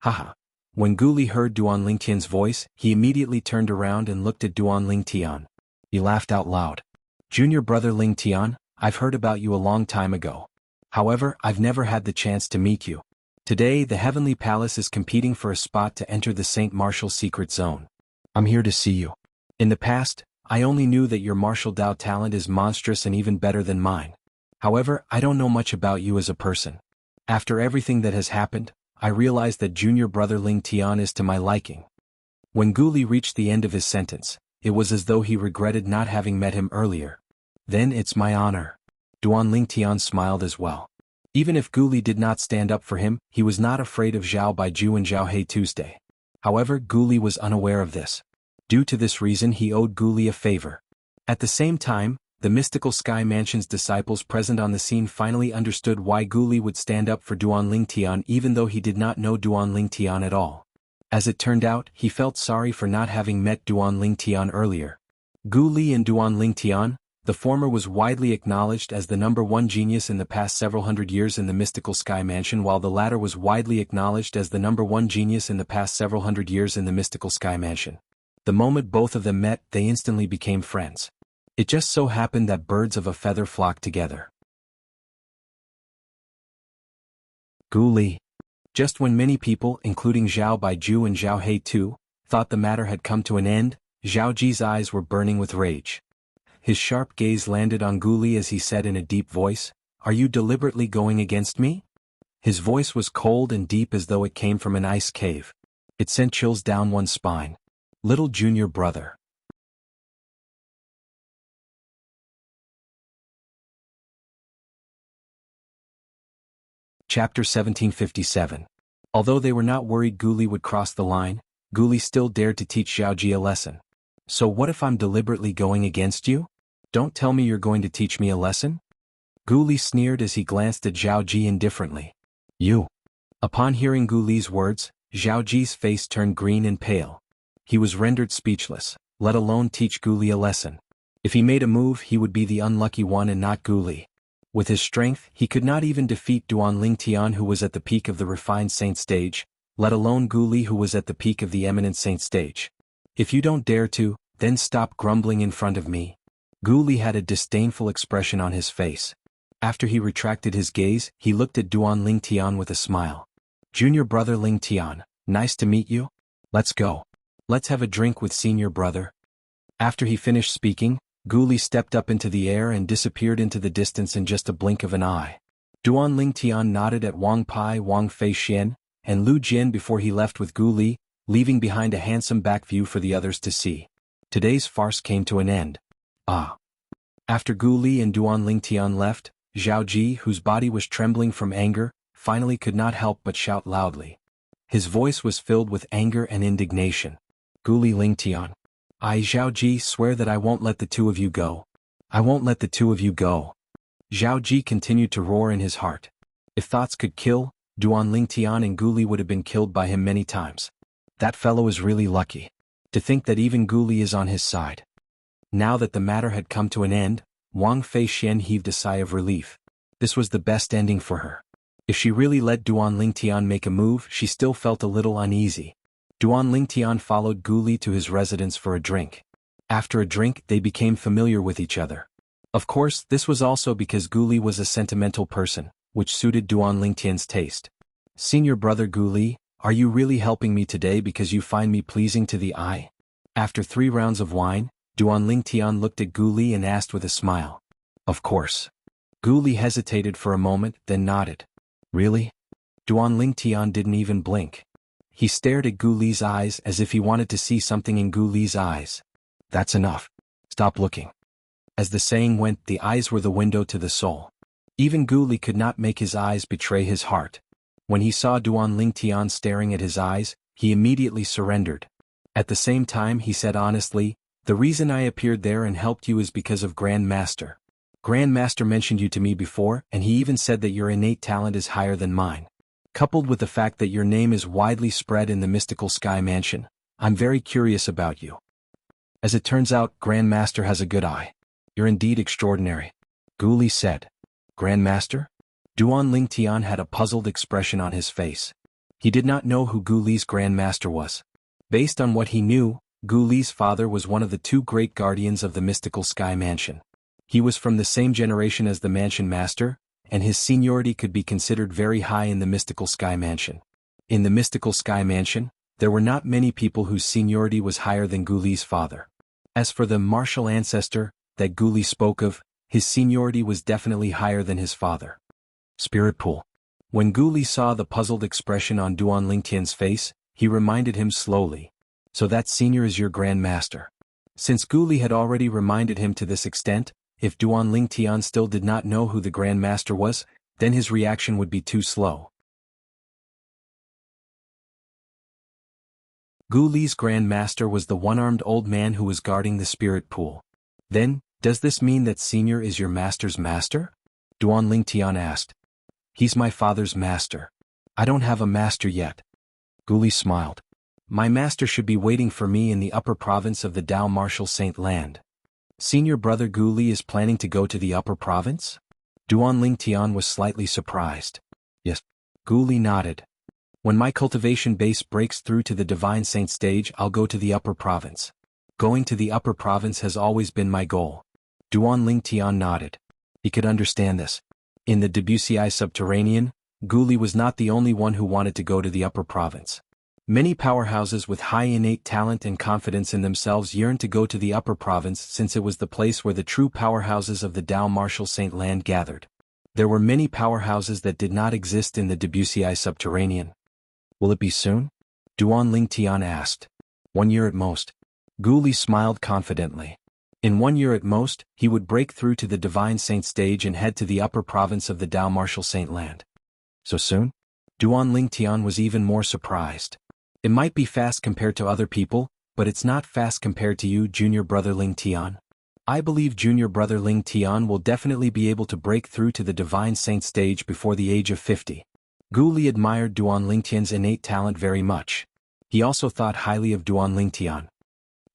A: Haha. When Gu Li heard Duan Ling Tian's voice, he immediately turned around and looked at Duan Ling Tian. He laughed out loud. Junior brother Ling Tian, I've heard about you a long time ago. However, I've never had the chance to meet you. Today, the Heavenly Palace is competing for a spot to enter the Saint Martial Secret Zone. I'm here to see you. In the past, I only knew that your martial Dao talent is monstrous and even better than mine. However, I don't know much about you as a person. After everything that has happened, I realized that junior brother Ling Tian is to my liking. When Gu Li reached the end of his sentence, it was as though he regretted not having met him earlier. Then it's my honor. Duan Ling Tian smiled as well. Even if Gu Li did not stand up for him, he was not afraid of Zhao Baiju and Zhao He-tu's. However, Gu Li was unaware of this. Due to this reason he owed Gu Li a favor. At the same time, the mystical Sky Mansion's disciples present on the scene finally understood why Gu Li would stand up for Duan Ling Tian even though he did not know Duan Ling Tian at all. As it turned out, he felt sorry for not having met Duan Ling Tian earlier. Gu Li and Duan Ling Tian, the former was widely acknowledged as the #1 genius in the past several hundred years in the mystical Sky Mansion, while the latter was widely acknowledged as the #1 genius in the past several hundred years in the mystical Sky Mansion. The moment both of them met, they instantly became friends. It just so happened that birds of a feather flocked together. Gu Li. Just when many people, including Zhao Baiju and Zhao He-tu, thought the matter had come to an end, Zhao Ji's eyes were burning with rage. His sharp gaze landed on Gu Li as he said in a deep voice, "Are you deliberately going against me?" His voice was cold and deep as though it came from an ice cave. It sent chills down one's spine. Little junior brother. Chapter 1757. Although they were not worried Gu Li would cross the line, Gu Li still dared to teach Zhao Ji a lesson. So what if I'm deliberately going against you? Don't tell me you're going to teach me a lesson? Gu Li sneered as he glanced at Zhao Ji indifferently. You. Upon hearing Gu Li's words, Zhao Ji's face turned green and pale. He was rendered speechless, let alone teach Gu Li a lesson. If he made a move, he would be the unlucky one and not Gu Li. With his strength, he could not even defeat Duan Ling Tian, who was at the peak of the refined saint stage, let alone Gu Li, who was at the peak of the eminent saint stage. If you don't dare to, then stop grumbling in front of me. Gu Li had a disdainful expression on his face. After he retracted his gaze, he looked at Duan Ling Tian with a smile. Junior brother Ling Tian, nice to meet you. Let's go. Let's have a drink with senior brother. After he finished speaking, Gu Li stepped up into the air and disappeared into the distance in just a blink of an eye. Duan Lingtian nodded at Wang Pai, Wang Fei Xian, and Lu Jin before he left with Gu Li, leaving behind a handsome back view for the others to see. Today's farce came to an end. Ah. After Gu Li and Duan Lingtian left, Zhao Ji, whose body was trembling from anger, finally could not help but shout loudly. His voice was filled with anger and indignation. Gu Li Lingtian. I, Zhao Ji, swear that I won't let the two of you go. I won't let the two of you go. Zhao Ji continued to roar in his heart. If thoughts could kill, Duan Lingtian and Gu Li would have been killed by him many times. That fellow is really lucky. To think that even Gu Li is on his side. Now that the matter had come to an end, Wang Fei Xian heaved a sigh of relief. This was the best ending for her. If she really let Duan Lingtian make a move, she still felt a little uneasy. Duan Lingtian followed Gu Li to his residence for a drink. After a drink, they became familiar with each other. Of course, this was also because Gu Li was a sentimental person, which suited Duan Lingtian's taste. Senior brother Gu Li, are you really helping me today because you find me pleasing to the eye? After 3 rounds of wine, Duan Lingtian looked at Gu Li and asked with a smile. Of course. Gu Li hesitated for a moment, then nodded. Really? Duan Lingtian didn't even blink. He stared at Gu Li's eyes as if he wanted to see something in Gu Li's eyes. That's enough. Stop looking. As the saying went, the eyes were the window to the soul. Even Gu Li could not make his eyes betray his heart. When he saw Duan Lingtian staring at his eyes, he immediately surrendered. At the same time he said honestly, the reason I appeared there and helped you is because of Grand Master. Grand Master mentioned you to me before, and he even said that your innate talent is higher than mine. Coupled with the fact that your name is widely spread in the mystical sky mansion, I'm very curious about you. As it turns out, Grand Master has a good eye. You're indeed extraordinary. Gu Li said. Grand Master? Duan Lingtian had a puzzled expression on his face. He did not know who Gu Li's Grand Master was. Based on what he knew, Gu Li's father was one of the 2 great guardians of the mystical sky mansion. He was from the same generation as the mansion master, and his seniority could be considered very high in the mystical sky mansion. In the mystical sky mansion, there were not many people whose seniority was higher than Gu Li's father. As for the martial ancestor that Gu Li spoke of, his seniority was definitely higher than his father. Spirit pool. When Gu Li saw the puzzled expression on Duan Lingtian's face, he reminded him slowly. So that senior is your Grand Master. Since Gu Li had already reminded him to this extent, if Duan Lingtian still did not know who the Grand Master was, then his reaction would be too slow. Gu Li's Grand Master was the one-armed old man who was guarding the spirit pool. Then, does this mean that Senior is your master's master? Duan Lingtian asked. He's my father's master. I don't have a master yet. Gu Li smiled. My master should be waiting for me in the upper province of the Dao Martial Saint Land. Senior brother Gu Li is planning to go to the upper province? Duan Lingtian was slightly surprised. Yes. Gu Li nodded. When my cultivation base breaks through to the Divine Saint stage, I'll go to the upper province. Going to the upper province has always been my goal. Duan Lingtian nodded. He could understand this. In the Debussy subterranean, Gu Li was not the only one who wanted to go to the upper province. Many powerhouses with high innate talent and confidence in themselves yearned to go to the upper province since it was the place where the true powerhouses of the Dao Martial Saint Land gathered. There were many powerhouses that did not exist in the Debussy subterranean. Will it be soon? Duan Lingtian asked. 1 year at most. Gu Li smiled confidently. In 1 year at most, he would break through to the Divine Saint stage and head to the upper province of the Dao Martial Saint Land. So soon? Duan Lingtian was even more surprised. It might be fast compared to other people, but it's not fast compared to you, junior brother Lingtian. I believe junior brother Lingtian will definitely be able to break through to the Divine Saint stage before the age of 50. Gu Li admired Duan Lingtian's innate talent very much. He also thought highly of Duan Lingtian.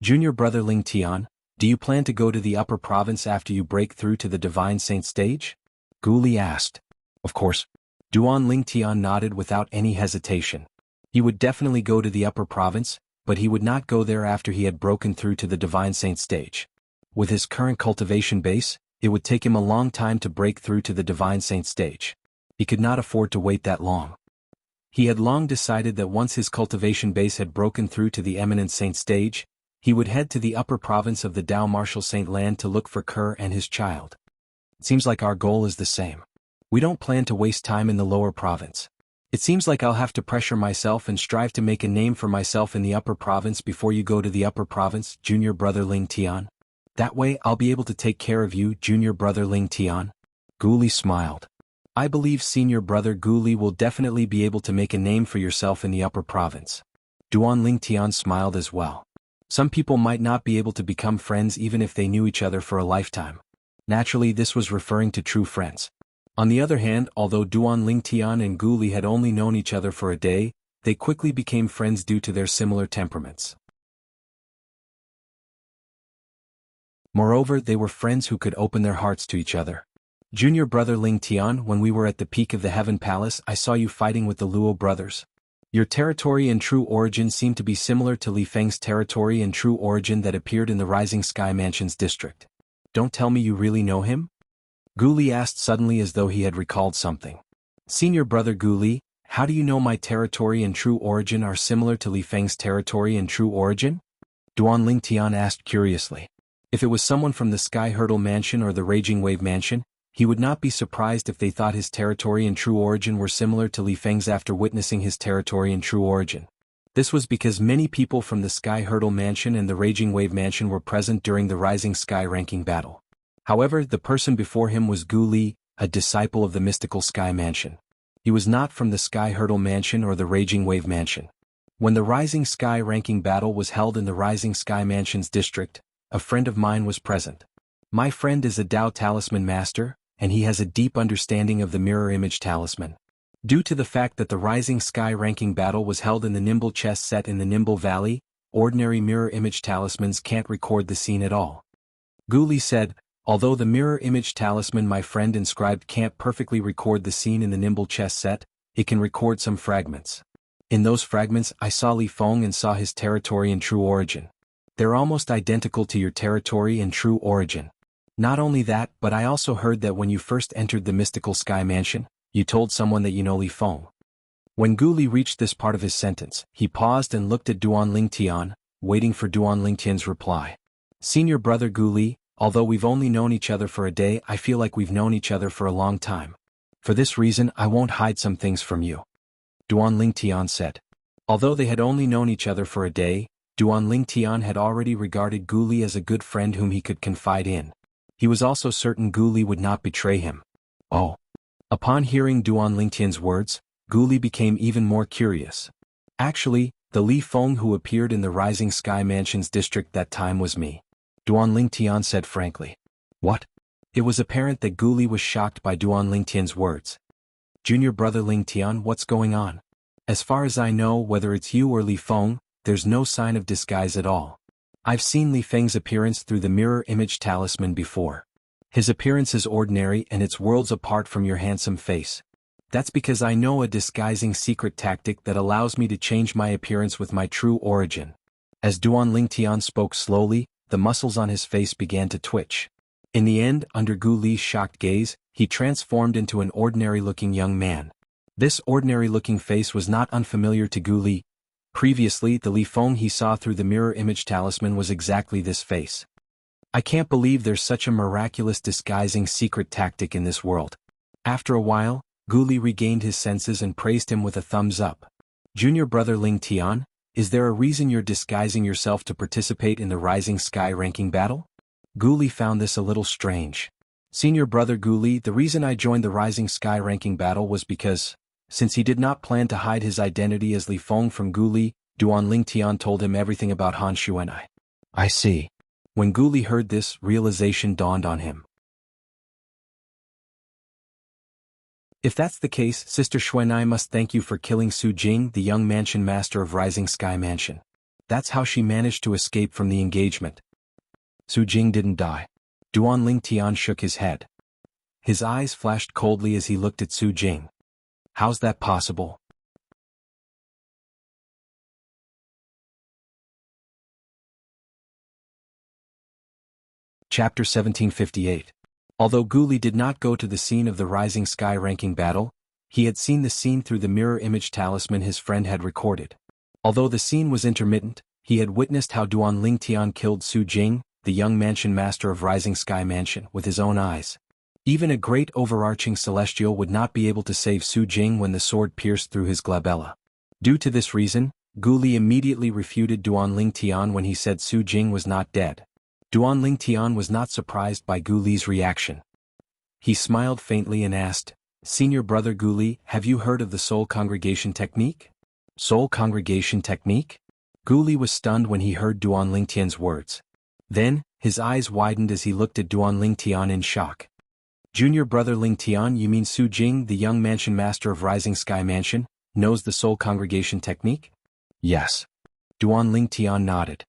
A: Junior brother Lingtian, do you plan to go to the upper province after you break through to the Divine Saint stage? Gu Li asked. Of course. Duan Lingtian nodded without any hesitation. He would definitely go to the upper province, but he would not go there after he had broken through to the Divine Saint stage. With his current cultivation base, it would take him a long time to break through to the Divine Saint stage. He could not afford to wait that long. He had long decided that once his cultivation base had broken through to the eminent saint stage, he would head to the upper province of the Dao Martial Saint land to look for Kerr and his child. It seems like our goal is the same. We don't plan to waste time in the lower province. It seems like I'll have to pressure myself and strive to make a name for myself in the upper province before you go to the upper province, junior brother Ling Tian. That way I'll be able to take care of you, junior brother Ling Tian. Gu Li smiled. I believe senior brother Gu Li will definitely be able to make a name for yourself in the upper province. Duan Ling Tian smiled as well. Some people might not be able to become friends even if they knew each other for a lifetime. Naturally, this was referring to true friends. On the other hand, although Duan Ling Tian and Gu Li had only known each other for a day, they quickly became friends due to their similar temperaments. Moreover, they were friends who could open their hearts to each other. Junior brother Ling Tian, when we were at the peak of the Heaven Palace, I saw you fighting with the Luo brothers. Your territory and true origin seemed to be similar to Li Feng's territory and true origin that appeared in the Rising Sky Mansion's district. Don't tell me you really know him? Gu Li asked suddenly as though he had recalled something. Senior brother Gu Li, how do you know my territory and true origin are similar to Li Feng's territory and true origin? Duan Ling Tian asked curiously. If it was someone from the Sky Hurdle Mansion or the Raging Wave Mansion, he would not be surprised if they thought his territory and true origin were similar to Li Feng's after witnessing his territory and true origin. This was because many people from the Sky Hurdle Mansion and the Raging Wave Mansion were present during the Rising Sky ranking battle. However, the person before him was Gu Li, a disciple of the Mystical Sky Mansion. He was not from the Sky Hurdle Mansion or the Raging Wave Mansion. When the Rising Sky ranking battle was held in the Rising Sky Mansion's district, a friend of mine was present. My friend is a Dao Talisman Master, and he has a deep understanding of the Mirror Image Talisman. Due to the fact that the Rising Sky ranking battle was held in the Nimble chess set in the Nimble Valley, ordinary Mirror Image Talismans can't record the scene at all. Gu Li said, although the Mirror Image Talisman my friend inscribed can't perfectly record the scene in the Nimble chess set, it can record some fragments. In those fragments I saw Li Feng and saw his territory and true origin. They're almost identical to your territory and true origin. Not only that, but I also heard that when you first entered the Mystical Sky Mansion, you told someone that you know Li Feng. When Gu Li reached this part of his sentence, he paused and looked at Duan Ling Tian, waiting for Duan Ling Tian's reply. Senior brother Gu Li, although we've only known each other for a day, I feel like we've known each other for a long time. For this reason, I won't hide some things from you. Duan Ling Tian said. Although they had only known each other for a day, Duan Ling Tian had already regarded Gu Li as a good friend whom he could confide in. He was also certain Gu Li would not betray him. Oh. Upon hearing Duan Ling Tian's words, Gu Li became even more curious. Actually, the Li Feng who appeared in the Rising Sky Mansion's district that time was me. Duan Ling Tian said frankly. What? It was apparent that Gu Li was shocked by Duan Ling Tian's words. Junior brother Ling Tian, what's going on? As far as I know, whether it's you or Li Feng, there's no sign of disguise at all. I've seen Li Feng's appearance through the Mirror Image Talisman before. His appearance is ordinary and it's worlds apart from your handsome face. That's because I know a disguising secret tactic that allows me to change my appearance with my true origin. As Duan Ling Tian spoke slowly, the muscles on his face began to twitch. In the end, under Gu Li's shocked gaze, he transformed into an ordinary-looking young man. This ordinary-looking face was not unfamiliar to Gu Li. Previously, the Li Feng he saw through the Mirror Image Talisman was exactly this face. I can't believe there's such a miraculous disguising secret tactic in this world. After a while, Gu Li regained his senses and praised him with a thumbs up. Junior brother Ling Tian, is there a reason you're disguising yourself to participate in the Rising Sky ranking battle? Gu Li found this a little strange. Senior brother Gu Li, the reason I joined the Rising Sky ranking battle was because, since he did not plan to hide his identity as Li Feng from Gu Li, Duan Ling Tian told him everything about Han Xuanai. I see. When Gu Li heard this, realization dawned on him. If that's the case, Sister Xuanai must thank you for killing Su Jing, the young mansion master of Rising Sky Mansion. That's how she managed to escape from the engagement. Su Jing didn't die. Duan Ling Tian shook his head. His eyes flashed coldly as he looked at Su Jing. How's that possible? Chapter 1758. Although Gu Li did not go to the scene of the Rising Sky ranking battle, He had seen the scene through the mirror image talisman his friend had recorded. Although the scene was intermittent, he had witnessed how Duan Lingtian killed Su Jing, the young mansion master of Rising Sky Mansion, with his own eyes. Even a great overarching celestial would not be able to save Su Jing when the sword pierced through his glabella. Due to this reason, Gu Li immediately refuted Duan Lingtian when he said Su Jing was not dead. Duan Lingtian was not surprised by Gu Li's reaction. He smiled faintly and asked, "Senior brother Gu Li, have you heard of the soul congregation technique?" Soul congregation technique? Gu Li was stunned when he heard Duan Lingtian's words. Then, his eyes widened as he looked at Duan Lingtian in shock. "Junior brother Lingtian, you mean Su Jing, the young mansion master of Rising Sky Mansion, knows the soul congregation technique?" "Yes." Duan Lingtian nodded.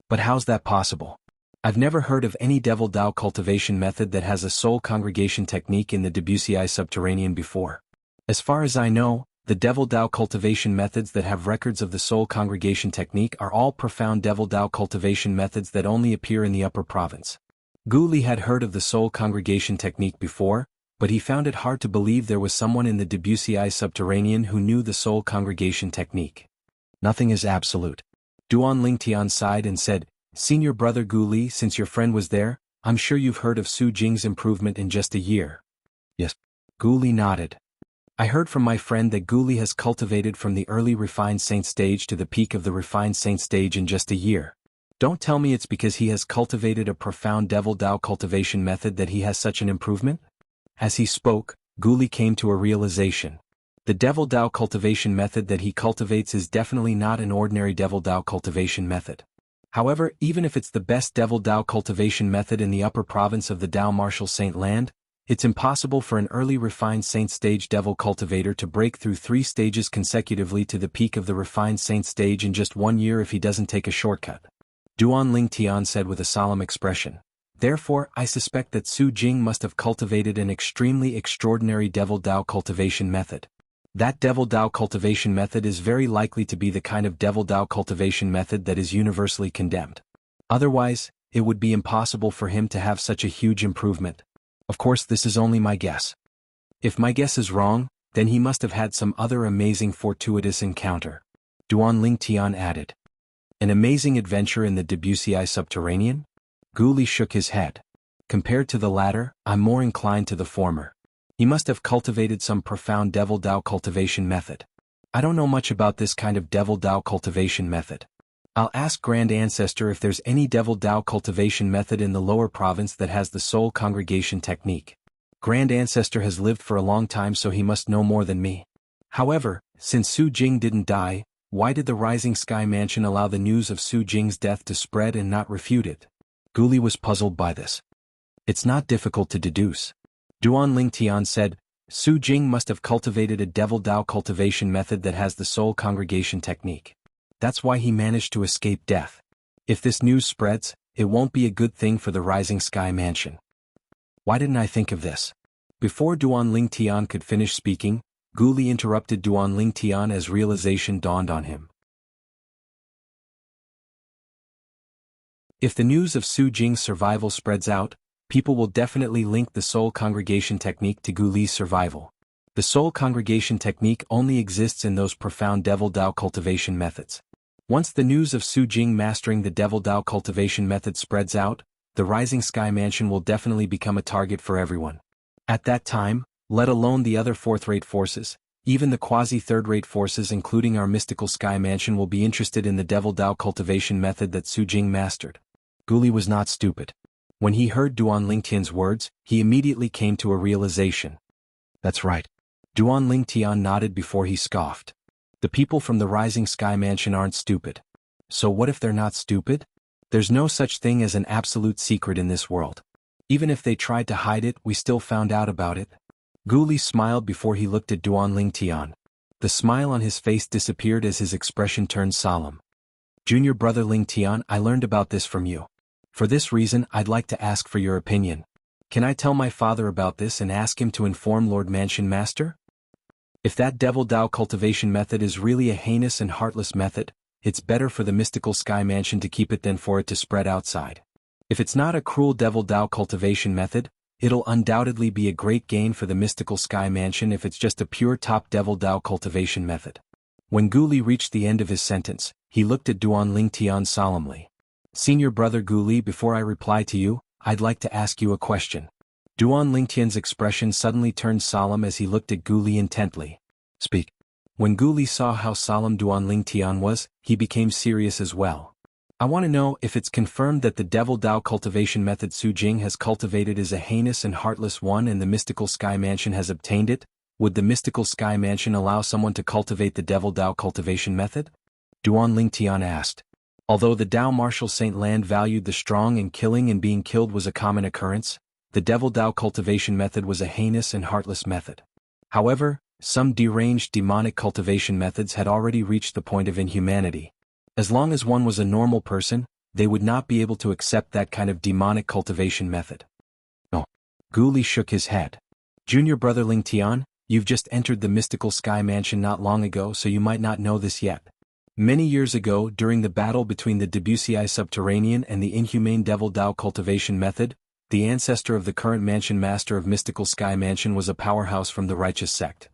A: "But how's that possible? I've never heard of any Devil Dao cultivation method that has a soul congregation technique in the Debussy subterranean before. As far as I know, the Devil Dao cultivation methods that have records of the soul congregation technique are all profound Devil Dao cultivation methods that only appear in the upper province." Gu Li had heard of the soul congregation technique before, but he found it hard to believe there was someone in the Debussy subterranean who knew the soul congregation technique. "Nothing is absolute." Duan Lingtian sighed and said, "Senior brother Gu Li, since your friend was there, I'm sure you've heard of Su Jing's improvement in just a year." "Yes." Gu Li nodded. "I heard from my friend that Gu Li has cultivated from the early refined saint stage to the peak of the refined saint stage in just a year. Don't tell me it's because he has cultivated a profound Devil Dao cultivation method that he has such an improvement?" As he spoke, Gu Li came to a realization. The Devil Dao cultivation method that he cultivates is definitely not an ordinary Devil Dao cultivation method. However, even if it's the best Devil Dao cultivation method in the upper province of the Dao Martial Saint Land, it's impossible for an early refined saint stage devil cultivator to break through 3 stages consecutively to the peak of the refined saint stage in just 1 year if he doesn't take a shortcut. Duan Lingtian said with a solemn expression. "Therefore, I suspect that Su Jing must have cultivated an extremely extraordinary Devil Dao cultivation method. That Devil Dao cultivation method is very likely to be the kind of Devil Dao cultivation method that is universally condemned. Otherwise, it would be impossible for him to have such a huge improvement. Of course, this is only my guess. If my guess is wrong, then he must have had some other amazing fortuitous encounter." Duan Lingtian added. "An amazing adventure in the Debussy subterranean?" Gu Li shook his head. "Compared to the latter, I'm more inclined to the former. He must have cultivated some profound Devil Dao cultivation method. I don't know much about this kind of Devil Dao cultivation method. I'll ask Grand Ancestor if there's any Devil Dao cultivation method in the lower province that has the soul congregation technique. Grand Ancestor has lived for a long time, so he must know more than me. However, since Su Jing didn't die, why did the Rising Sky Mansion allow the news of Su Jing's death to spread and not refute it?" Gu Li was puzzled by this. "It's not difficult to deduce." Duan Lingtian said, "Su Jing must have cultivated a Devil Dao cultivation method that has the soul congregation technique. That's why he managed to escape death. If this news spreads, it won't be a good thing for the Rising Sky Mansion. Why didn't I think of this?" Before Duan Lingtian could finish speaking, Gu Li interrupted Duan Lingtian as realization dawned on him. If the news of Su Jing's survival spreads out, people will definitely link the soul congregation technique to Gu Li's survival. The soul congregation technique only exists in those profound Devil Dao cultivation methods. Once the news of Su Jing mastering the Devil Dao cultivation method spreads out, the Rising Sky Mansion will definitely become a target for everyone. At that time, let alone the other fourth-rate forces, even the quasi-third-rate forces including our mystical Sky Mansion will be interested in the Devil Dao cultivation method that Su Jing mastered. Gu Li was not stupid. When he heard Duan Lingtian's words, he immediately came to a realization. "That's right." Duan Lingtian nodded before he scoffed. "The people from the Rising Sky Mansion aren't stupid. So what if they're not stupid? There's no such thing as an absolute secret in this world. Even if they tried to hide it, we still found out about it." Gu Li smiled before he looked at Duan Lingtian. The smile on his face disappeared as his expression turned solemn. "Junior brother Lingtian, I learned about this from you. For this reason, I'd like to ask for your opinion. Can I tell my father about this and ask him to inform Lord Mansion Master? If that Devil Dao cultivation method is really a heinous and heartless method, it's better for the mystical Sky Mansion to keep it than for it to spread outside. If it's not a cruel Devil Dao cultivation method, It'll undoubtedly be a great gain for the mystical sky mansion if it's just a pure top devil Dao cultivation method. When Gu Li reached the end of his sentence, he looked at Duan Lingtian solemnly. Senior brother Gu Li, before I reply to you, I'd like to ask you a question. Duan Lingtian's expression suddenly turned solemn as he looked at Gu Li intently. Speak. When Gu Li saw how solemn Duan Lingtian was, he became serious as well. I want to know if it's confirmed that the devil Dao cultivation method Su Jing has cultivated is a heinous and heartless one and the mystical sky mansion has obtained it. Would the mystical sky mansion allow someone to cultivate the devil Dao cultivation method? Duan Lingtian asked. Although the Dao martial Saint Land valued the strong and killing and being killed was a common occurrence, the devil Dao cultivation method was a heinous and heartless method. However, some deranged demonic cultivation methods had already reached the point of inhumanity. As long as one was a normal person, they would not be able to accept that kind of demonic cultivation method. Oh. Gu Li shook his head. Junior brother Lingtian, you've just entered the mystical sky mansion not long ago, so you might not know this yet. Many years ago, during the battle between the Wuxia subterranean and the inhumane devil Dao cultivation method, the ancestor of the current mansion master of mystical sky mansion was a powerhouse from the righteous sect.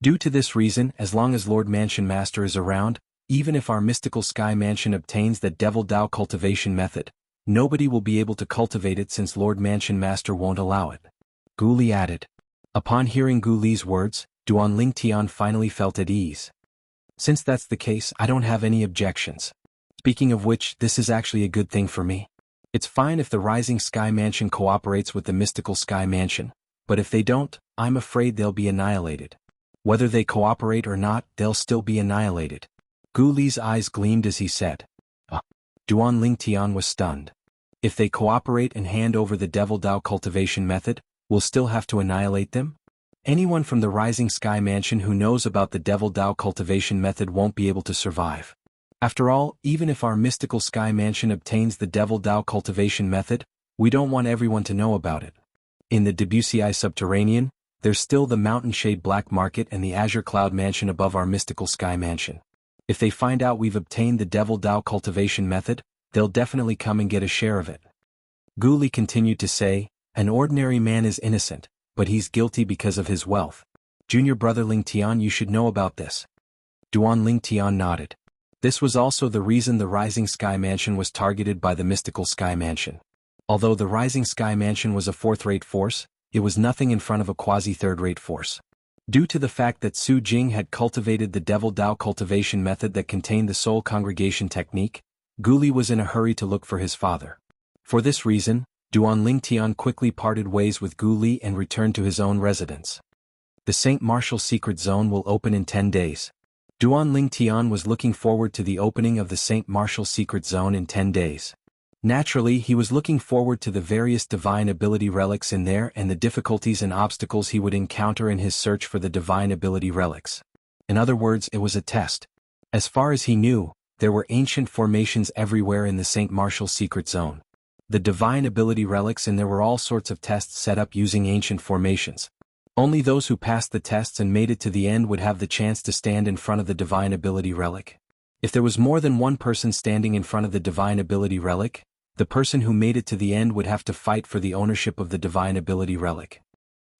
A: Due to this reason, as long as Lord Mansion Master is around, even if our mystical sky mansion obtains that devil Dao cultivation method, nobody will be able to cultivate it since Lord Mansion Master won't allow it. Gu Li added. Upon hearing Gu Li's words, Duan Lingtian finally felt at ease. Since that's the case, I don't have any objections. Speaking of which, this is actually a good thing for me. It's fine if the Rising Sky Mansion cooperates with the mystical sky mansion, but if they don't, I'm afraid they'll be annihilated. Whether they cooperate or not, they'll still be annihilated. Gu Li's eyes gleamed as he said. Duan Lingtian was stunned. If they cooperate and hand over the devil Dao cultivation method, we'll still have to annihilate them? Anyone from the Rising Sky Mansion who knows about the devil Dao cultivation method won't be able to survive. After all, even if our mystical sky mansion obtains the devil Dao cultivation method, we don't want everyone to know about it. In the Wuxia subterranean, there's still the Mountain Shade Black Market and the Azure Cloud Mansion above our mystical sky mansion. If they find out we've obtained the devil Dao cultivation method, they'll definitely come and get a share of it. Gu Li continued to say, an ordinary man is innocent, but he's guilty because of his wealth. Junior brother Lingtian, you should know about this. Duan Lingtian nodded. This was also the reason the Rising Sky Mansion was targeted by the mystical sky mansion. Although the Rising Sky Mansion was a fourth-rate force, it was nothing in front of a quasi-third-rate force. Due to the fact that Su Jing had cultivated the devil Dao cultivation method that contained the soul congregation technique, Gu Li was in a hurry to look for his father. For this reason, Duan Lingtian quickly parted ways with Gu Li and returned to his own residence. The Saint Martial Secret Zone will open in 10 days. Duan Lingtian was looking forward to the opening of the Saint Martial Secret Zone in 10 days. Naturally, he was looking forward to the various divine ability relics in there and the difficulties and obstacles he would encounter in his search for the divine ability relics. In other words, it was a test. As far as he knew, there were ancient formations everywhere in the Saint Martial Secret Zone. The divine ability relics, and there were all sorts of tests set up using ancient formations. Only those who passed the tests and made it to the end would have the chance to stand in front of the divine ability relic. If there was more than one person standing in front of the divine ability relic, the person who made it to the end would have to fight for the ownership of the divine ability relic.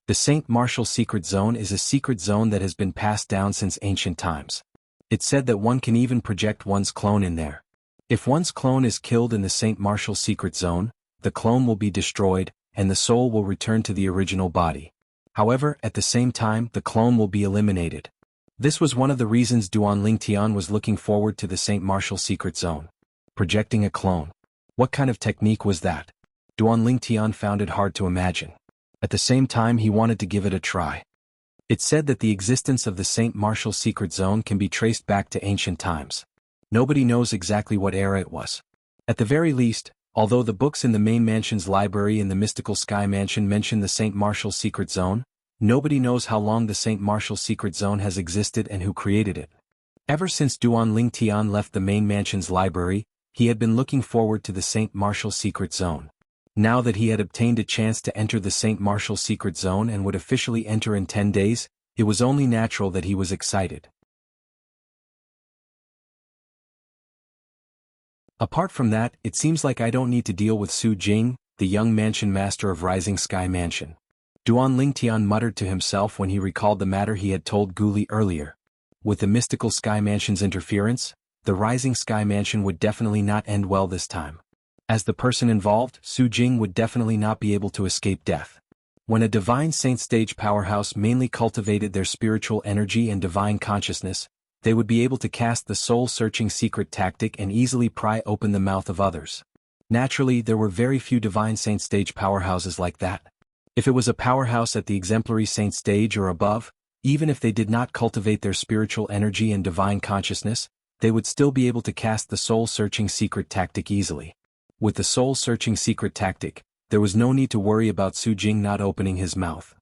A: The Saint Martial Secret Zone is a secret zone that has been passed down since ancient times. It's said that one can even project one's clone in there. If one's clone is killed in the Saint Martial Secret Zone, the clone will be destroyed, and the soul will return to the original body. However, at the same time, the clone will be eliminated. This was one of the reasons Duan Lingtian was looking forward to the Saint Martial Secret Zone. Projecting a clone. What kind of technique was that? Duan Lingtian found it hard to imagine. At the same time, he wanted to give it a try. It's said that the existence of the Saint Martial Secret Zone can be traced back to ancient times. Nobody knows exactly what era it was. At the very least, although the books in the main mansion's library in the Mystical Sky Mansion mention the Saint Martial Secret Zone, nobody knows how long the Saint Martial Secret Zone has existed and who created it. Ever since Duan Lingtian left the main mansion's library, he had been looking forward to the Saint Martial Secret Zone. Now that he had obtained a chance to enter the Saint Martial Secret Zone and would officially enter in 10 days, it was only natural that he was excited. Apart from that, it seems like I don't need to deal with Su Jing, the young mansion master of Rising Sky Mansion. Duan Lingtian muttered to himself when he recalled the matter he had told Gu Li earlier. With the mystical Sky Mansion's interference, the Rising Sky Mansion would definitely not end well this time. As the person involved, Su Jing would definitely not be able to escape death. When a divine saint stage powerhouse mainly cultivated their spiritual energy and divine consciousness, they would be able to cast the soul-searching secret tactic and easily pry open the mouth of others. Naturally, there were very few divine saint stage powerhouses like that. If it was a powerhouse at the exemplary saint stage or above, even if they did not cultivate their spiritual energy and divine consciousness, they would still be able to cast the soul-searching secret tactic easily. With the soul-searching secret tactic, there was no need to worry about Su Jing not opening his mouth.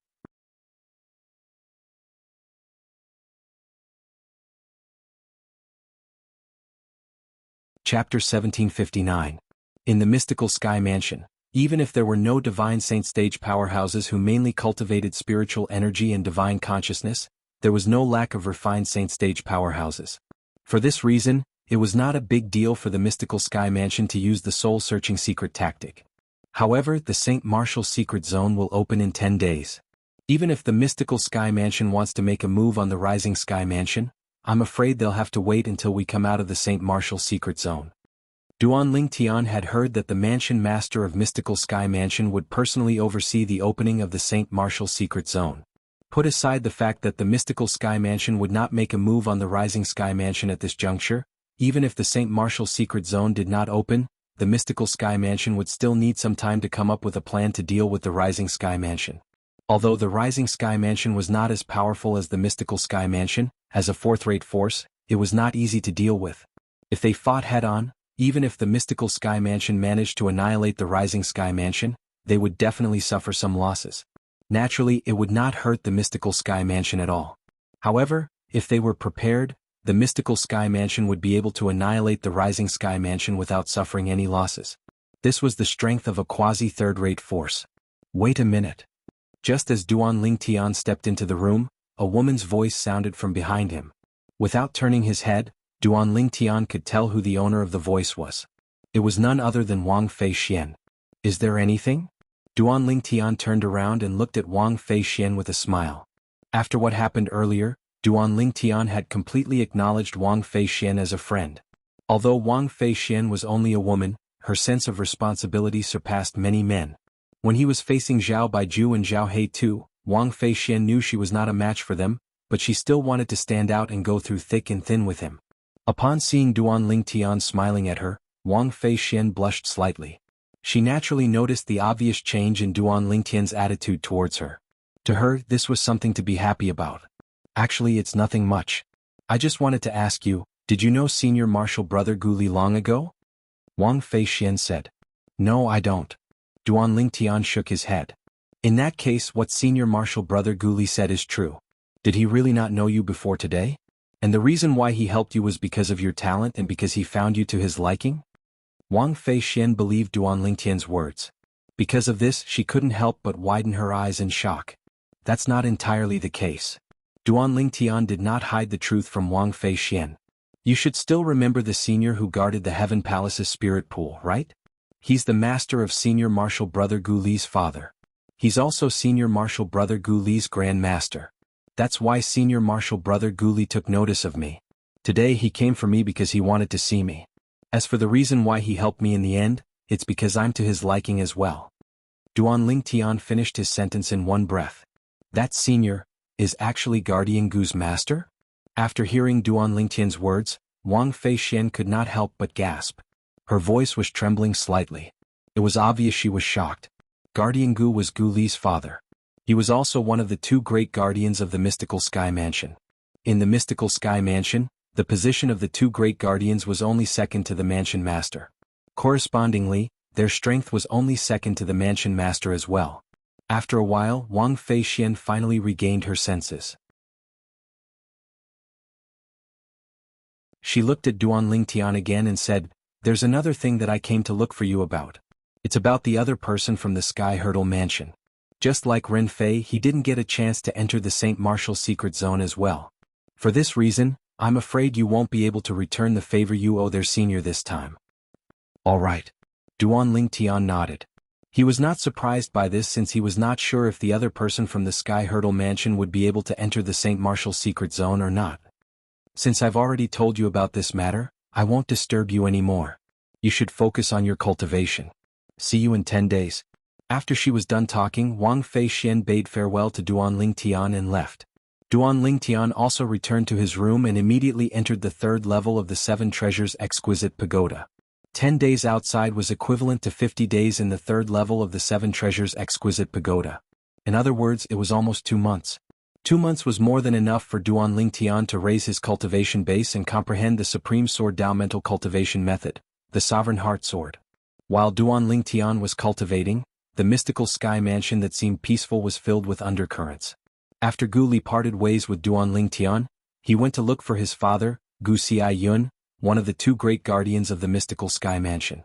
A: Chapter 1759. In the mystical Sky Mansion, even if there were no divine saint stage powerhouses who mainly cultivated spiritual energy and divine consciousness, there was no lack of refined saint stage powerhouses. For this reason, it was not a big deal for the mystical Sky Mansion to use the soul-searching secret tactic. However, the Saint Martial secret zone will open in 10 days. Even if the mystical Sky Mansion wants to make a move on the Rising Sky Mansion, I'm afraid they'll have to wait until we come out of the Saint Martial secret zone. Duan Lingtian had heard that the Mansion Master of Mystical Sky Mansion would personally oversee the opening of the Saint Martial secret zone. Put aside the fact that the Mystical Sky Mansion would not make a move on the Rising Sky Mansion at this juncture, even if the Saint Martial secret zone did not open, the Mystical Sky Mansion would still need some time to come up with a plan to deal with the Rising Sky Mansion. Although the Rising Sky Mansion was not as powerful as the Mystical Sky Mansion, as a fourth-rate force, it was not easy to deal with. If they fought head-on, even if the Mystical Sky Mansion managed to annihilate the Rising Sky Mansion, they would definitely suffer some losses. Naturally, it would not hurt the Mystical Sky Mansion at all. However, if they were prepared, the Mystical Sky Mansion would be able to annihilate the Rising Sky Mansion without suffering any losses. This was the strength of a quasi-third-rate force. Wait a minute. Just as Duan Lingtian stepped into the room, a woman's voice sounded from behind him. Without turning his head, Duan Lingtian could tell who the owner of the voice was. It was none other than Wang Fei Xian. Is there anything? Duan Lingtian turned around and looked at Wang Fei Xian with a smile. After what happened earlier, Duan Lingtian had completely acknowledged Wang Fei Xian as a friend. Although Wang Fei Xian was only a woman, her sense of responsibility surpassed many men. When he was facing Zhao Baiju and Zhao He too, Wang Fei Xian knew she was not a match for them, but she still wanted to stand out and go through thick and thin with him. Upon seeing Duan Lingtian smiling at her, Wang Fei Xian blushed slightly. She naturally noticed the obvious change in Duan Lingtian's attitude towards her. To her, this was something to be happy about. Actually, it's nothing much. I just wanted to ask you, did you know Senior Martial Brother Gu Li long ago? Wang Fei Xian said. No, I don't. Duan Lingtian shook his head. In that case, what Senior Martial Brother Gu Li said is true. Did he really not know you before today? And the reason why he helped you was because of your talent and because he found you to his liking? Wang Fei Xian believed Duan Lingtian's words. Because of this, she couldn't help but widen her eyes in shock. That's not entirely the case. Duan Lingtian did not hide the truth from Wang Fei Xian. You should still remember the senior who guarded the Heaven Palace's spirit pool, right? He's the master of Senior Martial Brother Gu Li's father. He's also Senior Martial Brother Gu Li's Grand Master. That's why Senior Martial Brother Gu Li took notice of me. Today he came for me because he wanted to see me. As for the reason why he helped me in the end, it's because I'm to his liking as well. Duan Lingtian finished his sentence in one breath. That senior is actually Guardian Gu's master? After hearing Duan Lingtian's words, Wang Fei Xian could not help but gasp. Her voice was trembling slightly. It was obvious she was shocked. Guardian Gu was Gu Li's father. He was also one of the two great guardians of the Mystical Sky Mansion. In the Mystical Sky Mansion, the position of the two great guardians was only second to the Mansion Master. Correspondingly, their strength was only second to the Mansion Master as well. After a while, Wang Fei Xian finally regained her senses. She looked at Duan Lingtian again and said, "There's another thing that I came to look for you about. It's about the other person from the Sky Hurdle Mansion. Just like Ren Fei, he didn't get a chance to enter the Saint Martial secret zone as well. For this reason, I'm afraid you won't be able to return the favor you owe their senior this time." All right. Duan Lingtian nodded. He was not surprised by this since he was not sure if the other person from the Sky Hurdle Mansion would be able to enter the St. Martial secret zone or not. Since I've already told you about this matter, I won't disturb you anymore. You should focus on your cultivation. See you in 10 days. After she was done talking, Wang Feixian bade farewell to Duan Lingtian and left. Duan Lingtian also returned to his room and immediately entered the third level of the Seven Treasures Exquisite Pagoda. 10 days outside was equivalent to 50 days in the third level of the Seven Treasures Exquisite Pagoda. In other words, it was almost 2 months. 2 months was more than enough for Duan Lingtian to raise his cultivation base and comprehend the Supreme Sword Dao Mental Cultivation Method, the Sovereign Heart Sword. While Duan Lingtian was cultivating, the mystical sky mansion that seemed peaceful was filled with undercurrents. After Gu Li parted ways with Duan Lingtian, he went to look for his father, Gu Xiaiyun, one of the 2 great guardians of the mystical sky mansion.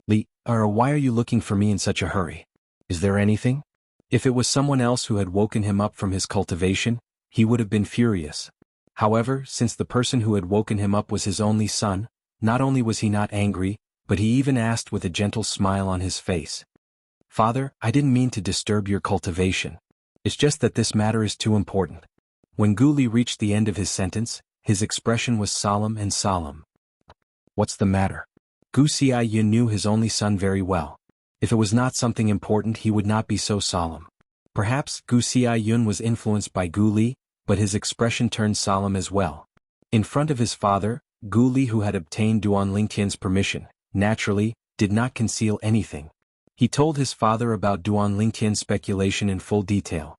A: Li, why are you looking for me in such a hurry? Is there anything? If it was someone else who had woken him up from his cultivation, he would have been furious. However, since the person who had woken him up was his only son, not only was he not angry, but he even asked with a gentle smile on his face. Father, I didn't mean to disturb your cultivation. It's just that this matter is too important. When Gu Li reached the end of his sentence, his expression was solemn and solemn. What's the matter? Gu Xiaiyun knew his only son very well. If it was not something important, he would not be so solemn. Perhaps Gu Xiaiyun was influenced by Gu Li, but his expression turned solemn as well. In front of his father, Gu Li, who had obtained Duan Lingtian's permission, naturally, did not conceal anything. He told his father about Duan Lingtian's speculation in full detail.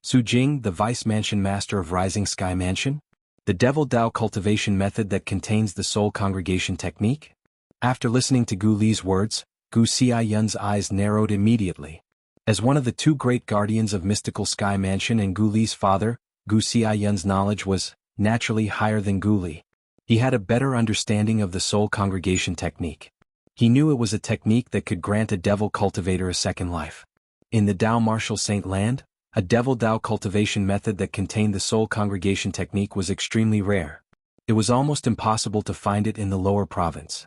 A: Su Jing, the Vice Mansion Master of Rising Sky Mansion? The Devil Dao cultivation method that contains the Soul Congregation technique? After listening to Gu Li's words, Gu Xiaiyun's eyes narrowed immediately. As one of the 2 great guardians of mystical sky mansion and Gu Li's father, Gu Xiaiyun's knowledge was, naturally, higher than Gu Li. He had a better understanding of the Soul Congregation technique. He knew it was a technique that could grant a devil cultivator a second life. In the Dao Martial Saint Land, a devil Dao cultivation method that contained the Soul Congregation technique was extremely rare. It was almost impossible to find it in the lower province.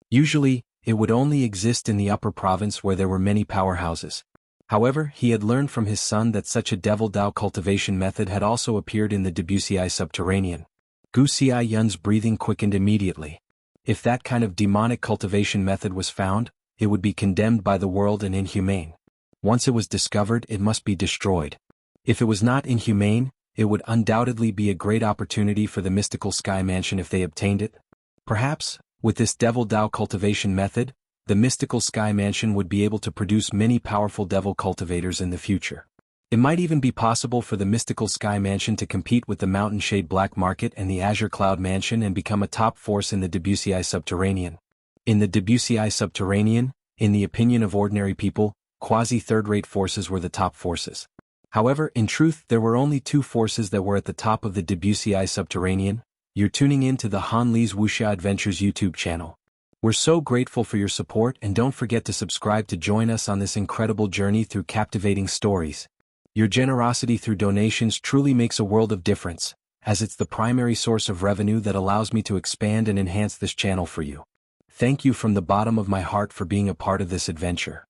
A: Usually, it would only exist in the upper province where there were many powerhouses. However, he had learned from his son that such a devil Dao cultivation method had also appeared in the Debussy subterranean. Gu Xiaiyun's breathing quickened immediately. If that kind of demonic cultivation method was found, it would be condemned by the world and inhumane. Once it was discovered, it must be destroyed. If it was not inhumane, it would undoubtedly be a great opportunity for the mystical sky mansion if they obtained it. Perhaps, with this devil Dao cultivation method, the mystical sky mansion would be able to produce many powerful devil cultivators in the future. It might even be possible for the mystical sky mansion to compete with the Mountain Shade Black Market and the Azure Cloud Mansion and become a top force in the Debussy subterranean. In the Debussy subterranean, in the opinion of ordinary people, quasi-third-rate forces were the top forces. However, in truth, there were only 2 forces that were at the top of the Debussy subterranean. You're tuning in to the Han Li's Wuxia Adventures YouTube channel. We're so grateful for your support, and don't forget to subscribe to join us on this incredible journey through captivating stories. Your generosity through donations truly makes a world of difference, as it's the primary source of revenue that allows me to expand and enhance this channel for you. Thank you from the bottom of my heart for being a part of this adventure.